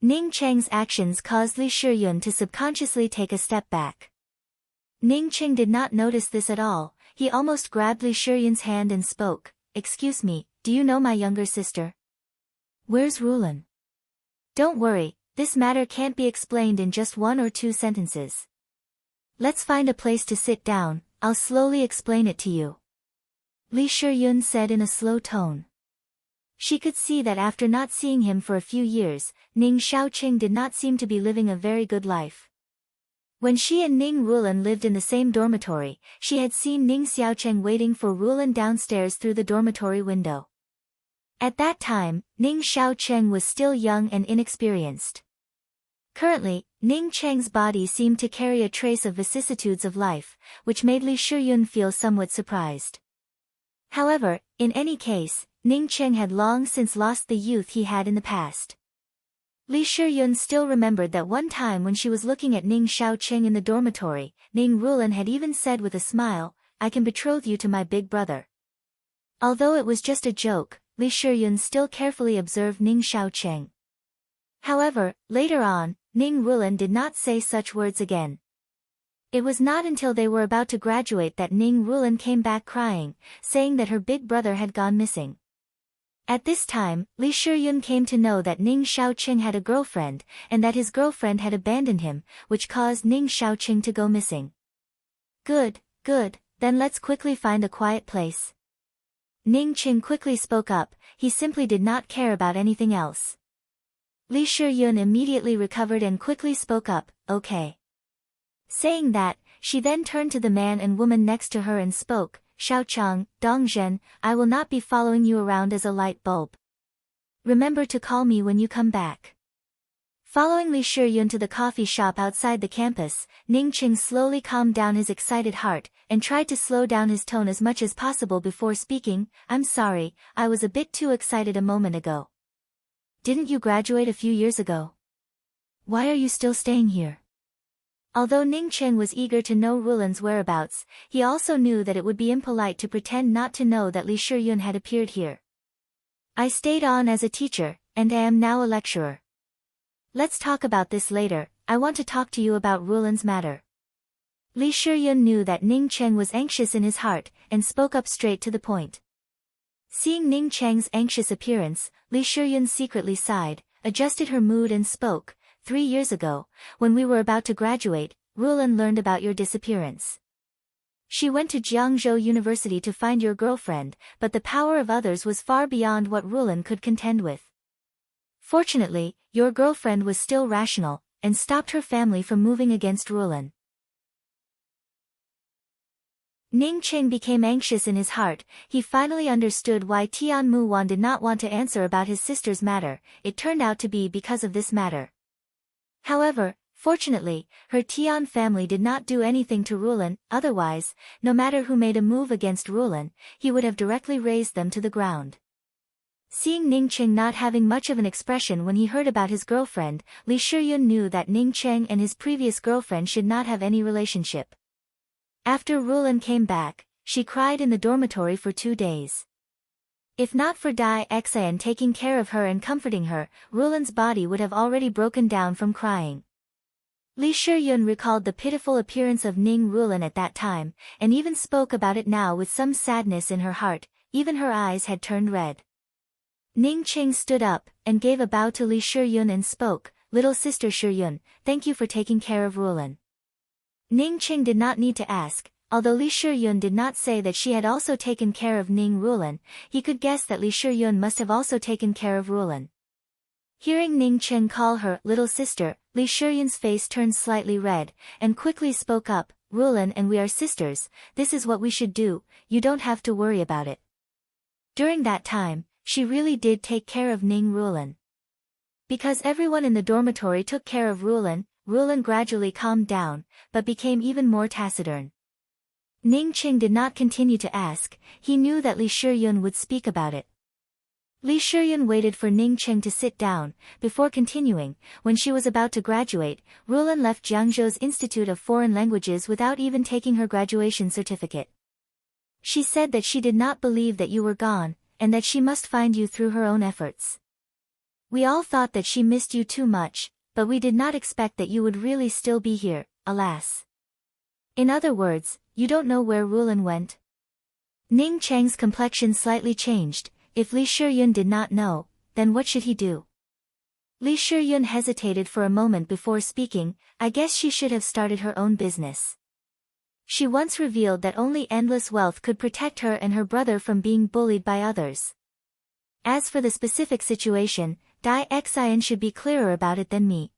[SPEAKER 1] Ning Cheng's actions caused Li Shiyun to subconsciously take a step back. Ning Cheng did not notice this at all. He almost grabbed Li Shiyun's hand and spoke, "Excuse me, do you know my younger sister? Where's Rulan?" Don't worry, this matter can't be explained in just 1 or 2 sentences. Let's find a place to sit down, I'll slowly explain it to you. Li Shiyun said in a slow tone. She could see that after not seeing him for a few years, Ning Xiaocheng did not seem to be living a very good life. When she and Ning Rulan lived in the same dormitory, she had seen Ning Xiaocheng waiting for Rulan downstairs through the dormitory window. At that time, Ning Xiaocheng was still young and inexperienced. Currently, Ning Cheng's body seemed to carry a trace of vicissitudes of life, which made Li Shiyun feel somewhat surprised. However, in any case, Ning Cheng had long since lost the youth he had in the past. Li Shiyun still remembered that one time when she was looking at Ning Xiaocheng in the dormitory, Ning Rulan had even said with a smile, "I can betroth you to my big brother." Although it was just a joke, Li Shiyun still carefully observed Ning Xiaocheng. However, later on, Ning Rulan did not say such words again. It was not until they were about to graduate that Ning Rulan came back crying, saying that her big brother had gone missing. At this time, Li Shiyun came to know that Ning Xiaocheng had a girlfriend, and that his girlfriend had abandoned him, which caused Ning Xiaocheng to go missing. Good, then let's quickly find a quiet place. Ning Cheng quickly spoke up, he simply did not care about anything else. Li Shiyun immediately recovered and quickly spoke up, "Okay." Saying that, she then turned to the man and woman next to her and spoke, "Xiaocheng, Dongzhen, I will not be following you around as a light bulb. Remember to call me when you come back." Following Li Shiyun to the coffee shop outside the campus, Ning Cheng slowly calmed down his excited heart, and tried to slow down his tone as much as possible before speaking, "I'm sorry, I was a bit too excited a moment ago. Didn't you graduate a few years ago? Why are you still staying here?" Although Ning Cheng was eager to know Rulan's whereabouts, he also knew that it would be impolite to pretend not to know that Li Shiyun had appeared here. "I stayed on as a teacher, and I am now a lecturer. Let's talk about this later, I want to talk to you about Rulan's matter." Li Shiyun knew that Ning Cheng was anxious in his heart, and spoke up straight to the point. Seeing Ning Cheng's anxious appearance, Li Shiyun secretly sighed, adjusted her mood and spoke, 3 years ago, when we were about to graduate, Rulan learned about your disappearance. She went to Jiangzhou University to find your girlfriend, but the power of others was far beyond what Rulan could contend with. Fortunately, your girlfriend was still rational, and stopped her family from moving against Rulan. Ning Cheng became anxious in his heart. He finally understood why Tian Muwan did not want to answer about his sister's matter. It turned out to be because of this matter. However, fortunately, her Tian family did not do anything to Rulan, otherwise, no matter who made a move against Rulan, he would have directly razed them to the ground. Seeing Ning Cheng not having much of an expression when he heard about his girlfriend, Li Shiyun knew that Ning Cheng and his previous girlfriend should not have any relationship. After Rulan came back, she cried in the dormitory for 2 days. If not for Dai Xan taking care of her and comforting her, Rulan's body would have already broken down from crying. Li Shiyun recalled the pitiful appearance of Ning Rulan at that time, and even spoke about it now with some sadness in her heart, even her eyes had turned red. Ning Cheng stood up, and gave a bow to Li Shiyun and spoke, "Little sister Shiyun, thank you for taking care of Rulan." Ning Cheng did not need to ask, although Li Shiyun did not say that she had also taken care of Ning Rulan, he could guess that Li Shiyun must have also taken care of Rulan. Hearing Ning Cheng call her little sister, Li Shiyun's face turned slightly red, and quickly spoke up, Rulan and we are sisters, this is what we should do, you don't have to worry about it. During that time, she really did take care of Ning Rulan. Because everyone in the dormitory took care of Rulan, Rulan gradually calmed down, but became even more taciturn. Ning Qing did not continue to ask, he knew that Li Shiyun would speak about it. Li Shiyun waited for Ning Qing to sit down, before continuing. When she was about to graduate, Rulan left Jiangzhou's Institute of Foreign Languages without even taking her graduation certificate. She said that she did not believe that you were gone, and that she must find you through her own efforts. We all thought that she missed you too much, but we did not expect that you would really still be here, alas. In other words, you don't know where Rulan went? Ning Cheng's complexion slightly changed. If Li Shiyun did not know, then what should he do? Li Shiyun hesitated for a moment before speaking. I guess she should have started her own business. She once revealed that only endless wealth could protect her and her brother from being bullied by others. As for the specific situation, Dai Xian should be clearer about it than me.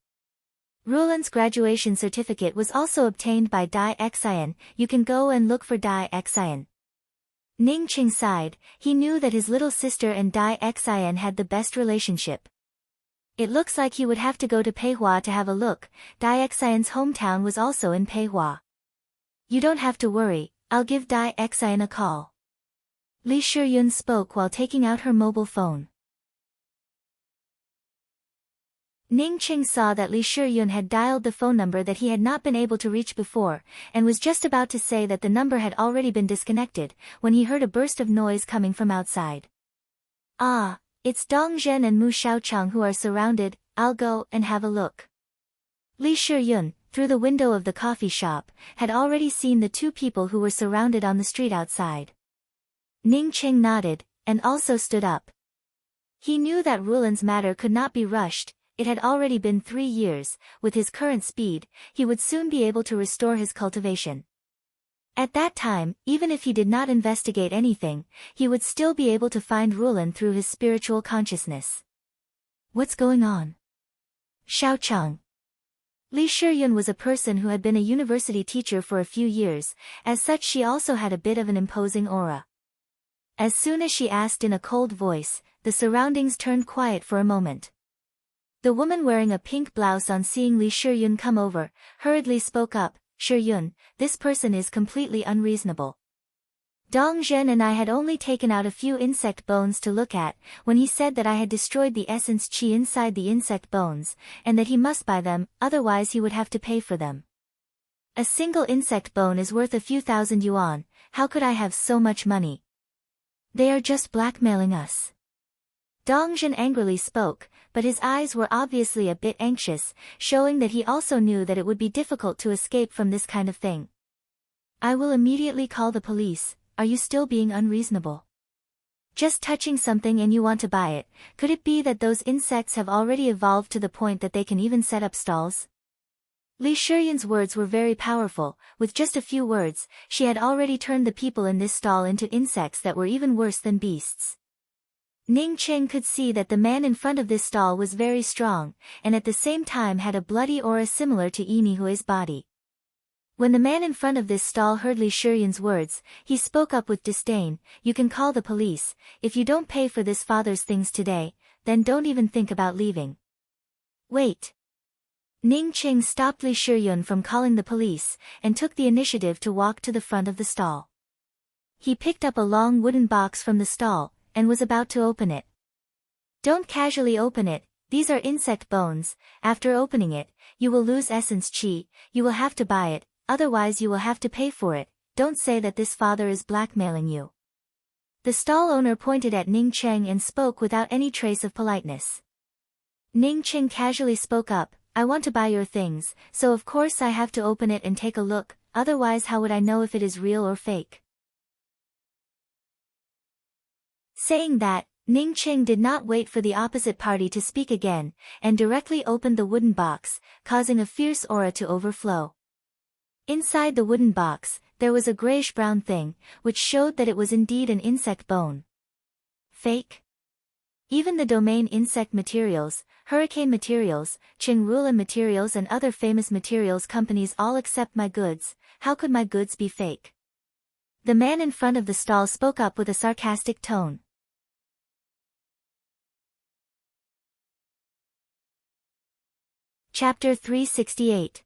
[SPEAKER 1] Rulan's graduation certificate was also obtained by Dai Xian. You can go and look for Dai Xian. Ning Qing sighed. He knew that his little sister and Dai Xian had the best relationship. It looks like he would have to go to Peihua to have a look. Dai Xian's hometown was also in Peihua. You don't have to worry, I'll give Dai Xian a call. Li Shiyun spoke while taking out her mobile phone. Ning Qing saw that Li Shiyun had dialed the phone number that he had not been able to reach before, and was just about to say that the number had already been disconnected, when he heard a burst of noise coming from outside. Ah, it's Dong Zhen and Mu Xiaochang who are surrounded, I'll go and have a look. Li Shiyun, through the window of the coffee shop, had already seen the two people who were surrounded on the street outside. Ning Qing nodded, and also stood up. He knew that Rulan's matter could not be rushed. It had already been 3 years. With his current speed, he would soon be able to restore his cultivation. At that time, even if he did not investigate anything, he would still be able to find Rulan through his spiritual consciousness. What's going on? Xiaochang. Li Shiyun was a person who had been a university teacher for a few years. As such, she also had a bit of an imposing aura. As soon as she asked in a cold voice, the surroundings turned quiet for a moment. The woman wearing a pink blouse, on seeing Li Shiyun come over, hurriedly spoke up, Shiyun, this person is completely unreasonable. Dong Zhen and I had only taken out a few insect bones to look at, when he said that I had destroyed the essence qi inside the insect bones, and that he must buy them, otherwise he would have to pay for them. A single insect bone is worth a few thousand yuan, how could I have so much money? They are just blackmailing us. Dong Zhen angrily spoke, but his eyes were obviously a bit anxious, showing that he also knew that it would be difficult to escape from this kind of thing. I will immediately call the police. Are you still being unreasonable? Just touching something and you want to buy it, could it be that those insects have already evolved to the point that they can even set up stalls? Li Shiyun's words were very powerful. With just a few words, she had already turned the people in this stall into insects that were even worse than beasts. Ning Qing could see that the man in front of this stall was very strong, and at the same time had a bloody aura similar to Yinihui's body. When the man in front of this stall heard Li Shiyun's words, he spoke up with disdain, you can call the police. If you don't pay for this father's things today, then don't even think about leaving. Wait. Ning Qing stopped Li Shiyun from calling the police, and took the initiative to walk to the front of the stall. He picked up a long wooden box from the stall, and was about to open it. Don't casually open it, these are insect bones. After opening it, you will lose essence qi, you will have to buy it, otherwise you will have to pay for it. Don't say that this father is blackmailing you. The stall owner pointed at Ning Qing and spoke without any trace of politeness. Ning Qing casually spoke up, I want to buy your things, so of course I have to open it and take a look, otherwise how would I know if it is real or fake? Saying that, Ning Qing did not wait for the opposite party to speak again, and directly opened the wooden box, causing a fierce aura to overflow. Inside the wooden box, there was a grayish-brown thing, which showed that it was indeed an insect bone. Fake? Even the domain insect materials, hurricane materials, Qingrulan materials and other famous materials companies all accept my goods. how could my goods be fake? The man in front of the stall spoke up with a sarcastic tone. Chapter 368.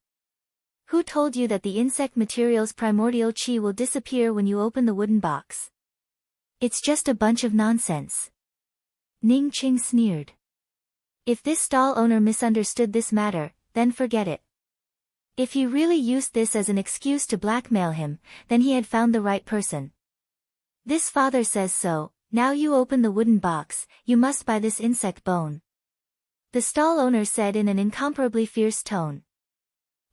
[SPEAKER 1] Who told you that the insect material's primordial chi will disappear when you open the wooden box? It's just a bunch of nonsense. Ning Qing sneered. If this stall owner misunderstood this matter, then forget it. If he really used this as an excuse to blackmail him, then he had found the right person. This father says so, now you open the wooden box, you must buy this insect bone. The stall owner said in an incomparably fierce tone.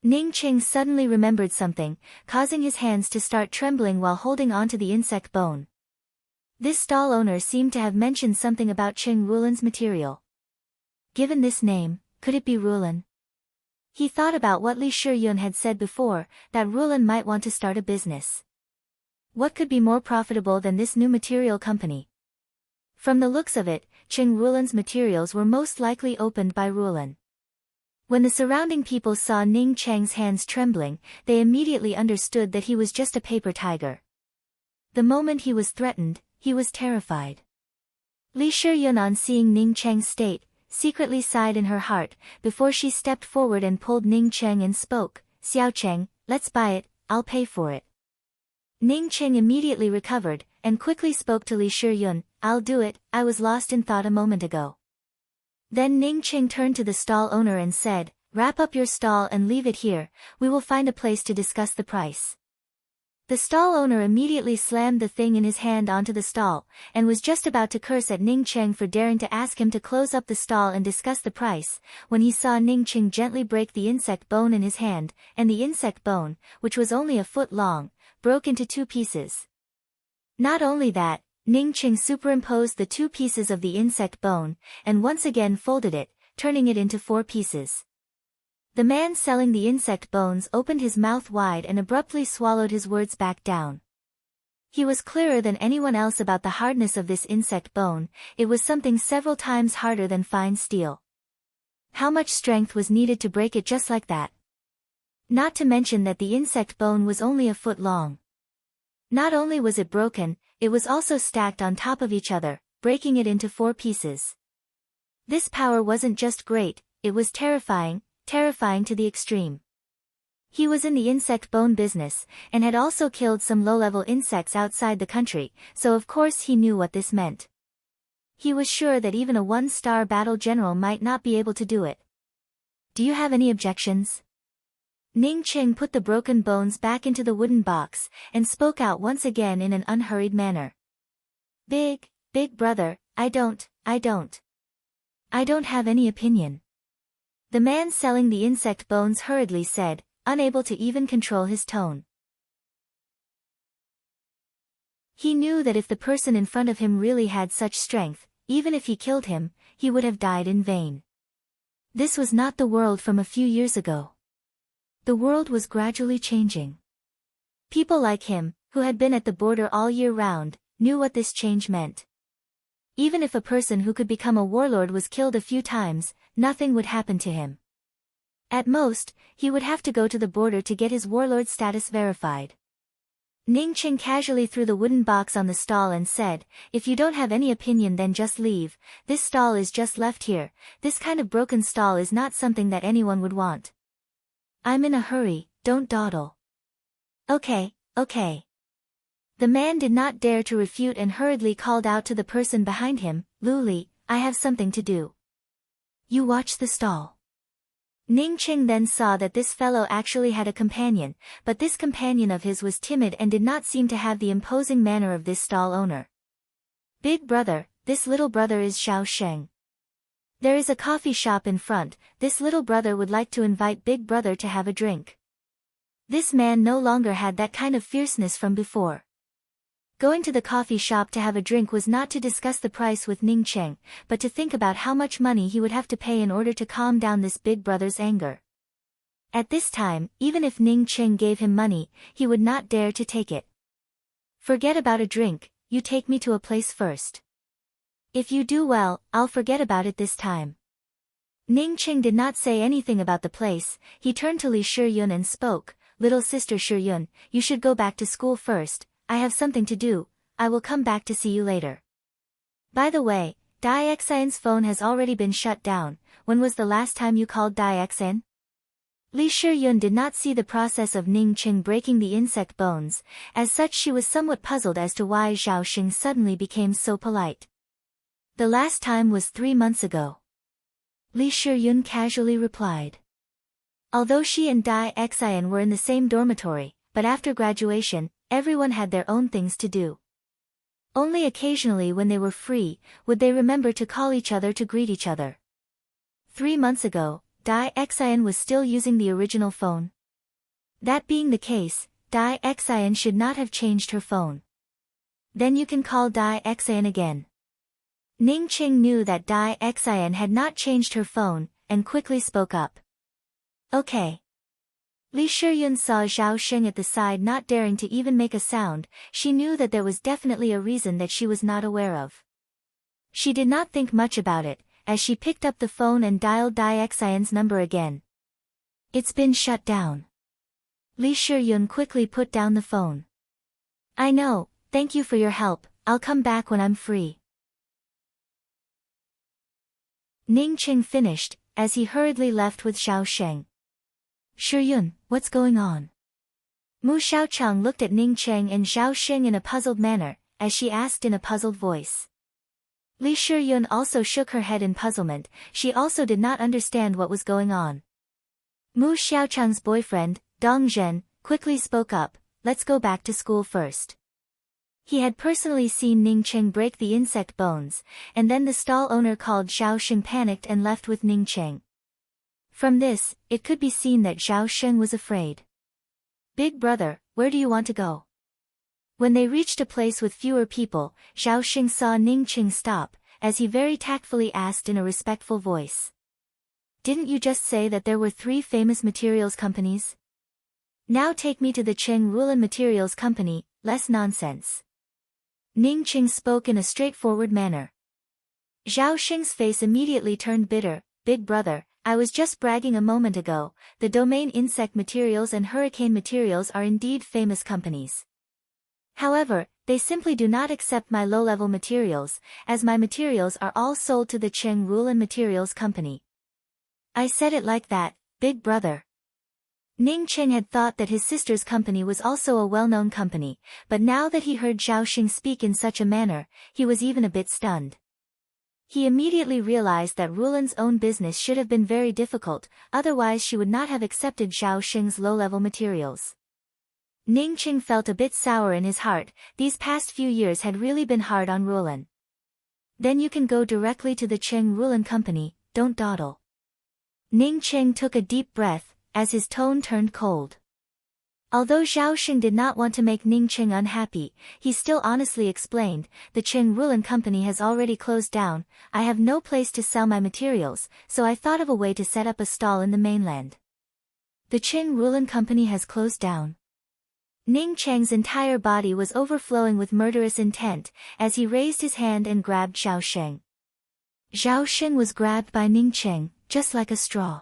[SPEAKER 1] Ning Qing suddenly remembered something, causing his hands to start trembling while holding onto the insect bone. This stall owner seemed to have mentioned something about Qing Rulan's material. Given this name, could it be Rulan? He thought about what Li Shiyun had said before, that Rulan might want to start a business. What could be more profitable than this new material company? From the looks of it, Qing Rulan's materials were most likely opened by Rulan. When the surrounding people saw Ning Cheng's hands trembling, they immediately understood that he was just a paper tiger. The moment he was threatened, he was terrified. Li Shiyun, on seeing Ning Cheng's state, secretly sighed in her heart, before she stepped forward and pulled Ning Cheng and spoke, "Xiao Cheng, let's buy it, I'll pay for it." Ning Cheng immediately recovered, and quickly spoke to Li Shiyun, "I'll do it, I was lost in thought a moment ago." Then Ning Cheng turned to the stall owner and said, "Wrap up your stall and leave it here, we will find a place to discuss the price." The stall owner immediately slammed the thing in his hand onto the stall, and was just about to curse at Ning Cheng for daring to ask him to close up the stall and discuss the price, when he saw Ning Cheng gently break the insect bone in his hand, and the insect bone, which was only a foot long, broke into 2 pieces. Not only that, Ning Cheng superimposed the 2 pieces of the insect bone, and once again folded it, turning it into 4 pieces. The man selling the insect bones opened his mouth wide and abruptly swallowed his words back down. He was clearer than anyone else about the hardness of this insect bone, it was something several times harder than fine steel. How much strength was needed to break it just like that? Not to mention that the insect bone was only a foot long. Not only was it broken, it was also stacked on top of each other, breaking it into 4 pieces. This power wasn't just great, it was terrifying to the extreme. He was in the insect bone business, and had also killed some low-level insects outside the country, so of course he knew what this meant. He was sure that even a 1-star battle general might not be able to do it. "Do you have any objections?" Ning Cheng put the broken bones back into the wooden box, and spoke out once again in an unhurried manner. Big brother, I don't have any opinion." The man selling the insect bones hurriedly said, unable to even control his tone. He knew that if the person in front of him really had such strength, even if he killed him, he would have died in vain. This was not the world from a few years ago. The world was gradually changing. People like him, who had been at the border all year round, knew what this change meant. Even if a person who could become a warlord was killed a few times, nothing would happen to him. At most, he would have to go to the border to get his warlord status verified. Ning Cheng casually threw the wooden box on the stall and said, "If you don't have any opinion then just leave, this stall is just left here, this kind of broken stall is not something that anyone would want." "I'm in a hurry, don't dawdle." Okay. The man did not dare to refute and hurriedly called out to the person behind him, "Lu Li, I have something to do. You watch the stall." Ning Cheng then saw that this fellow actually had a companion, but this companion of his was timid and did not seem to have the imposing manner of this stall owner. "Big brother, this little brother is Xiao Sheng. There is a coffee shop in front, this little brother would like to invite big brother to have a drink." This man no longer had that kind of fierceness from before. Going to the coffee shop to have a drink was not to discuss the price with Ning Cheng, but to think about how much money he would have to pay in order to calm down this big brother's anger. At this time, even if Ning Cheng gave him money, he would not dare to take it. "Forget about a drink, you take me to a place first. If you do well, I'll forget about it this time." Ning Cheng did not say anything about the place, he turned to Li Shiyun and spoke, little sister Shiryun, you should go back to school first, I have something to do, I will come back to see you later. By the way, Daexion's phone has already been shut down, when was the last time you called Daexion? Li Shiryun did not see the process of Ning Qing breaking the insect bones, as such she was somewhat puzzled as to why Zhao Xing suddenly became so polite. The last time was 3 months ago. Li Shiryun casually replied. Although she and Daexion were in the same dormitory, but after graduation, everyone had their own things to do. Only occasionally when they were free, would they remember to call each other to greet each other. 3 months ago, Daexion was still using the original phone. That being the case, Daexion should not have changed her phone. Then you can call Daexion again. Ning Qing knew that Daexion had not changed her phone, and quickly spoke up. Okay. Li Shiryun saw Zhao Xing at the side not daring to even make a sound, she knew that there was definitely a reason that she was not aware of. She did not think much about it, as she picked up the phone and dialed Daexion's number again. It's been shut down. Li Shiryun quickly put down the phone. I know, thank you for your help, I'll come back when I'm free. Ning Qing finished, as he hurriedly left with Zhao Sheng. Shiryun, what's going on? Mu Xiaochang looked at Ning Qing and Zhao Xing in a puzzled manner, as she asked in a puzzled voice. Li Shiryun also shook her head in puzzlement, she also did not understand what was going on. Mu Xiaochang's boyfriend, Dong Zhen, quickly spoke up, let's go back to school first. He had personally seen Ning Qing break the insect bones, and then the stall owner called Zhao Xing panicked and left with Ning Qing. From this, it could be seen that Zhao Xing was afraid. Big brother, where do you want to go? When they reached a place with fewer people, Zhao Xing saw Ning Qing stop, as he very tactfully asked in a respectful voice. Didn't you just say that there were 3 famous materials companies? Now take me to the Qing Rulan Materials Company, less nonsense. Ning Qing spoke in a straightforward manner. Zhao Xing's face immediately turned bitter. Big brother, I was just bragging a moment ago, the domain insect materials and hurricane materials are indeed famous companies. However, they simply do not accept my low-level materials, as my materials are all sold to the Qing Rulan Materials Company. I said it like that, big brother. Ning Qing had thought that his sister's company was also a well-known company, but now that he heard Zhao Xing speak in such a manner, he was even a bit stunned. He immediately realized that Rulan's own business should have been very difficult, otherwise she would not have accepted Zhao Xing's low-level materials. Ning Qing felt a bit sour in his heart, these past few years had really been hard on Rulan. Then you can go directly to the Qing Rulan Company, don't dawdle. Ning Qing took a deep breath, as his tone turned cold. Although Zhao Xing did not want to make Ning Qing unhappy, he still honestly explained, the Qing Rulan Company has already closed down, I have no place to sell my materials, so I thought of a way to set up a stall in the mainland. The Qing Rulan Company has closed down. Ning Cheng's entire body was overflowing with murderous intent, as he raised his hand and grabbed Zhao Xing. Zhao Xing was grabbed by Ning Cheng, just like a straw.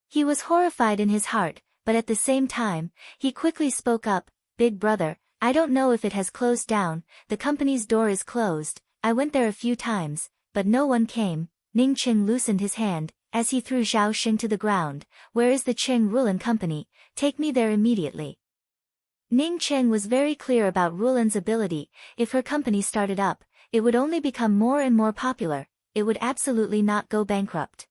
[SPEAKER 1] He was horrified in his heart, but at the same time, he quickly spoke up, big brother, I don't know if it has closed down, the company's door is closed, I went there a few times, but no one came. Ning Qing loosened his hand, as he threw Zhao Xing to the ground, where is the Qing Rulan Company, take me there immediately. Ning Qing was very clear about Rulan's ability, if her company started up, it would only become more and more popular, it would absolutely not go bankrupt.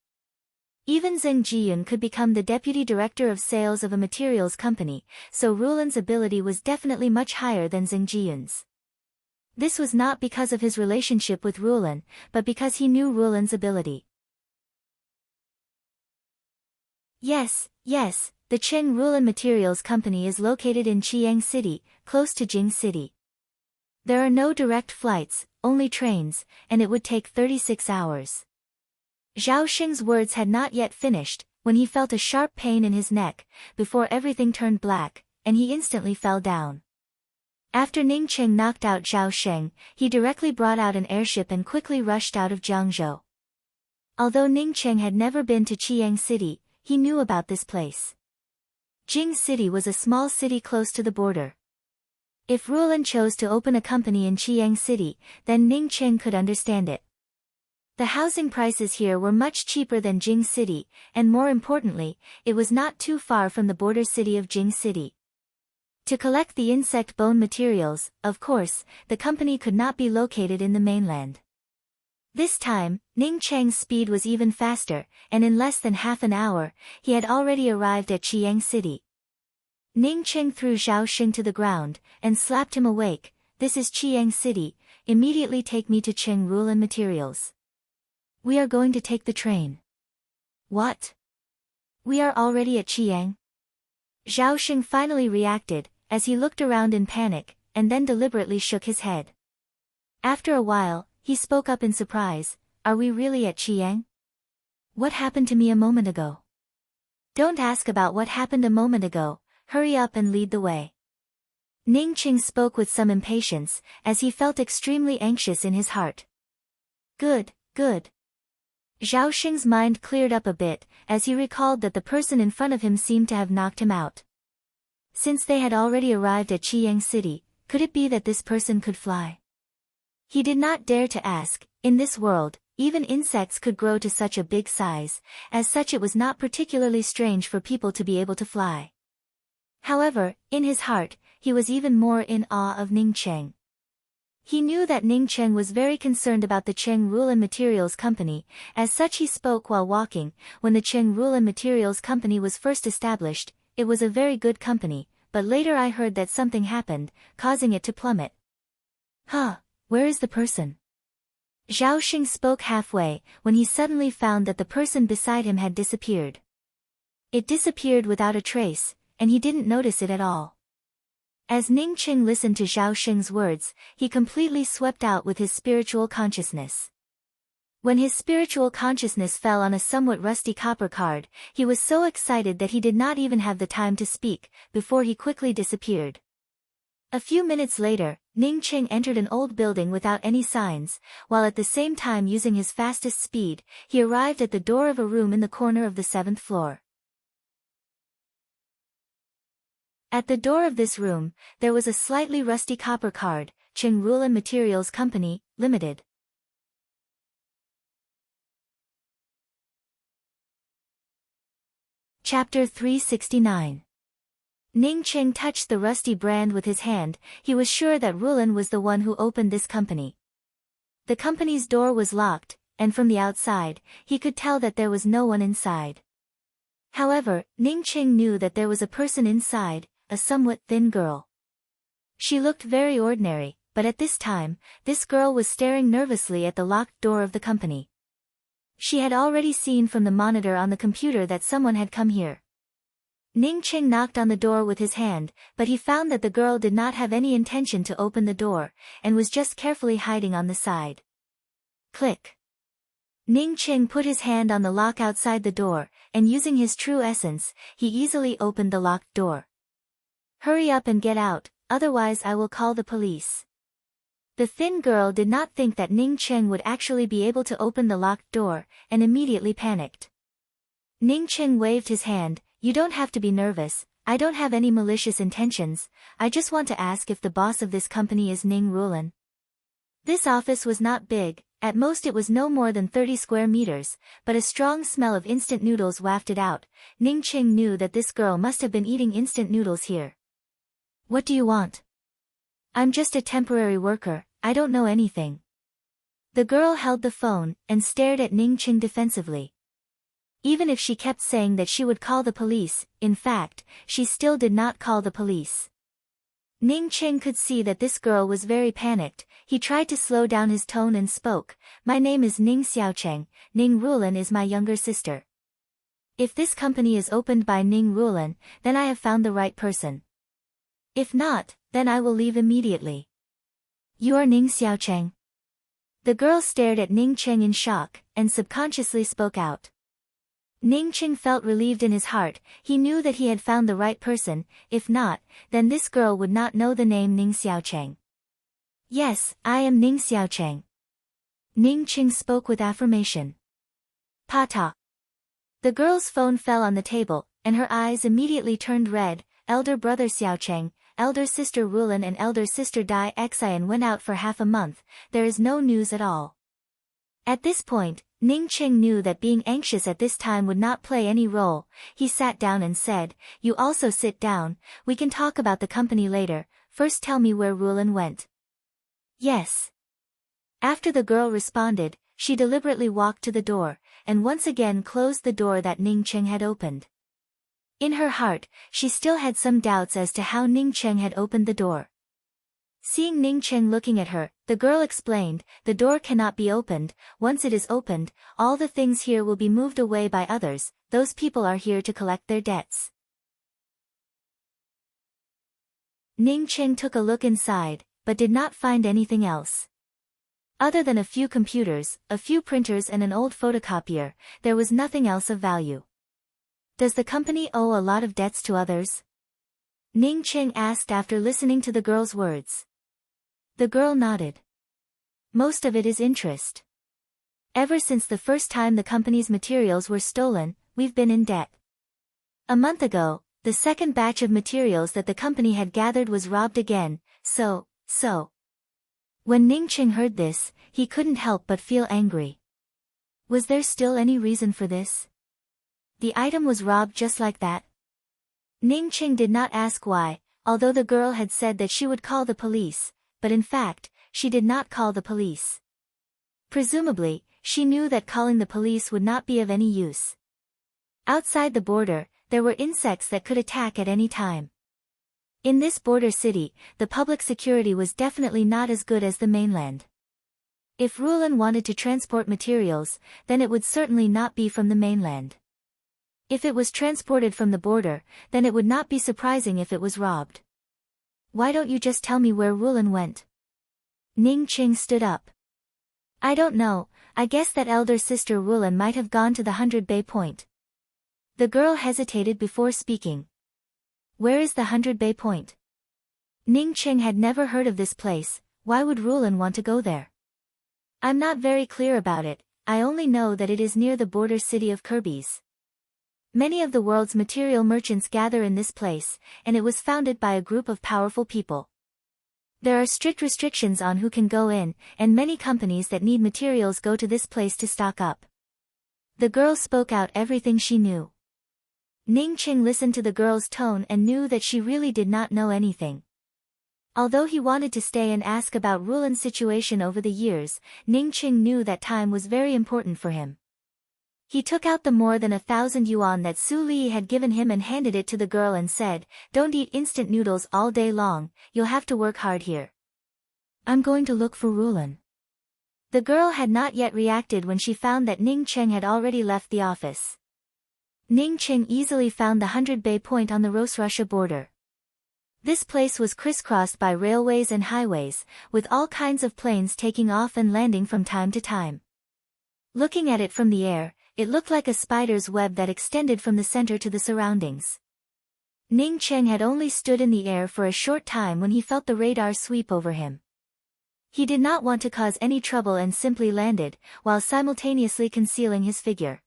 [SPEAKER 1] Even Zheng Jiyun could become the deputy director of sales of a materials company, so Rulan's ability was definitely much higher than Zheng Jiyun's. This was not because of his relationship with Rulan, but because he knew Rulan's ability. Yes, the Qing Rulan Materials Company is located in Chiang City, close to Jing City. There are no direct flights, only trains, and it would take 36 hours. Zhao Xing's words had not yet finished, when he felt a sharp pain in his neck, before everything turned black, and he instantly fell down. After Ning Qing knocked out Zhao Xing, he directly brought out an airship and quickly rushed out of Jiangzhou. Although Ning Qing had never been to Chiang City, he knew about this place. Jing City was a small city close to the border. If Rulan chose to open a company in Chiang City, then Ning Cheng could understand it. The housing prices here were much cheaper than Jing City, and more importantly, it was not too far from the border city of Jing City. To collect the insect bone materials, of course, the company could not be located in the mainland. This time, Ning Cheng's speed was even faster, and in less than half an hour, he had already arrived at Chiang City. Ning Cheng threw Zhao Xing to the ground, and slapped him awake. "This is Chiang City, immediately take me to Cheng Rulan Materials." "We are going to take the train." "What? We are already at Chiang?" Zhao Xing finally reacted, as he looked around in panic, and then deliberately shook his head. After a while, he spoke up in surprise, "Are we really at Chiang? What happened to me a moment ago?" "Don't ask about what happened a moment ago. Hurry up and lead the way." Ning Cheng spoke with some impatience, as he felt extremely anxious in his heart. Good. Zhao Xing's mind cleared up a bit, as he recalled that the person in front of him seemed to have knocked him out. Since they had already arrived at Chiang City, could it be that this person could fly? He did not dare to ask. In this world, even insects could grow to such a big size, as such it was not particularly strange for people to be able to fly. However, in his heart, he was even more in awe of Ning Cheng. He knew that Ning Cheng was very concerned about the Cheng Rulan Materials Company, as such he spoke while walking. When the Cheng Rulan Materials Company was first established, it was a very good company, but later I heard that something happened, causing it to plummet. Where is the person? Zhao Xing spoke halfway, when he suddenly found that the person beside him had disappeared. It disappeared without a trace, and he didn't notice it at all. As Ning Cheng listened to Zhao Xing's words, he completely swept out with his spiritual consciousness. When his spiritual consciousness fell on a somewhat rusty copper card, he was so excited that he did not even have the time to speak, before he quickly disappeared. A few minutes later, Ning Cheng entered an old building without any signs, while at the same time using his fastest speed, he arrived at the door of a room in the corner of the 7th floor. At the door of this room, there was a slightly rusty copper card, Cheng Rulan Materials Company, Limited. Chapter 369. Ning Cheng touched the rusty brand with his hand. He was sure that Rulan was the one who opened this company. The company's door was locked, and from the outside, he could tell that there was no one inside. However, Ning Cheng knew that there was a person inside, a somewhat thin girl. She looked very ordinary, but at this time, this girl was staring nervously at the locked door of the company. She had already seen from the monitor on the computer that someone had come here. Ning Cheng knocked on the door with his hand, but he found that the girl did not have any intention to open the door, and was just carefully hiding on the side. Click. Ning Cheng put his hand on the lock outside the door, and using his true essence, he easily opened the locked door. "Hurry up and get out, otherwise I will call the police." The thin girl did not think that Ning Cheng would actually be able to open the locked door, and immediately panicked. Ning Cheng waved his hand. "You don't have to be nervous, I don't have any malicious intentions, I just want to ask if the boss of this company is Ning Rulan." This office was not big, at most it was no more than 30 square meters, but a strong smell of instant noodles wafted out. Ning Cheng knew that this girl must have been eating instant noodles here. "What do you want?" "I'm just a temporary worker, I don't know anything." The girl held the phone, and stared at Ning Cheng defensively. Even if she kept saying that she would call the police, in fact, she still did not call the police. Ning Cheng could see that this girl was very panicked. He tried to slow down his tone and spoke, "My name is Ning Xiaocheng, Ning Rulan is my younger sister. If this company is opened by Ning Rulan, then I have found the right person. If not, then I will leave immediately." "You are Ning Xiaocheng?" The girl stared at Ning Cheng in shock, and subconsciously spoke out. Ning Cheng felt relieved in his heart. He knew that he had found the right person. If not, then this girl would not know the name Ning Xiaocheng. "Yes, I am Ning Xiaocheng." Ning Cheng spoke with affirmation. "Pata." The girl's phone fell on the table, and her eyes immediately turned red. Elder brother Xiaocheng, elder sister Rulan and elder sister Dai Xian went out for half a month. There is no news at all. At this point, Ning Qing knew that being anxious at this time would not play any role. He sat down and said, "You also sit down, we can talk about the company later, first tell me where Rulan went." "Yes." After the girl responded, she deliberately walked to the door, and once again closed the door that Ning Qing had opened. In her heart, she still had some doubts as to how Ning Qing had opened the door. Seeing Ning Qing looking at her, the girl explained, "The door cannot be opened. Once it is opened, all the things here will be moved away by others. Those people are here to collect their debts." Ning Qing took a look inside, but did not find anything else. Other than a few computers, a few printers and an old photocopier, there was nothing else of value. "Does the company owe a lot of debts to others?" Ning Qing asked after listening to the girl's words. The girl nodded. "Most of it is interest. Ever since the first time the company's materials were stolen, we've been in debt. A month ago, the second batch of materials that the company had gathered was robbed again, so. When Ning Qing heard this, he couldn't help but feel angry. Was there still any reason for this? The item was robbed just like that? Ning Qing did not ask why, although the girl had said that she would call the police, but in fact, she did not call the police. Presumably, she knew that calling the police would not be of any use. Outside the border, there were insects that could attack at any time. In this border city, the public security was definitely not as good as the mainland. If Rulan wanted to transport materials, then it would certainly not be from the mainland. If it was transported from the border, then it would not be surprising if it was robbed. "Why don't you just tell me where Rulan went?" Ning Qing stood up. "I don't know, I guess that elder sister Rulan might have gone to the 100 Bay Point." The girl hesitated before speaking. "Where is the 100 Bay Point?" Ning Qing had never heard of this place. Why would Rulan want to go there? "I'm not very clear about it, I only know that it is near the border city of Kirby's. Many of the world's material merchants gather in this place, and it was founded by a group of powerful people. There are strict restrictions on who can go in, and many companies that need materials go to this place to stock up." The girl spoke out everything she knew. Ning Qing listened to the girl's tone and knew that she really did not know anything. Although he wanted to stay and ask about Rulan's situation over the years, Ning Qing knew that time was very important for him. He took out the more than 1,000 yuan that Su Li had given him and handed it to the girl and said, "Don't eat instant noodles all day long, you'll have to work hard here. I'm going to look for Rulan." The girl had not yet reacted when she found that Ning Qing had already left the office. Ning Qing easily found the 100 Bay Point on the Rus-Russia border. This place was crisscrossed by railways and highways, with all kinds of planes taking off and landing from time to time. Looking at it from the air, it looked like a spider's web that extended from the center to the surroundings. Ning Qing had only stood in the air for a short time when he felt the radar sweep over him. He did not want to cause any trouble and simply landed, while simultaneously concealing his figure.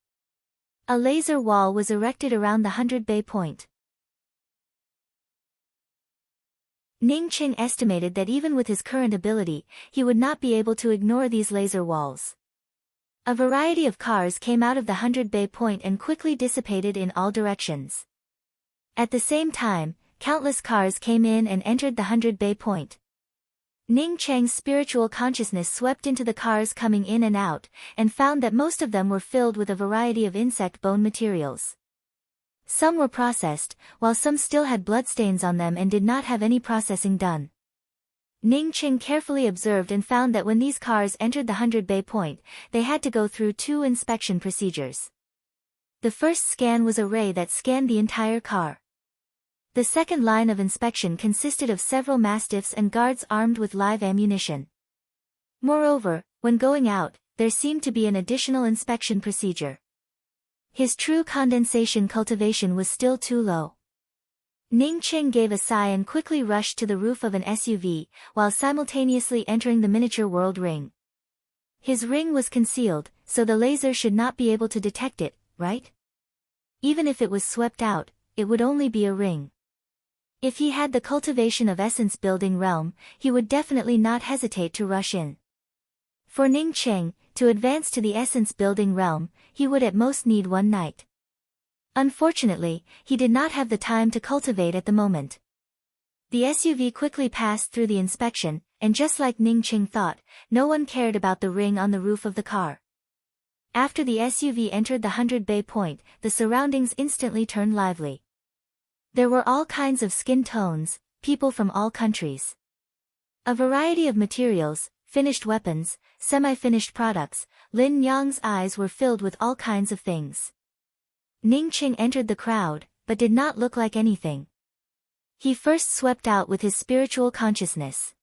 [SPEAKER 1] A laser wall was erected around the 100 Bay Point. Ning Qing estimated that even with his current ability, he would not be able to ignore these laser walls. A variety of cars came out of the 100 Bay Point and quickly dissipated in all directions. At the same time, countless cars came in and entered the 100 Bay Point. Ning Cheng's spiritual consciousness swept into the cars coming in and out, and found that most of them were filled with a variety of insect bone materials. Some were processed, while some still had bloodstains on them and did not have any processing done. Ning Qing carefully observed and found that when these cars entered the 100 Bay Point, they had to go through 2 inspection procedures. The first scan was a ray that scanned the entire car. The second line of inspection consisted of several mastiffs and guards armed with live ammunition. Moreover, when going out, there seemed to be an additional inspection procedure. His true condensation cultivation was still too low. Ning Qing gave a sigh and quickly rushed to the roof of an SUV, while simultaneously entering the miniature world ring. His ring was concealed, so the laser should not be able to detect it, right? Even if it was swept out, it would only be a ring. If he had the cultivation of essence-building realm, he would definitely not hesitate to rush in. For Ning Cheng, to advance to the essence-building realm, he would at most need one night. Unfortunately, he did not have the time to cultivate at the moment. The SUV quickly passed through the inspection, and just like Ning Cheng thought, no one cared about the ring on the roof of the car. After the SUV entered the 100 Bay point, the surroundings instantly turned lively. There were all kinds of skin tones, people from all countries. A variety of materials, finished weapons, semi-finished products. Lin Yang's eyes were filled with all kinds of things. Ning Cheng entered the crowd, but did not look like anything. He first swept out with his spiritual consciousness.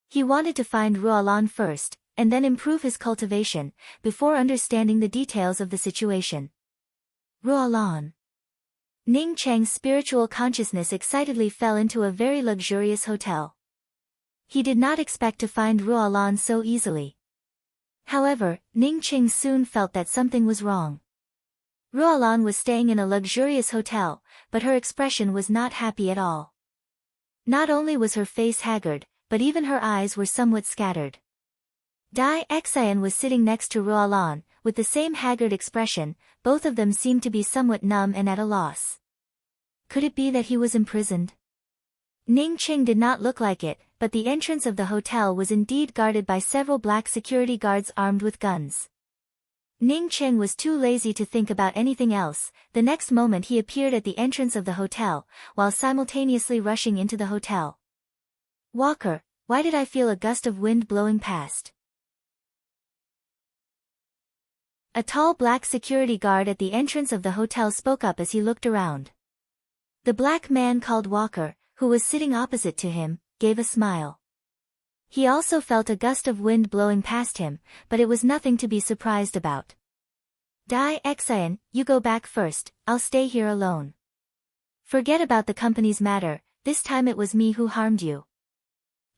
[SPEAKER 1] He wanted to find Ruolan first, and then improve his cultivation, before understanding the details of the situation. Ruolan. Ning Cheng's spiritual consciousness excitedly fell into a very luxurious hotel. He did not expect to find Ruolan so easily. However, Ning Cheng soon felt that something was wrong. Ruolan was staying in a luxurious hotel, but her expression was not happy at all. Not only was her face haggard, but even her eyes were somewhat scattered. Dai Xian was sitting next to Ruolan, with the same haggard expression. Both of them seemed to be somewhat numb and at a loss. Could it be that he was imprisoned? Ning Cheng did not look like it, but the entrance of the hotel was indeed guarded by several black security guards armed with guns. Ning Cheng was too lazy to think about anything else. The next moment he appeared at the entrance of the hotel, while simultaneously rushing into the hotel. Walker, why did I feel a gust of wind blowing past? A tall black security guard at the entrance of the hotel spoke up as he looked around. The black man called Walker, who was sitting opposite to him, gave a smile. He also felt a gust of wind blowing past him, but it was nothing to be surprised about. Dai Xian, you go back first, I'll stay here alone. Forget about the company's matter, this time it was me who harmed you.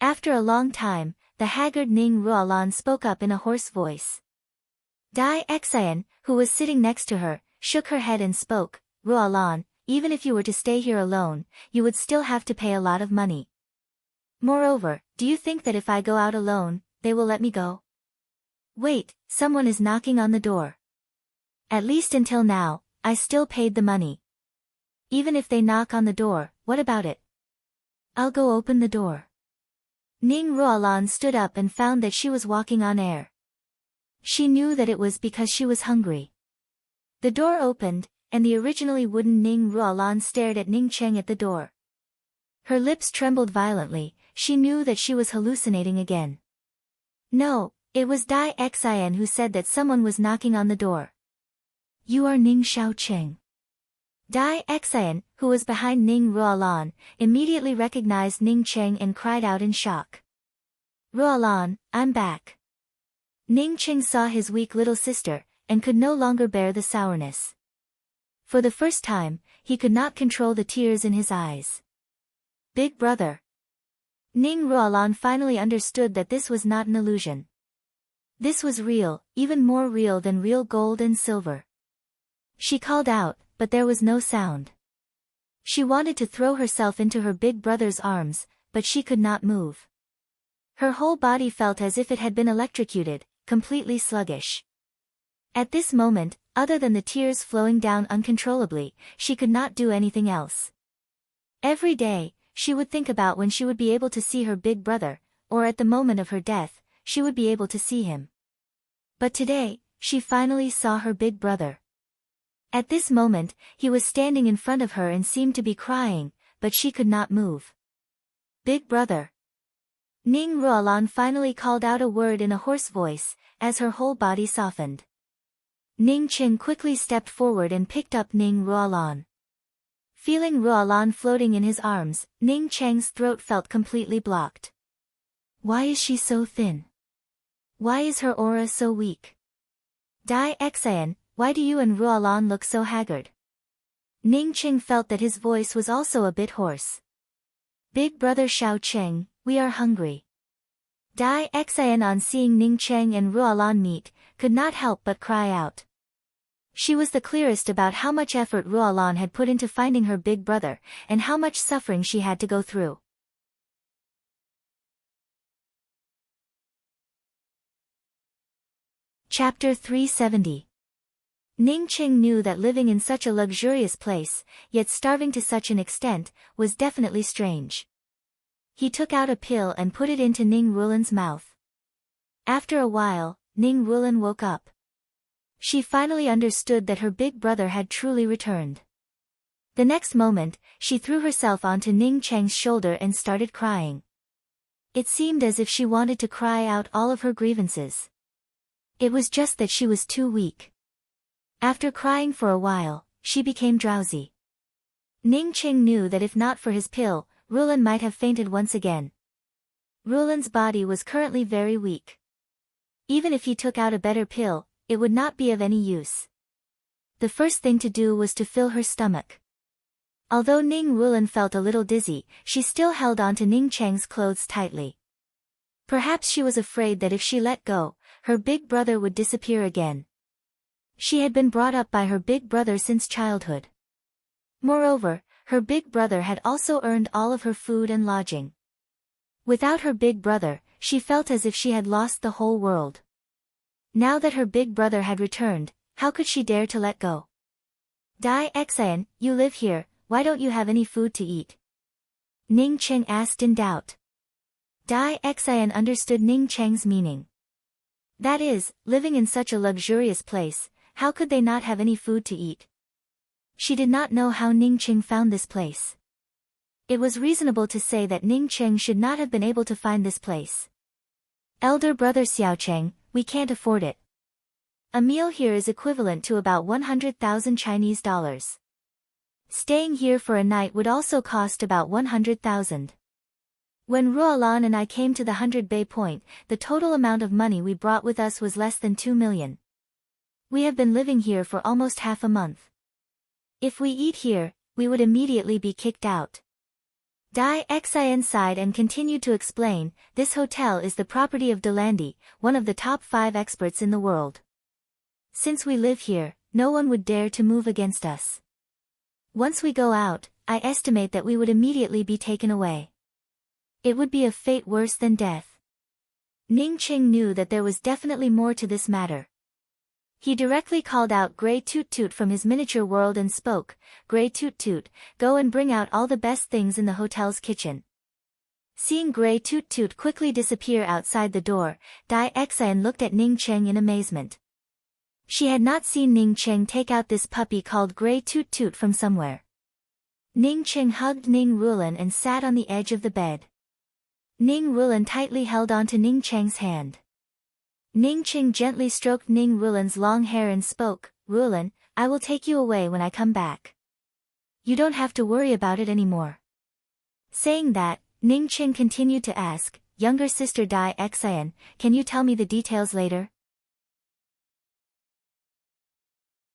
[SPEAKER 1] After a long time, the haggard Ning Ruolan spoke up in a hoarse voice. Dai Xian, who was sitting next to her, shook her head and spoke, Ruolan, even if you were to stay here alone, you would still have to pay a lot of money. Moreover, do you think that if I go out alone, they will let me go? Wait, someone is knocking on the door. At least until now, I still paid the money. Even if they knock on the door, what about it? I'll go open the door. Ning Ruolan stood up and found that she was walking on air. She knew that it was because she was hungry. The door opened, and the originally wooden Ning Ruolan stared at Ning Cheng at the door. Her lips trembled violently. She knew that she was hallucinating again. No, it was Dai Xian who said that someone was knocking on the door. You are Ning Xiaocheng. Dai Xian, who was behind Ning Ruolan, immediately recognized Ning Cheng and cried out in shock. Ruolan, I'm back. Ning Cheng saw his weak little sister, and could no longer bear the sourness. For the first time, he could not control the tears in his eyes. Big brother. Ning Ruolan finally understood that this was not an illusion. This was real, even more real than real gold and silver. She called out, but there was no sound. She wanted to throw herself into her big brother's arms, but she could not move. Her whole body felt as if it had been electrocuted, completely sluggish. At this moment, other than the tears flowing down uncontrollably, she could not do anything else. Every day, she would think about when she would be able to see her big brother, or at the moment of her death, she would be able to see him. But today, she finally saw her big brother. At this moment, he was standing in front of her and seemed to be crying, but she could not move. Big brother. Ning Ruolan finally called out a word in a hoarse voice, as her whole body softened. Ning Cheng quickly stepped forward and picked up Ning Ruolan. Feeling Ruolan floating in his arms, Ning Cheng's throat felt completely blocked. Why is she so thin? Why is her aura so weak? Dai Xian, why do you and Ruolan look so haggard? Ning Cheng felt that his voice was also a bit hoarse. Big brother Xiaocheng, we are hungry. Dai Xian, on seeing Ning Cheng and Ruolan meet, could not help but cry out. She was the clearest about how much effort Ruolan had put into finding her big brother, and how much suffering she had to go through. Chapter 370. Ning Qing knew that living in such a luxurious place, yet starving to such an extent, was definitely strange. He took out a pill and put it into Ning Rulan's mouth. After a while, Ning Rulan woke up. She finally understood that her big brother had truly returned. The next moment, she threw herself onto Ning Cheng's shoulder and started crying. It seemed as if she wanted to cry out all of her grievances. It was just that she was too weak. After crying for a while, she became drowsy. Ning Qing knew that if not for his pill, Rulan might have fainted once again. Rulan's body was currently very weak. Even if he took out a better pill, it would not be of any use. The first thing to do was to fill her stomach. Although Ning Rulan felt a little dizzy, she still held on to Ning Cheng's clothes tightly. Perhaps she was afraid that if she let go, her big brother would disappear again. She had been brought up by her big brother since childhood. Moreover, her big brother had also earned all of her food and lodging. Without her big brother, she felt as if she had lost the whole world. Now that her big brother had returned, how could she dare to let go? Dai Xian, you live here, why don't you have any food to eat? Ning Cheng asked in doubt. Dai Xian understood Ning Cheng's meaning. That is, living in such a luxurious place, how could they not have any food to eat? She did not know how Ning Cheng found this place. It was reasonable to say that Ning Cheng should not have been able to find this place. Elder brother Xiaocheng, we can't afford it. A meal here is equivalent to about 100,000 Chinese dollars. Staying here for a night would also cost about 100,000. When Ruolan and I came to the 100 Bay Point, the total amount of money we brought with us was less than 2 million. We have been living here for almost half a month. If we eat here, we would immediately be kicked out. Dai Xian sighed and continued to explain, this hotel is the property of Delandi, one of the top 5 experts in the world. Since we live here, no one would dare to move against us. Once we go out, I estimate that we would immediately be taken away. It would be a fate worse than death. Ning Qing knew that there was definitely more to this matter. He directly called out Grey Toot Toot from his miniature world and spoke, Grey Toot Toot, go and bring out all the best things in the hotel's kitchen. Seeing Grey Toot Toot quickly disappear outside the door, Dai Xian looked at Ning Cheng in amazement. She had not seen Ning Cheng take out this puppy called Grey Toot Toot from somewhere. Ning Cheng hugged Ning Rulan and sat on the edge of the bed. Ning Rulan tightly held onto Ning Cheng's hand. Ning Cheng gently stroked Ning Rulan's long hair and spoke, Rulan, I will take you away when I come back. You don't have to worry about it anymore. Saying that, Ning Cheng continued to ask, younger sister Dai Xian, can you tell me the details later?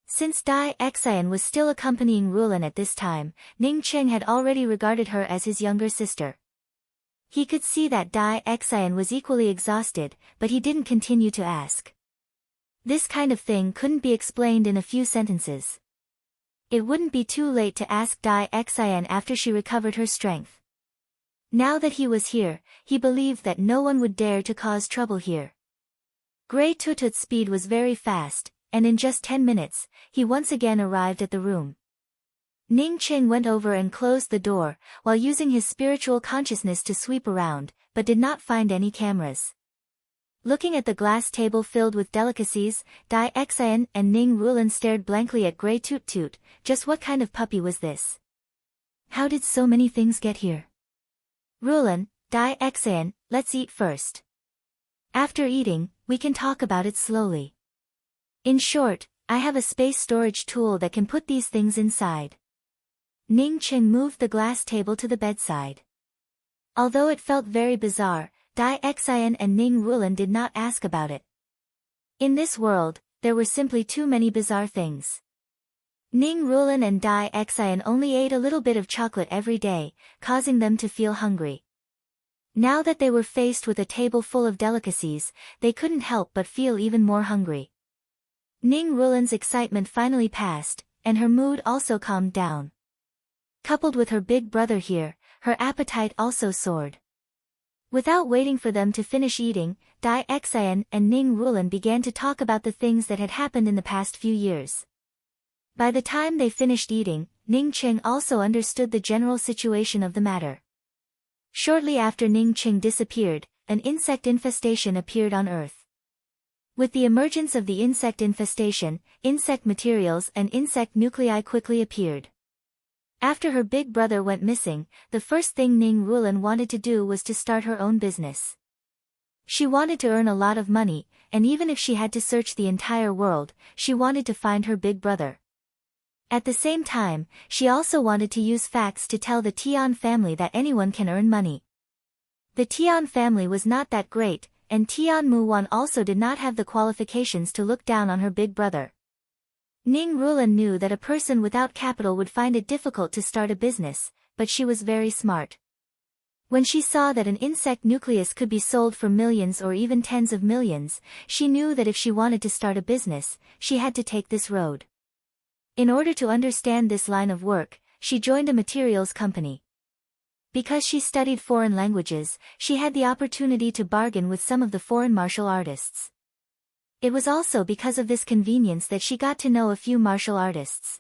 [SPEAKER 1] Since Dai Xian was still accompanying Rulan at this time, Ning Cheng had already regarded her as his younger sister. He could see that Dai Xian was equally exhausted, but he didn't continue to ask. This kind of thing couldn't be explained in a few sentences. It wouldn't be too late to ask Dai Xian after she recovered her strength. Now that he was here, he believed that no one would dare to cause trouble here. Grey Toot Toot's speed was very fast, and in just 10 minutes, he once again arrived at the room. Ning Cheng went over and closed the door, while using his spiritual consciousness to sweep around, but did not find any cameras. Looking at the glass table filled with delicacies, Dai Xian and Ning Rulan stared blankly at Grey Toot Toot. Just what kind of puppy was this? How did so many things get here? Rulan, Dai Xian, let's eat first. After eating, we can talk about it slowly. In short, I have a space storage tool that can put these things inside. Ning Cheng moved the glass table to the bedside. Although it felt very bizarre, Dai Xian and Ning Rulan did not ask about it. In this world, there were simply too many bizarre things. Ning Rulan and Dai Xian only ate a little bit of chocolate every day, causing them to feel hungry. Now that they were faced with a table full of delicacies, they couldn't help but feel even more hungry. Ning Rulan's excitement finally passed, and her mood also calmed down. Coupled with her big brother here, her appetite also soared. Without waiting for them to finish eating, Dai Xian and Ning Rulan began to talk about the things that had happened in the past few years. By the time they finished eating, Ning Qing also understood the general situation of the matter. Shortly after Ning Qing disappeared, an insect infestation appeared on Earth. With the emergence of the insect infestation, insect materials and insect nuclei quickly appeared. After her big brother went missing, the first thing Ning Rulan wanted to do was to start her own business. She wanted to earn a lot of money, and even if she had to search the entire world, she wanted to find her big brother. At the same time, she also wanted to use facts to tell the Tian family that anyone can earn money. The Tian family was not that great, and Tian Muwan also did not have the qualifications to look down on her big brother. Ning Rulan knew that a person without capital would find it difficult to start a business, but she was very smart. When she saw that an insect nucleus could be sold for millions or even tens of millions, she knew that if she wanted to start a business, she had to take this road. In order to understand this line of work, she joined a materials company. Because she studied foreign languages, she had the opportunity to bargain with some of the foreign martial artists. It was also because of this convenience that she got to know a few martial artists.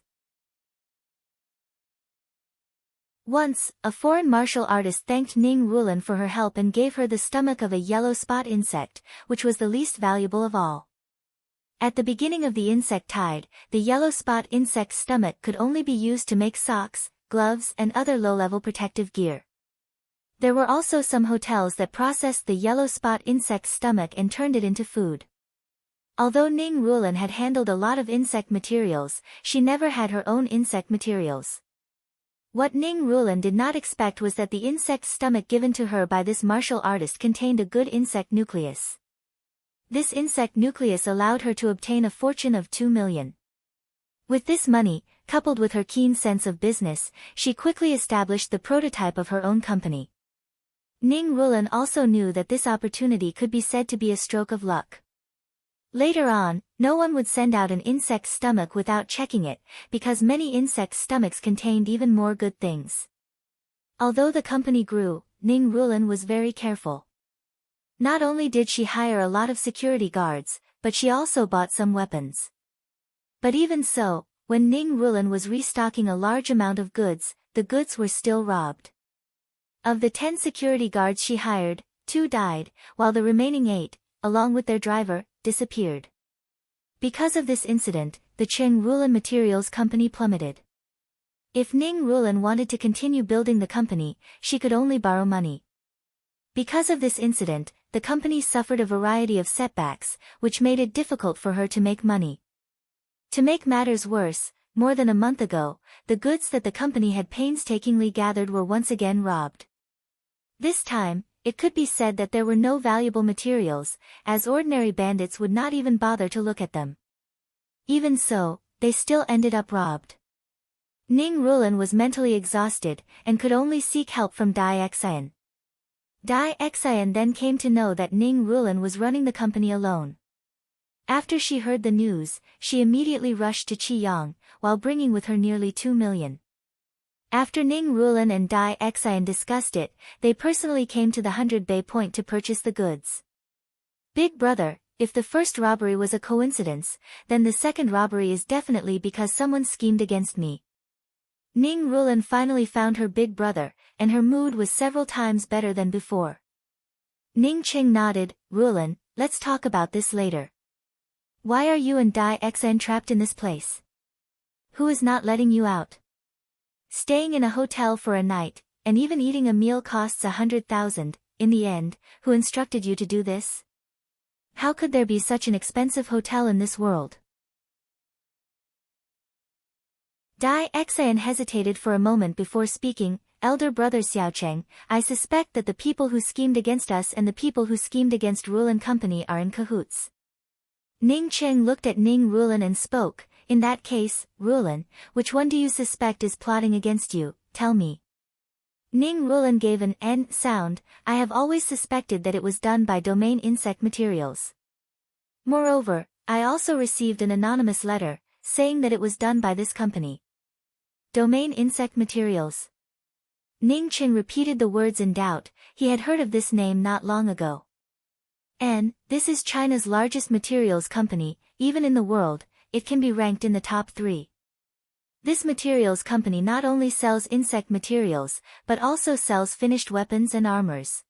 [SPEAKER 1] Once, a foreign martial artist thanked Ning Rulan for her help and gave her the stomach of a yellow spot insect, which was the least valuable of all. At the beginning of the insect tide, the yellow spot insect's stomach could only be used to make socks, gloves and other low-level protective gear. There were also some hotels that processed the yellow spot insect's stomach and turned it into food. Although Ning Rulan had handled a lot of insect materials, she never had her own insect materials. What Ning Rulan did not expect was that the insect's stomach given to her by this martial artist contained a good insect nucleus. This insect nucleus allowed her to obtain a fortune of 2 million. With this money, coupled with her keen sense of business, she quickly established the prototype of her own company. Ning Rulan also knew that this opportunity could be said to be a stroke of luck. Later on, no one would send out an insect's stomach without checking it, because many insect stomachs contained even more good things. Although the company grew, Ning Rulan was very careful. Not only did she hire a lot of security guards, but she also bought some weapons. But even so, when Ning Rulan was restocking a large amount of goods, the goods were still robbed. Of the 10 security guards she hired, 2 died, while the remaining 8, along with their driver, disappeared. Because of this incident, the Cheng Rulan Materials Company plummeted. If Ning Rulan wanted to continue building the company, she could only borrow money. Because of this incident, the company suffered a variety of setbacks, which made it difficult for her to make money. To make matters worse, more than a month ago, the goods that the company had painstakingly gathered were once again robbed. This time, it could be said that there were no valuable materials, as ordinary bandits would not even bother to look at them. Even so, they still ended up robbed. Ning Rulan was mentally exhausted, and could only seek help from Dai Xian. Dai Xian then came to know that Ning Rulan was running the company alone. After she heard the news, she immediately rushed to Qiyang, while bringing with her nearly 2 million. After Ning Rulan and Dai Xian discussed it, they personally came to the 100 Bay point to purchase the goods. Big brother, if the first robbery was a coincidence, then the second robbery is definitely because someone schemed against me. Ning Rulan finally found her big brother, and her mood was several times better than before. Ning Qing nodded. Rulan, let's talk about this later. Why are you and Dai Xian trapped in this place? Who is not letting you out? Staying in a hotel for a night, and even eating a meal costs 100,000, in the end, who instructed you to do this? How could there be such an expensive hotel in this world? Dai Xian hesitated for a moment before speaking. Elder brother Xiaocheng, I suspect that the people who schemed against us and the people who schemed against Rulan Company are in cahoots. Ning Cheng looked at Ning Rulan and spoke. In that case, Rulan, which one do you suspect is plotting against you? Tell me. Ning Rulan gave an N sound. I have always suspected that it was done by domain insect materials. Moreover, I also received an anonymous letter, saying that it was done by this company. Domain Insect Materials. Ning Qing repeated the words in doubt. He had heard of this name not long ago. This is China's largest materials company. Even in the world, it can be ranked in the top 3. This materials company not only sells insect materials, but also sells finished weapons and armors.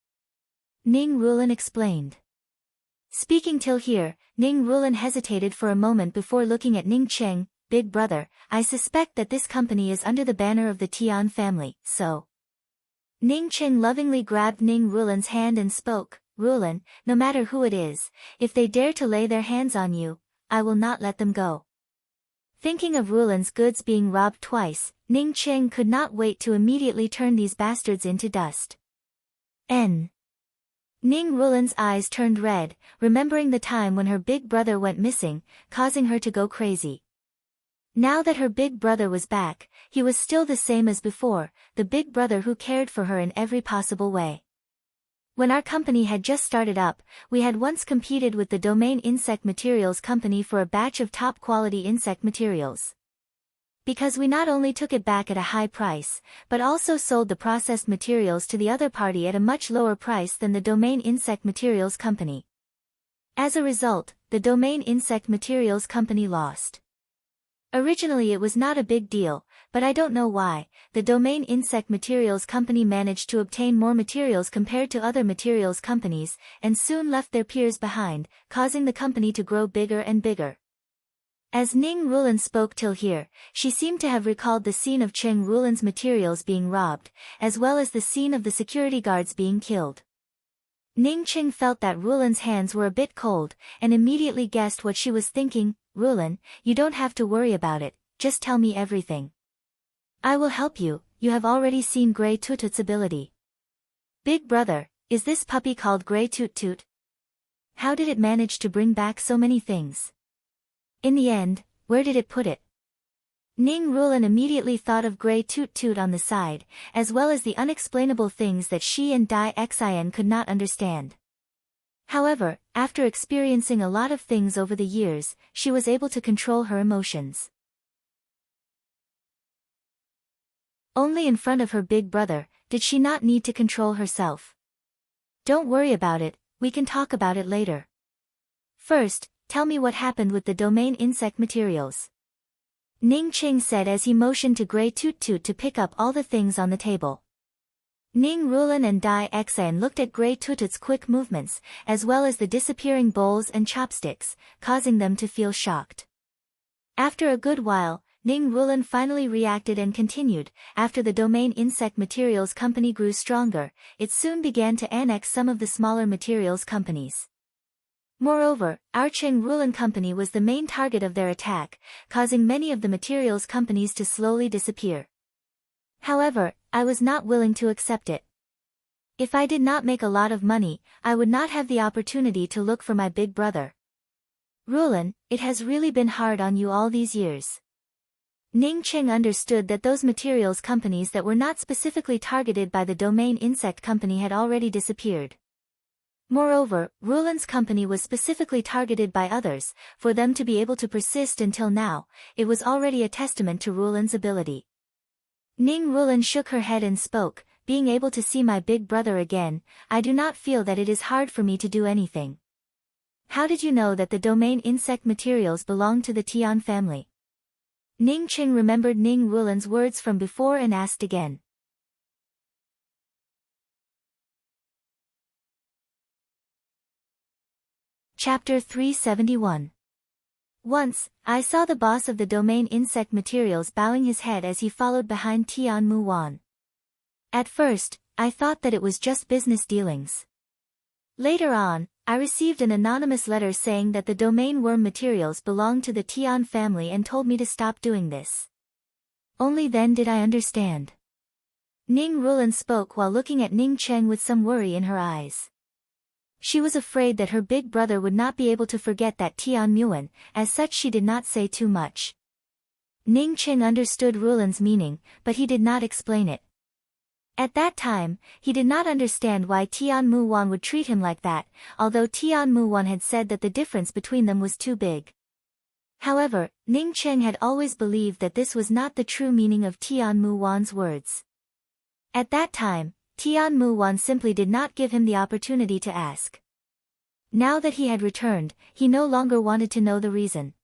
[SPEAKER 1] Ning Rulan explained. Speaking till here, Ning Rulan hesitated for a moment before looking at Ning Qing. Big brother, I suspect that this company is under the banner of the Tian family, so. Ning Qing lovingly grabbed Ning Rulan's hand and spoke, Rulan, no matter who it is, if they dare to lay their hands on you, I will not let them go. Thinking of Rulan's goods being robbed twice, Ning Qing could not wait to immediately turn these bastards into dust. Ning Rulan's eyes turned red, remembering the time when her big brother went missing, causing her to go crazy. Now that her big brother was back, he was still the same as before, the big brother who cared for her in every possible way. When our company had just started up, we had once competed with the Domain Insect Materials Company for a batch of top-quality insect materials. Because we not only took it back at a high price, but also sold the processed materials to the other party at a much lower price than the Domain Insect Materials Company. As a result, the Domain Insect Materials Company lost. Originally it was not a big deal, but I don't know why, the Domain Insect Materials Company managed to obtain more materials compared to other materials companies, and soon left their peers behind, causing the company to grow bigger and bigger. As Ning Rulan spoke till here, she seemed to have recalled the scene of Cheng Rulan's materials being robbed, as well as the scene of the security guards being killed. Ning Qing felt that Rulan's hands were a bit cold, and immediately guessed what she was thinking. Rulan, you don't have to worry about it, just tell me everything. I will help you, you have already seen Grey Tutut's ability. Big brother, is this puppy called Grey Tut? How did it manage to bring back so many things? In the end, where did it put it? Ning Rulan immediately thought of Grey Tut on the side, as well as the unexplainable things that she and Dai Xin could not understand. However, after experiencing a lot of things over the years, she was able to control her emotions. Only in front of her big brother, did she not need to control herself. Don't worry about it, we can talk about it later. First, tell me what happened with the Domain Insect Materials. Ning Qing said as he motioned to Grey Tut to pick up all the things on the table. Ning Rulan and Dai Xin looked at Grey Tutut's quick movements, as well as the disappearing bowls and chopsticks, causing them to feel shocked. After a good while, Ning Rulan finally reacted and continued. After the Domain Insect Materials Company grew stronger, it soon began to annex some of the smaller materials companies. Moreover, our Cheng Rulan company was the main target of their attack, causing many of the materials companies to slowly disappear. However, I was not willing to accept it. If I did not make a lot of money, I would not have the opportunity to look for my big brother. Rulan, it has really been hard on you all these years. Ning Qing understood that those materials companies that were not specifically targeted by the Domain Insect Company had already disappeared. Moreover, Rulan's company was specifically targeted by others. For them to be able to persist until now, it was already a testament to Rulan's ability. Ning Rulan shook her head and spoke, being able to see my big brother again, I do not feel that it is hard for me to do anything. How did you know that the Domain Insect Materials belong to the Tian family? Ning Qing remembered Ning Rulan's words from before and asked again. Chapter 371. Once, I saw the boss of the Domain Insect Materials bowing his head as he followed behind Tian Muwan. At first, I thought that it was just business dealings. Later on, I received an anonymous letter saying that the Domain Worm Materials belonged to the Tian family and told me to stop doing this. Only then did I understand. Ning Rulan spoke while looking at Ning Cheng with some worry in her eyes. She was afraid that her big brother would not be able to forget that Tian Muan, as such she did not say too much. Ning Qing understood Rulan's meaning, but he did not explain it. At that time, he did not understand why Tian Mu Wan would treat him like that, although Tian Mu Wan had said that the difference between them was too big. However, Ning Cheng had always believed that this was not the true meaning of Tian Mu Wan's words. At that time, Tian Mu Wan simply did not give him the opportunity to ask. Now that he had returned, he no longer wanted to know the reason.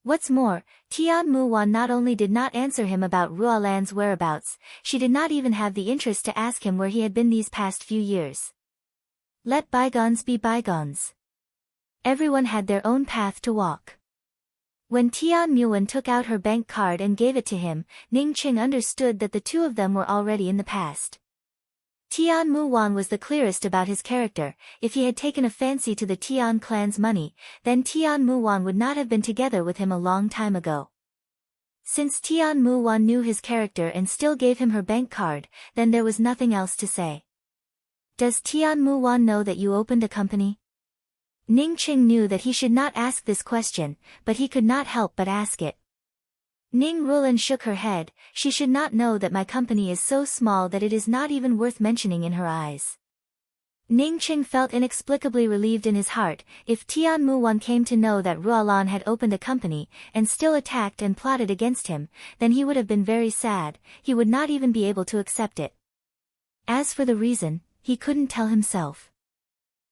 [SPEAKER 1] What's more, Tian Mu Wan not only did not answer him about Ruolan's whereabouts, she did not even have the interest to ask him where he had been these past few years. Let bygones be bygones. Everyone had their own path to walk. When Tian Muan took out her bank card and gave it to him, Ning Qing understood that the two of them were already in the past. Tian Mu Wan was the clearest about his character. If he had taken a fancy to the Tian clan's money, then Tian Mu Wan would not have been together with him a long time ago. Since Tian Mu Wan knew his character and still gave him her bank card, then there was nothing else to say. Does Tian Mu Wan know that you opened a company? Ning Qing knew that he should not ask this question, but he could not help but ask it. Ning Rulan shook her head. She should not know that my company is so small that it is not even worth mentioning in her eyes. Ning Qing felt inexplicably relieved in his heart. If Tian Mu Wan came to know that Ruolan had opened a company, and still attacked and plotted against him, then he would have been very sad. He would not even be able to accept it. As for the reason, he couldn't tell himself.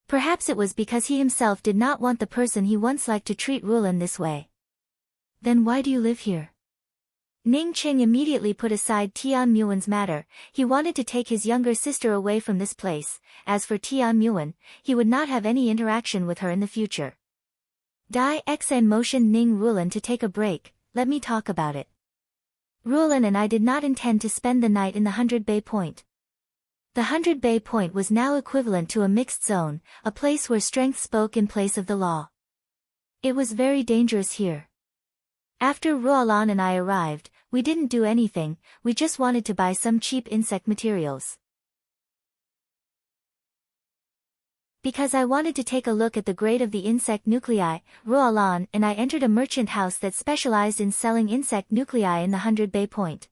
[SPEAKER 1] Perhaps it was because he himself did not want the person he once liked to treat Ruolan this way. Then why do you live here? Ning Qing immediately put aside Tian Muan's matter. He wanted to take his younger sister away from this place. As for Tian Muan, he would not have any interaction with her in the future. Dai Xan motioned Ning Rulan to take a break. Let me talk about it. Rulan and I did not intend to spend the night in the 100 Bay Point. The 100 Bay Point was now equivalent to a mixed zone, a place where strength spoke in place of the law. It was very dangerous here. After Ruolan and I arrived, we didn't do anything, we just wanted to buy some cheap insect materials. Because I wanted to take a look at the grade of the insect nuclei, Ruolan and I entered a merchant house that specialized in selling insect nuclei in the 100 Bay Point.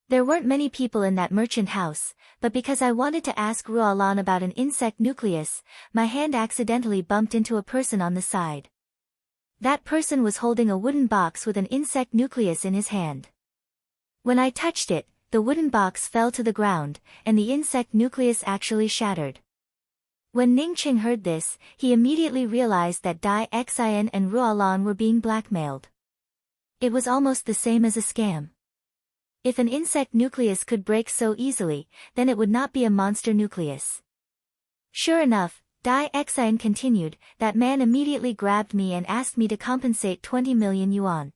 [SPEAKER 1] There weren't many people in that merchant house, but because I wanted to ask Ruolan about an insect nucleus, my hand accidentally bumped into a person on the side. That person was holding a wooden box with an insect nucleus in his hand. When I touched it, the wooden box fell to the ground, and the insect nucleus actually shattered. When Ning Qing heard this, he immediately realized that Dai Xian and Ruolan were being blackmailed. It was almost the same as a scam. If an insect nucleus could break so easily, then it would not be a monster nucleus. Sure enough, Dai Xian continued, that man immediately grabbed me and asked me to compensate 20 million yuan.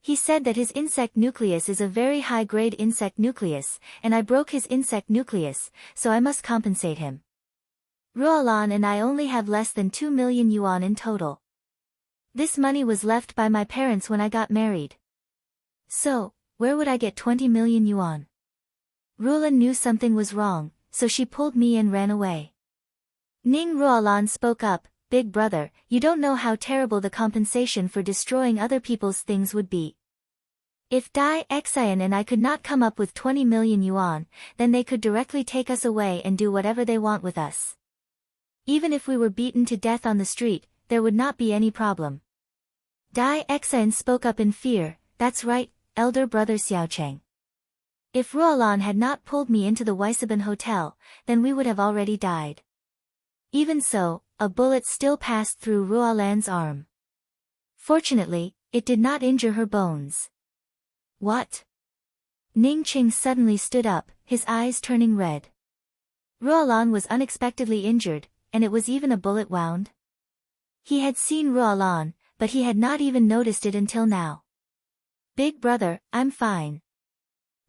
[SPEAKER 1] He said that his insect nucleus is a very high-grade insect nucleus, and I broke his insect nucleus, so I must compensate him. Ruolan and I only have less than 2 million yuan in total. This money was left by my parents when I got married. So, where would I get 20 million yuan? Ruolan knew something was wrong, so she pulled me and ran away. Ning Ruolan spoke up, Big brother, you don't know how terrible the compensation for destroying other people's things would be. If Dai Xian and I could not come up with 20 million yuan, then they could directly take us away and do whatever they want with us. Even if we were beaten to death on the street, there would not be any problem. Dai Xian spoke up in fear, that's right, elder brother Xiaocheng. If Ruolan had not pulled me into the Weiseben Hotel, then we would have already died. Even so, a bullet still passed through Ruolan's arm. Fortunately, it did not injure her bones. What? Ning Qing suddenly stood up, his eyes turning red. Ruolan was unexpectedly injured, and it was even a bullet wound? He had seen Ruolan, but he had not even noticed it until now. Big brother, I'm fine.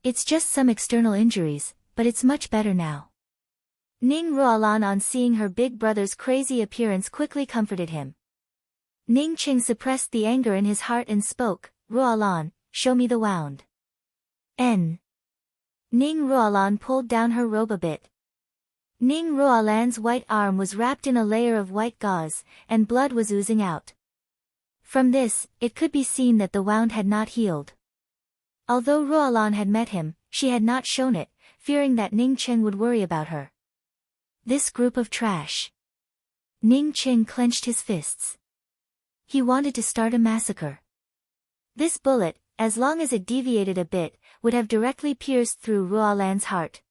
[SPEAKER 1] It's just some external injuries, but it's much better now. Ning Ruolan on seeing her big brother's crazy appearance quickly comforted him. Ning Qing suppressed the anger in his heart and spoke, Ruolan, show me the wound. Ning Ruolan pulled down her robe a bit. Ning Ruolan's white arm was wrapped in a layer of white gauze, and blood was oozing out. From this, it could be seen that the wound had not healed. Although Ruolan had met him, she had not shown it, fearing that Ning Qing would worry about her. This group of trash. Ning Qing clenched his fists. He wanted to start a massacre. This bullet, as long as it deviated a bit, would have directly pierced through Ruolan's heart.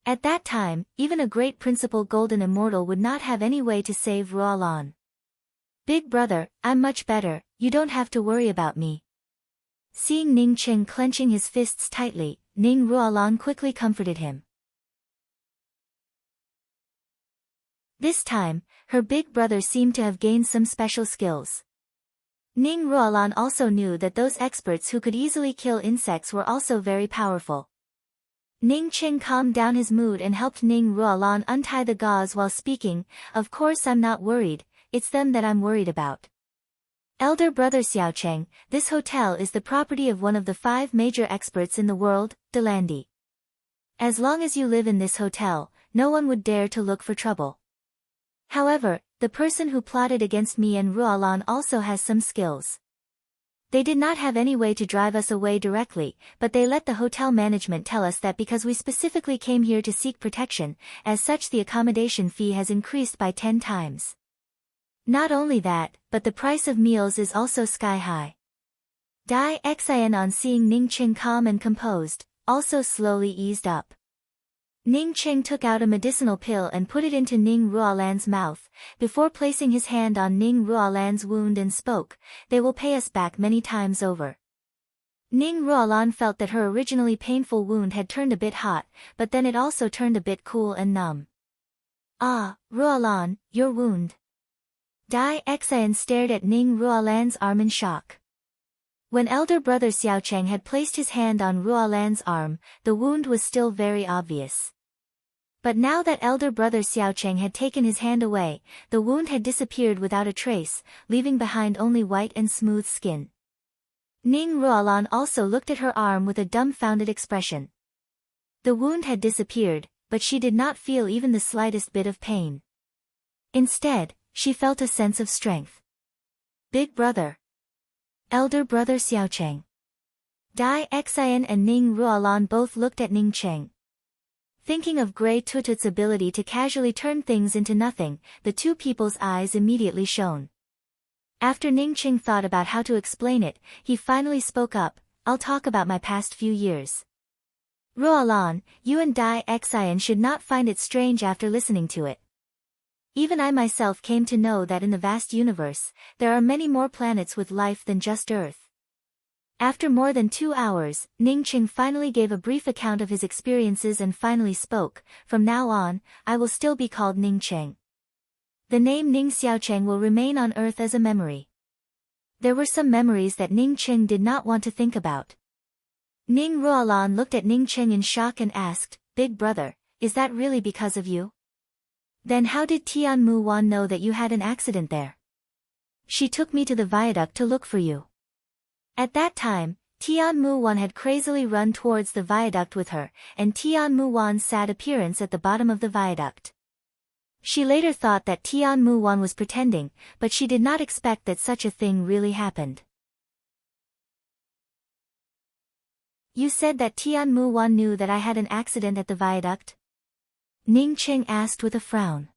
[SPEAKER 1] At that time, even a great principal golden immortal would not have any way to save Ruolan. Big brother, I'm much better, you don't have to worry about me. Seeing Ning Qing clenching his fists tightly, Ning Ruolan quickly comforted him. This time, her big brother seemed to have gained some special skills. Ning Ruolan also knew that those experts who could easily kill insects were also very powerful. Ning Qing calmed down his mood and helped Ning Ruolan untie the gauze while speaking, "Of course I'm not worried, it's them that I'm worried about. Elder brother Xiaocheng, this hotel is the property of one of the 5 major experts in the world, Delandi. As long as you live in this hotel, no one would dare to look for trouble. However, the person who plotted against me and Ruolan also has some skills. They did not have any way to drive us away directly, but they let the hotel management tell us that because we specifically came here to seek protection, as such the accommodation fee has increased by 10 times. Not only that, but the price of meals is also sky high." Dai Xian, on seeing Ning Qing calm and composed, also slowly eased up. Ning Qing took out a medicinal pill and put it into Ning Ruolan's mouth, before placing his hand on Ning Ruolan's wound and spoke, "They will pay us back many times over." Ning Ruolan felt that her originally painful wound had turned a bit hot, but then it also turned a bit cool and numb. "Ah, Ruolan, your wound." Dai Xian stared at Ning Ruolan's arm in shock. When elder brother Xiaocheng had placed his hand on Ruolan's arm, the wound was still very obvious. But now that elder brother Xiaocheng had taken his hand away, the wound had disappeared without a trace, leaving behind only white and smooth skin. Ning Ruolan also looked at her arm with a dumbfounded expression. The wound had disappeared, but she did not feel even the slightest bit of pain. Instead, she felt a sense of strength. "Big brother." "Elder brother Xiaocheng." Dai Xian and Ning Ruolan both looked at Ning Qing. Thinking of Grey Tutut's ability to casually turn things into nothing, the two people's eyes immediately shone. After Ning Qing thought about how to explain it, he finally spoke up, "I'll talk about my past few years. Ruolan, you and Dai Xian should not find it strange after listening to it. Even I myself came to know that in the vast universe, there are many more planets with life than just Earth." After more than 2 hours, Ning Qing finally gave a brief account of his experiences and finally spoke, "From now on, I will still be called Ning Qing. The name Ning Xiaocheng will remain on Earth as a memory." There were some memories that Ning Qing did not want to think about. Ning Ruolan looked at Ning Qing in shock and asked, "Big brother, is that really because of you? Then how did Tian Mu Wan know that you had an accident there? She took me to the viaduct to look for you." At that time, Tian Mu Wan had crazily run towards the viaduct with her, and Tian Mu Wan's sad appearance at the bottom of the viaduct. She later thought that Tian Mu Wan was pretending, but she did not expect that such a thing really happened. "You said that Tian Mu Wan knew that I had an accident at the viaduct?" Ning Qing asked with a frown.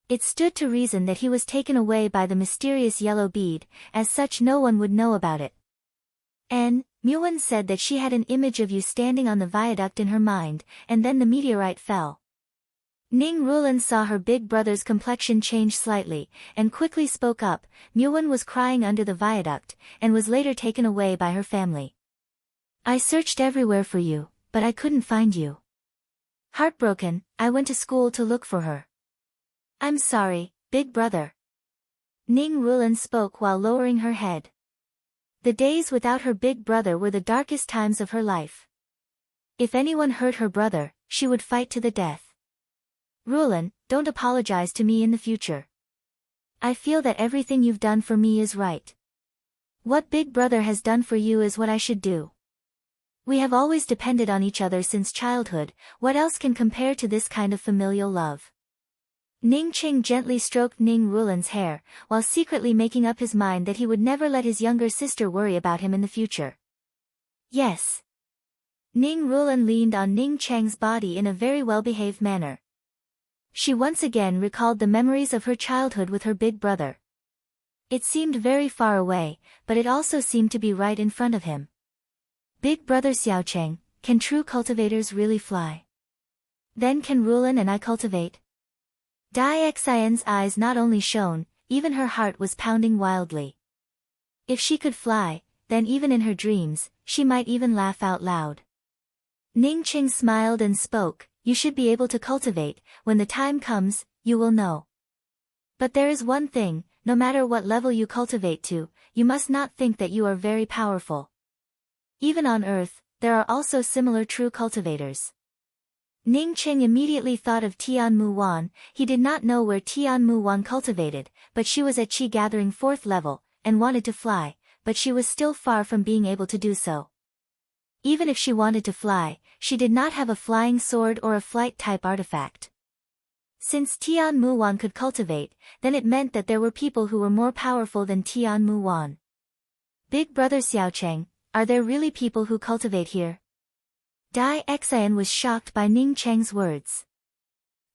[SPEAKER 1] It stood to reason that he was taken away by the mysterious yellow bead, as such no one would know about it. Muan said that she had an image of you standing on the viaduct in her mind, and then the meteorite fell. Ning Ruolan saw her big brother's complexion change slightly, and quickly spoke up. "Muan was crying under the viaduct, and was later taken away by her family. I searched everywhere for you, but I couldn't find you. Heartbroken, I went to school to look for her. I'm sorry, big brother." Ning Ruolan spoke while lowering her head. The days without her big brother were the darkest times of her life. If anyone hurt her brother, she would fight to the death. "Ruolan, don't apologize to me in the future. I feel that everything you've done for me is right. What big brother has done for you is what I should do. We have always depended on each other since childhood, what else can compare to this kind of familial love?" Ning Qing gently stroked Ning Ruolan's hair, while secretly making up his mind that he would never let his younger sister worry about him in the future. "Yes. Ning Rulan leaned on Ning Cheng's body in a very well-behaved manner. She once again recalled the memories of her childhood with her big brother. It seemed very far away, but it also seemed to be right in front of him. Big brother Xiaocheng, can true cultivators really fly? Then can Rulan and I cultivate? Dai Xian's eyes not only shone, even her heart was pounding wildly. If she could fly, then even in her dreams, she might even laugh out loud. Ning Qing smiled and spoke, you should be able to cultivate, when the time comes, you will know. But there is one thing, no matter what level you cultivate to, you must not think that you are very powerful. Even on Earth, there are also similar true cultivators. Ning Qing immediately thought of Tian Mu Wan. He did not know where Tian Mu Wan cultivated, but she was at Qi Gathering 4th level, and wanted to fly, but she was still far from being able to do so. Even if she wanted to fly, she did not have a flying sword or a flight-type artifact. Since Tian Mu Wan could cultivate, then it meant that there were people who were more powerful than Tian Mu Wan. Big brother Xiaocheng, are there really people who cultivate here? Dai Xian was shocked by Ning Cheng's words.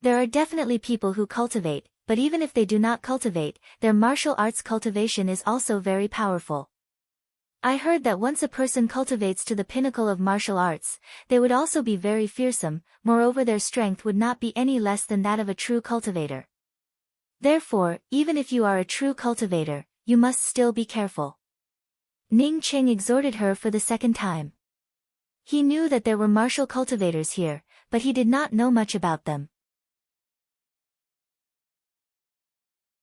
[SPEAKER 1] There are definitely people who cultivate, but even if they do not cultivate, their martial arts cultivation is also very powerful. I heard that once a person cultivates to the pinnacle of martial arts, they would also be very fearsome, moreover their strength would not be any less than that of a true cultivator. Therefore, even if you are a true cultivator, you must still be careful. Ning Qing exhorted her for the second time. He knew that there were martial cultivators here, but he did not know much about them.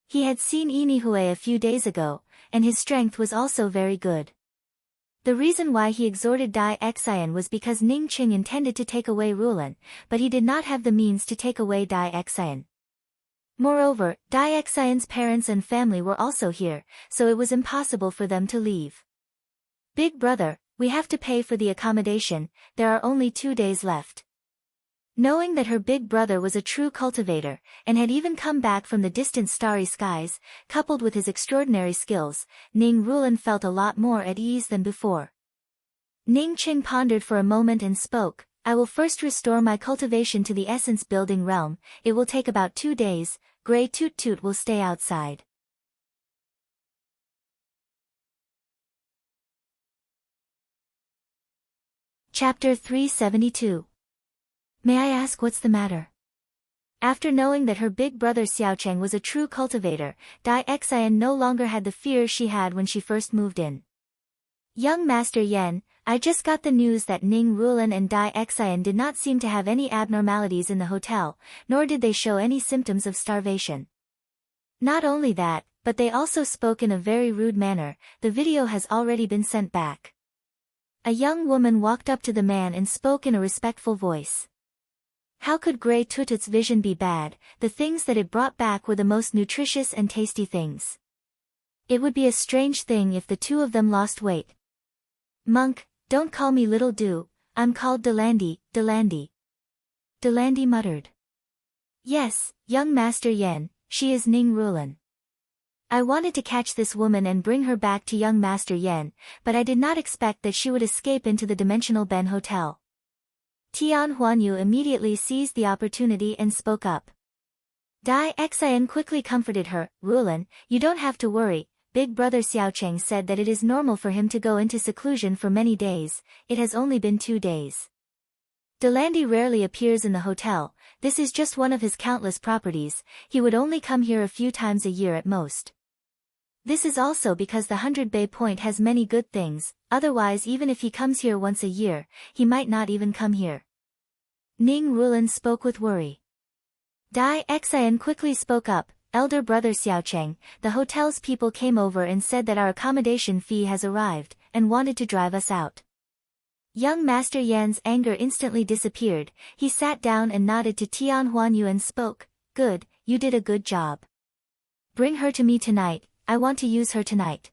[SPEAKER 1] He had seen Yinihue a few days ago, and his strength was also very good. The reason why he exhorted Dai Xian was because Ning Qing intended to take away Rulan, but he did not have the means to take away Dai Xian. Moreover, Dai Xian's parents and family were also here, so it was impossible for them to leave. Big brother, we have to pay for the accommodation, there are only 2 days left. Knowing that her big brother was a true cultivator, and had even come back from the distant starry skies, coupled with his extraordinary skills, Ning Rulan felt a lot more at ease than before. Ning Qing pondered for a moment and spoke, I will first restore my cultivation to the essence building realm, it will take about 2 days, Grey Toot Toot will stay outside. Chapter 372. May I ask what's the matter? After knowing that her big brother Xiaocheng was a true cultivator, Dai Xian no longer had the fear she had when she first moved in. Young Master Yan, I just got the news that Ning Rulan and Dai Xian did not seem to have any abnormalities in the hotel, nor did they show any symptoms of starvation. Not only that, but they also spoke in a very rude manner, the video has already been sent back. A young woman walked up to the man and spoke in a respectful voice. How could Grey Tutut's vision be bad? The things that it brought back were the most nutritious and tasty things. It would be a strange thing if the two of them lost weight. Monk, don't call me Little Du, I'm called Delandi, Delandi. Delandi muttered. Yes, young Master Yen, she is Ning Rulan. I wanted to catch this woman and bring her back to young Master Yen, but I did not expect that she would escape into the Dimensional Ben Hotel. Tian Huanyu immediately seized the opportunity and spoke up. Dai Xian quickly comforted her, Rulan, you don't have to worry, big brother Xiaocheng said that it is normal for him to go into seclusion for many days, it has only been 2 days. Delandi rarely appears in the hotel, this is just one of his countless properties, he would only come here a few times a year at most. This is also because the 100 Bay Point has many good things, otherwise even if he comes here once a year, he might not even come here. Ning Rulan spoke with worry. Dai Xian quickly spoke up, elder brother Xiaocheng, the hotel's people came over and said that our accommodation fee has arrived, and wanted to drive us out. Young Master Yan's anger instantly disappeared, he sat down and nodded to Tian Huanyu and spoke, good, you did a good job. Bring her to me tonight, I want to use her tonight.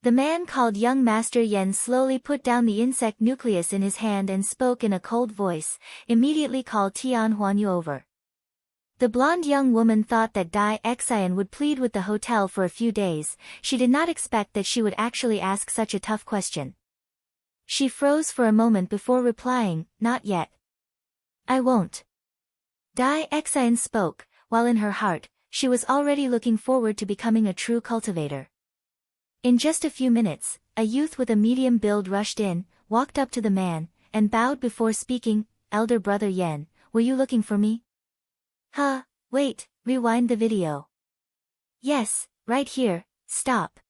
[SPEAKER 1] The man called young Master Yen slowly put down the insect nucleus in his hand and spoke in a cold voice, immediately called Tian Huanyu over. The blonde young woman thought that Dai Xian would plead with the hotel for a few days, she did not expect that she would actually ask such a tough question. She froze for a moment before replying, "Not yet. I won't." Dai Xian spoke, while in her heart, she was already looking forward to becoming a true cultivator. In just a few minutes, a youth with a medium build rushed in, walked up to the man, and bowed before speaking. "Elder brother Yan, were you looking for me?" "Huh, wait, rewind the video." "Yes, right here, stop."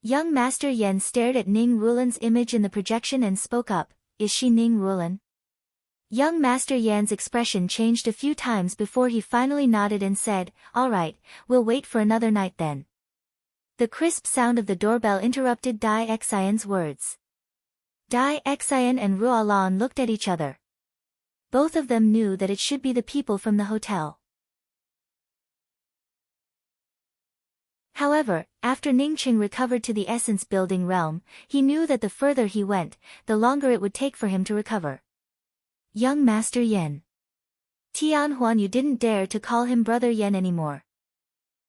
[SPEAKER 1] Young Master Yan stared at Ning Rulan's image in the projection and spoke up, "Is she Ning Rulan?" Young Master Yan's expression changed a few times before he finally nodded and said, "All right, we'll wait for another night then." The crisp sound of the doorbell interrupted Dai Xian's words. Dai Xian and Ruolan looked at each other. Both of them knew that it should be the people from the hotel. However, after Ningqing recovered to the Essence Building realm, he knew that the further he went, the longer it would take for him to recover. Young Master Yan. Tian Huanyu didn't dare to call him Brother Yan anymore.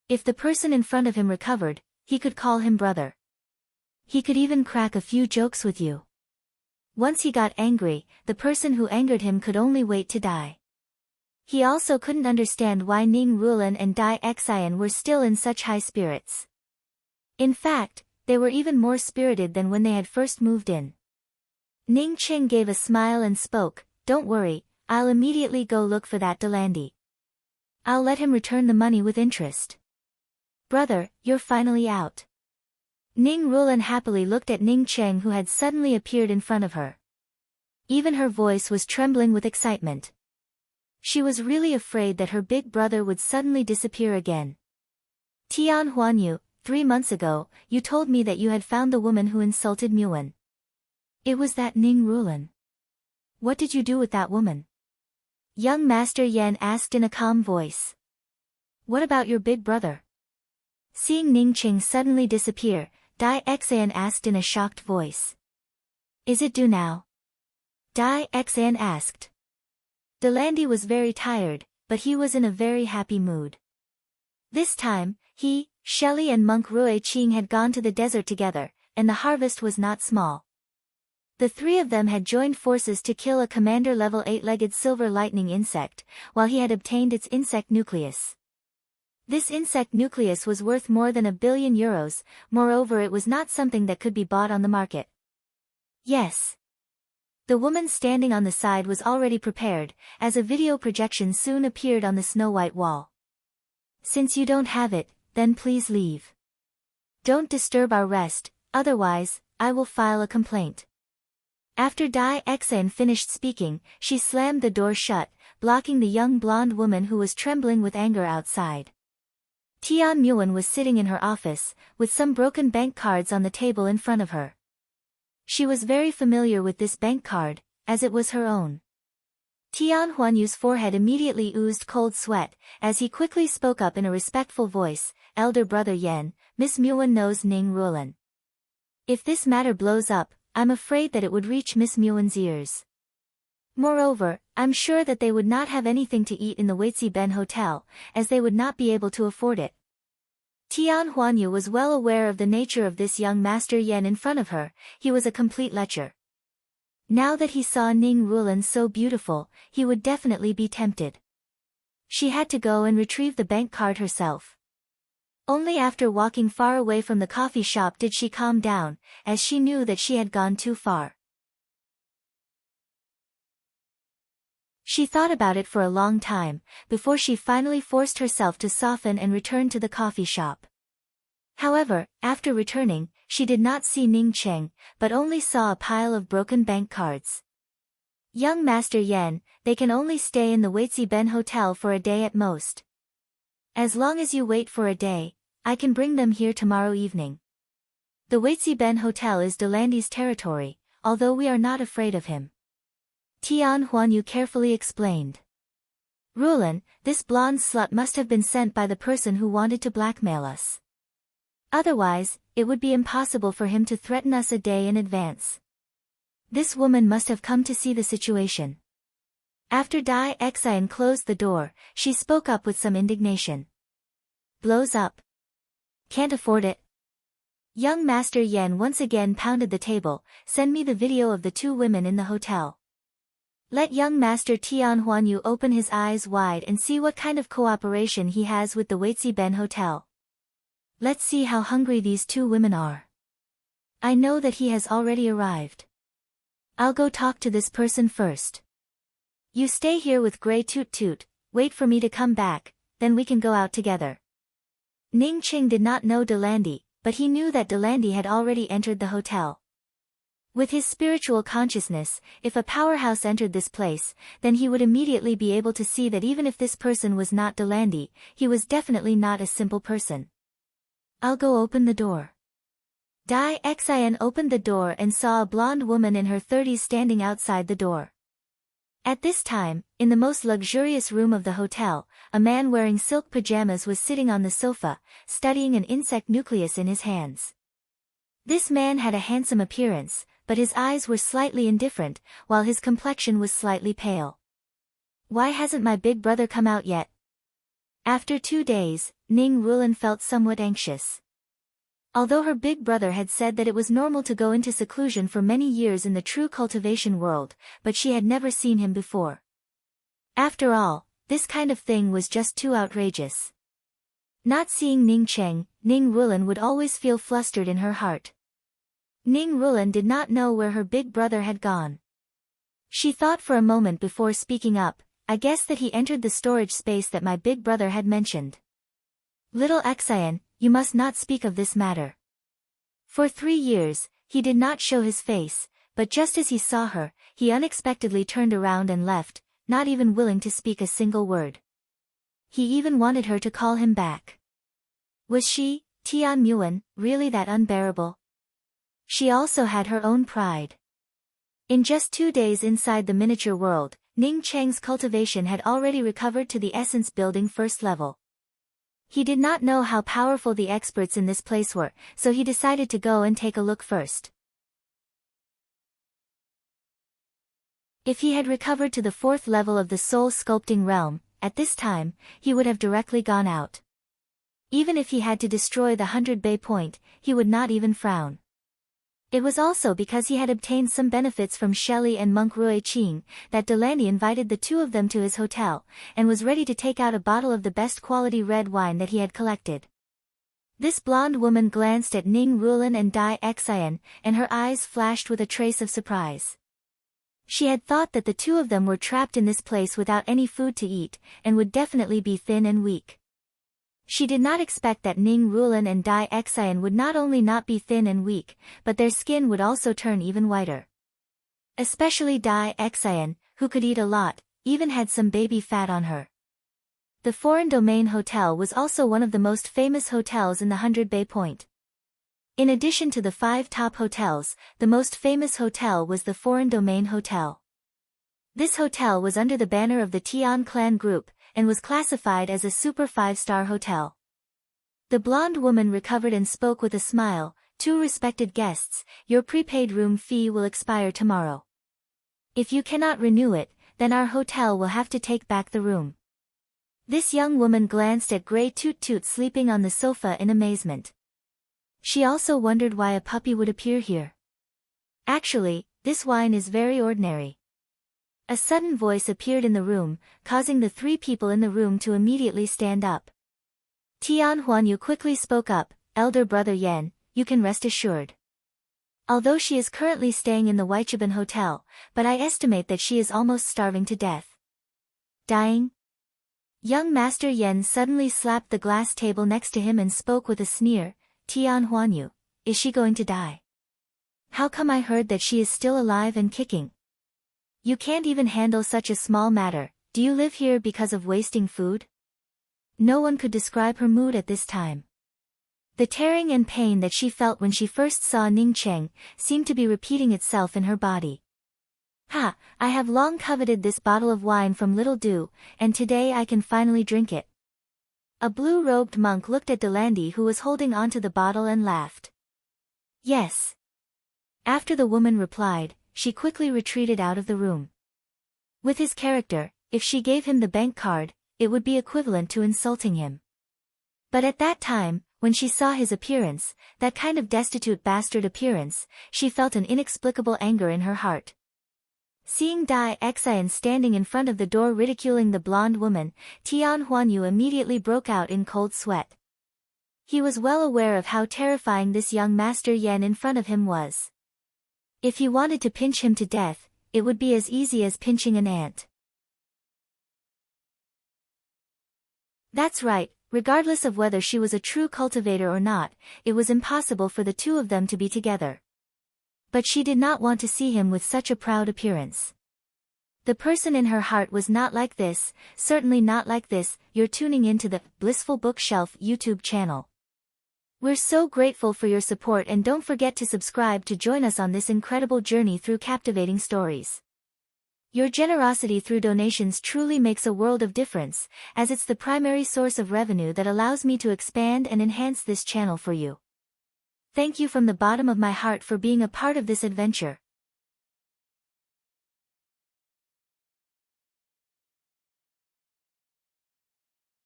[SPEAKER 1] If the person in front of him recovered, he could call him brother. He could even crack a few jokes with you. Once he got angry, the person who angered him could only wait to die. He also couldn't understand why Ning Rulan and Dai Xian were still in such high spirits. In fact, they were even more spirited than when they had first moved in. Ning Qing gave a smile and spoke, "Don't worry, I'll immediately go look for that Delandi. I'll let him return the money with interest." "Brother, you're finally out." Ning Rulan happily looked at Ning Cheng, who had suddenly appeared in front of her. Even her voice was trembling with excitement. She was really afraid that her big brother would suddenly disappear again. "Tian Huanyu, 3 months ago, you told me that you had found the woman who insulted Muan. It was that Ning Rulan. What did you do with that woman?" Young Master Yan asked in a calm voice. "What about your big brother?" Seeing Ning Qing suddenly disappear, Dai Xian asked in a shocked voice. "Is it due now?" Dai Xian asked. Delandi was very tired, but he was in a very happy mood. This time, he, Shelley and monk Rui Qing had gone to the desert together, and the harvest was not small. The three of them had joined forces to kill a commander-level 8-legged silver lightning insect, while he had obtained its insect nucleus. This insect nucleus was worth more than 1 billion euros, moreover it was not something that could be bought on the market. Yes. The woman standing on the side was already prepared, as a video projection soon appeared on the snow-white wall. "Since you don't have it, then please leave. Don't disturb our rest, otherwise, I will file a complaint." After Dai Xian finished speaking, she slammed the door shut, blocking the young blonde woman who was trembling with anger outside. Tian Muan was sitting in her office, with some broken bank cards on the table in front of her. She was very familiar with this bank card, as it was her own. Tian Huanyu's forehead immediately oozed cold sweat, as he quickly spoke up in a respectful voice, "Elder brother Yan, Miss Muan knows Ning Rulan. If this matter blows up, I'm afraid that it would reach Miss Muan's ears. Moreover, I'm sure that they would not have anything to eat in the Waitsi Ben Hotel, as they would not be able to afford it." Tian Huanyu was well aware of the nature of this young Master Yan in front of her. He was a complete lecher. Now that he saw Ning Rulan so beautiful, he would definitely be tempted. She had to go and retrieve the bank card herself. Only after walking far away from the coffee shop did she calm down, as she knew that she had gone too far. She thought about it for a long time, before she finally forced herself to soften and return to the coffee shop. However, after returning, she did not see Ning Cheng, but only saw a pile of broken bank cards. "Young Master Yan, they can only stay in the Waitsi Ben Hotel for a day at most. As long as you wait for a day, I can bring them here tomorrow evening. The Waitsi Ben Hotel is Delandi's territory, although we are not afraid of him." Tian Huanyu carefully explained. "Rulan, this blonde slut must have been sent by the person who wanted to blackmail us. Otherwise, it would be impossible for him to threaten us a day in advance. This woman must have come to see the situation." After Dai Xian closed the door, she spoke up with some indignation. "Blows up. Can't afford it." Young Master Yen once again pounded the table. Send me the video of the two women in the hotel. Let young Master Tian Huanyu open his eyes wide and see what kind of cooperation he has with the Waitsi Ben Hotel. Let's see how hungry these two women are. I know that he has already arrived. I'll go talk to this person first. You stay here with Grey Toot Toot, wait for me to come back, then we can go out together. Ning Qing did not know Delandy, but he knew that Delandy had already entered the hotel. With his spiritual consciousness, if a powerhouse entered this place, then he would immediately be able to see that even if this person was not Delandy, he was definitely not a simple person. I'll go open the door. Dai Xian opened the door and saw a blonde woman in her 30s standing outside the door. At this time, in the most luxurious room of the hotel, a man wearing silk pajamas was sitting on the sofa, studying an insect nucleus in his hands. This man had a handsome appearance, but his eyes were slightly indifferent, while his complexion was slightly pale. Why hasn't my big brother come out yet? After 2 days, Ning Rulan felt somewhat anxious. Although her big brother had said that it was normal to go into seclusion for many years in the true cultivation world, but she had never seen him before. After all, this kind of thing was just too outrageous. Not seeing Ning Cheng, Ning Rulan would always feel flustered in her heart. Ning Rulan did not know where her big brother had gone. She thought for a moment before speaking up, I guess that he entered the storage space that my big brother had mentioned. Little Xian, you must not speak of this matter. For 3 years, he did not show his face, but just as he saw her, he unexpectedly turned around and left, not even willing to speak a single word. He even wanted her to call him back. Was she, Tian Muan, really that unbearable? She also had her own pride. In just 2 days inside the miniature world, Ning Cheng's cultivation had already recovered to the essence building first level. He did not know how powerful the experts in this place were, so he decided to go and take a look first. If he had recovered to the 4th level of the soul sculpting realm, at this time, he would have directly gone out. Even if he had to destroy the 100 Bay Point, he would not even frown. It was also because he had obtained some benefits from Shelley and Monk Rui Qing, that Delaney invited the two of them to his hotel, and was ready to take out a bottle of the best quality red wine that he had collected. This blonde woman glanced at Ning Rulan and Dai Xian, and her eyes flashed with a trace of surprise. She had thought that the two of them were trapped in this place without any food to eat, and would definitely be thin and weak. She did not expect that Ning Rulan and Dai Xian would not only not be thin and weak, but their skin would also turn even whiter. Especially Dai Xian, who could eat a lot, even had some baby fat on her. The Foreign Domain Hotel was also one of the most famous hotels in the 100 Bay Point. In addition to the 5 top hotels, the most famous hotel was the Foreign Domain Hotel. This hotel was under the banner of the Tian Clan Group, and was classified as a super 5-star hotel. The blonde woman recovered and spoke with a smile, "Two respected guests, your prepaid room fee will expire tomorrow. If you cannot renew it, then our hotel will have to take back the room." This young woman glanced at Grey Toot Toot sleeping on the sofa in amazement. She also wondered why a puppy would appear here. Actually, this wine is very ordinary. A sudden voice appeared in the room, causing the 3 people in the room to immediately stand up. Tian Huanyu quickly spoke up, "Elder brother Yan, you can rest assured. Although she is currently staying in the Weichiban Hotel, but I estimate that she is almost starving to death." Dying? Young Master Yan suddenly slapped the glass table next to him and spoke with a sneer, "Tian Huanyu, is she going to die? How come I heard that she is still alive and kicking? You can't even handle such a small matter. Do you live here because of wasting food?" No one could describe her mood at this time. The tearing and pain that she felt when she first saw Ning Cheng seemed to be repeating itself in her body. "Ha, I have long coveted this bottle of wine from Little Du, and today I can finally drink it." A blue-robed monk looked at Delandy, who was holding onto the bottle, and laughed. "Yes." After the woman replied, she quickly retreated out of the room. With his character, if she gave him the bank card, it would be equivalent to insulting him. But at that time, When she saw his appearance, that kind of destitute bastard appearance, she felt an inexplicable anger in her heart. Seeing Dai Xian standing in front of the door ridiculing the blonde woman, Tian Huanyu immediately broke out in cold sweat. He was well aware of how terrifying this young Master Yan in front of him was. If he wanted to pinch him to death, it would be as easy as pinching an ant. That's right, regardless of whether she was a true cultivator or not, it was impossible for the two of them to be together. But she did not want to see him with such a proud appearance. The person in her heart was not like this, certainly not like this. You're tuning into the Blissful Bookshelf YouTube channel. We're so grateful for your support, and don't forget to subscribe to join us on this incredible journey through captivating stories. Your generosity through donations truly makes a world of difference, as it's the primary source of revenue that allows me to expand and enhance this channel for you. Thank you from the bottom of my heart for being a part of this adventure.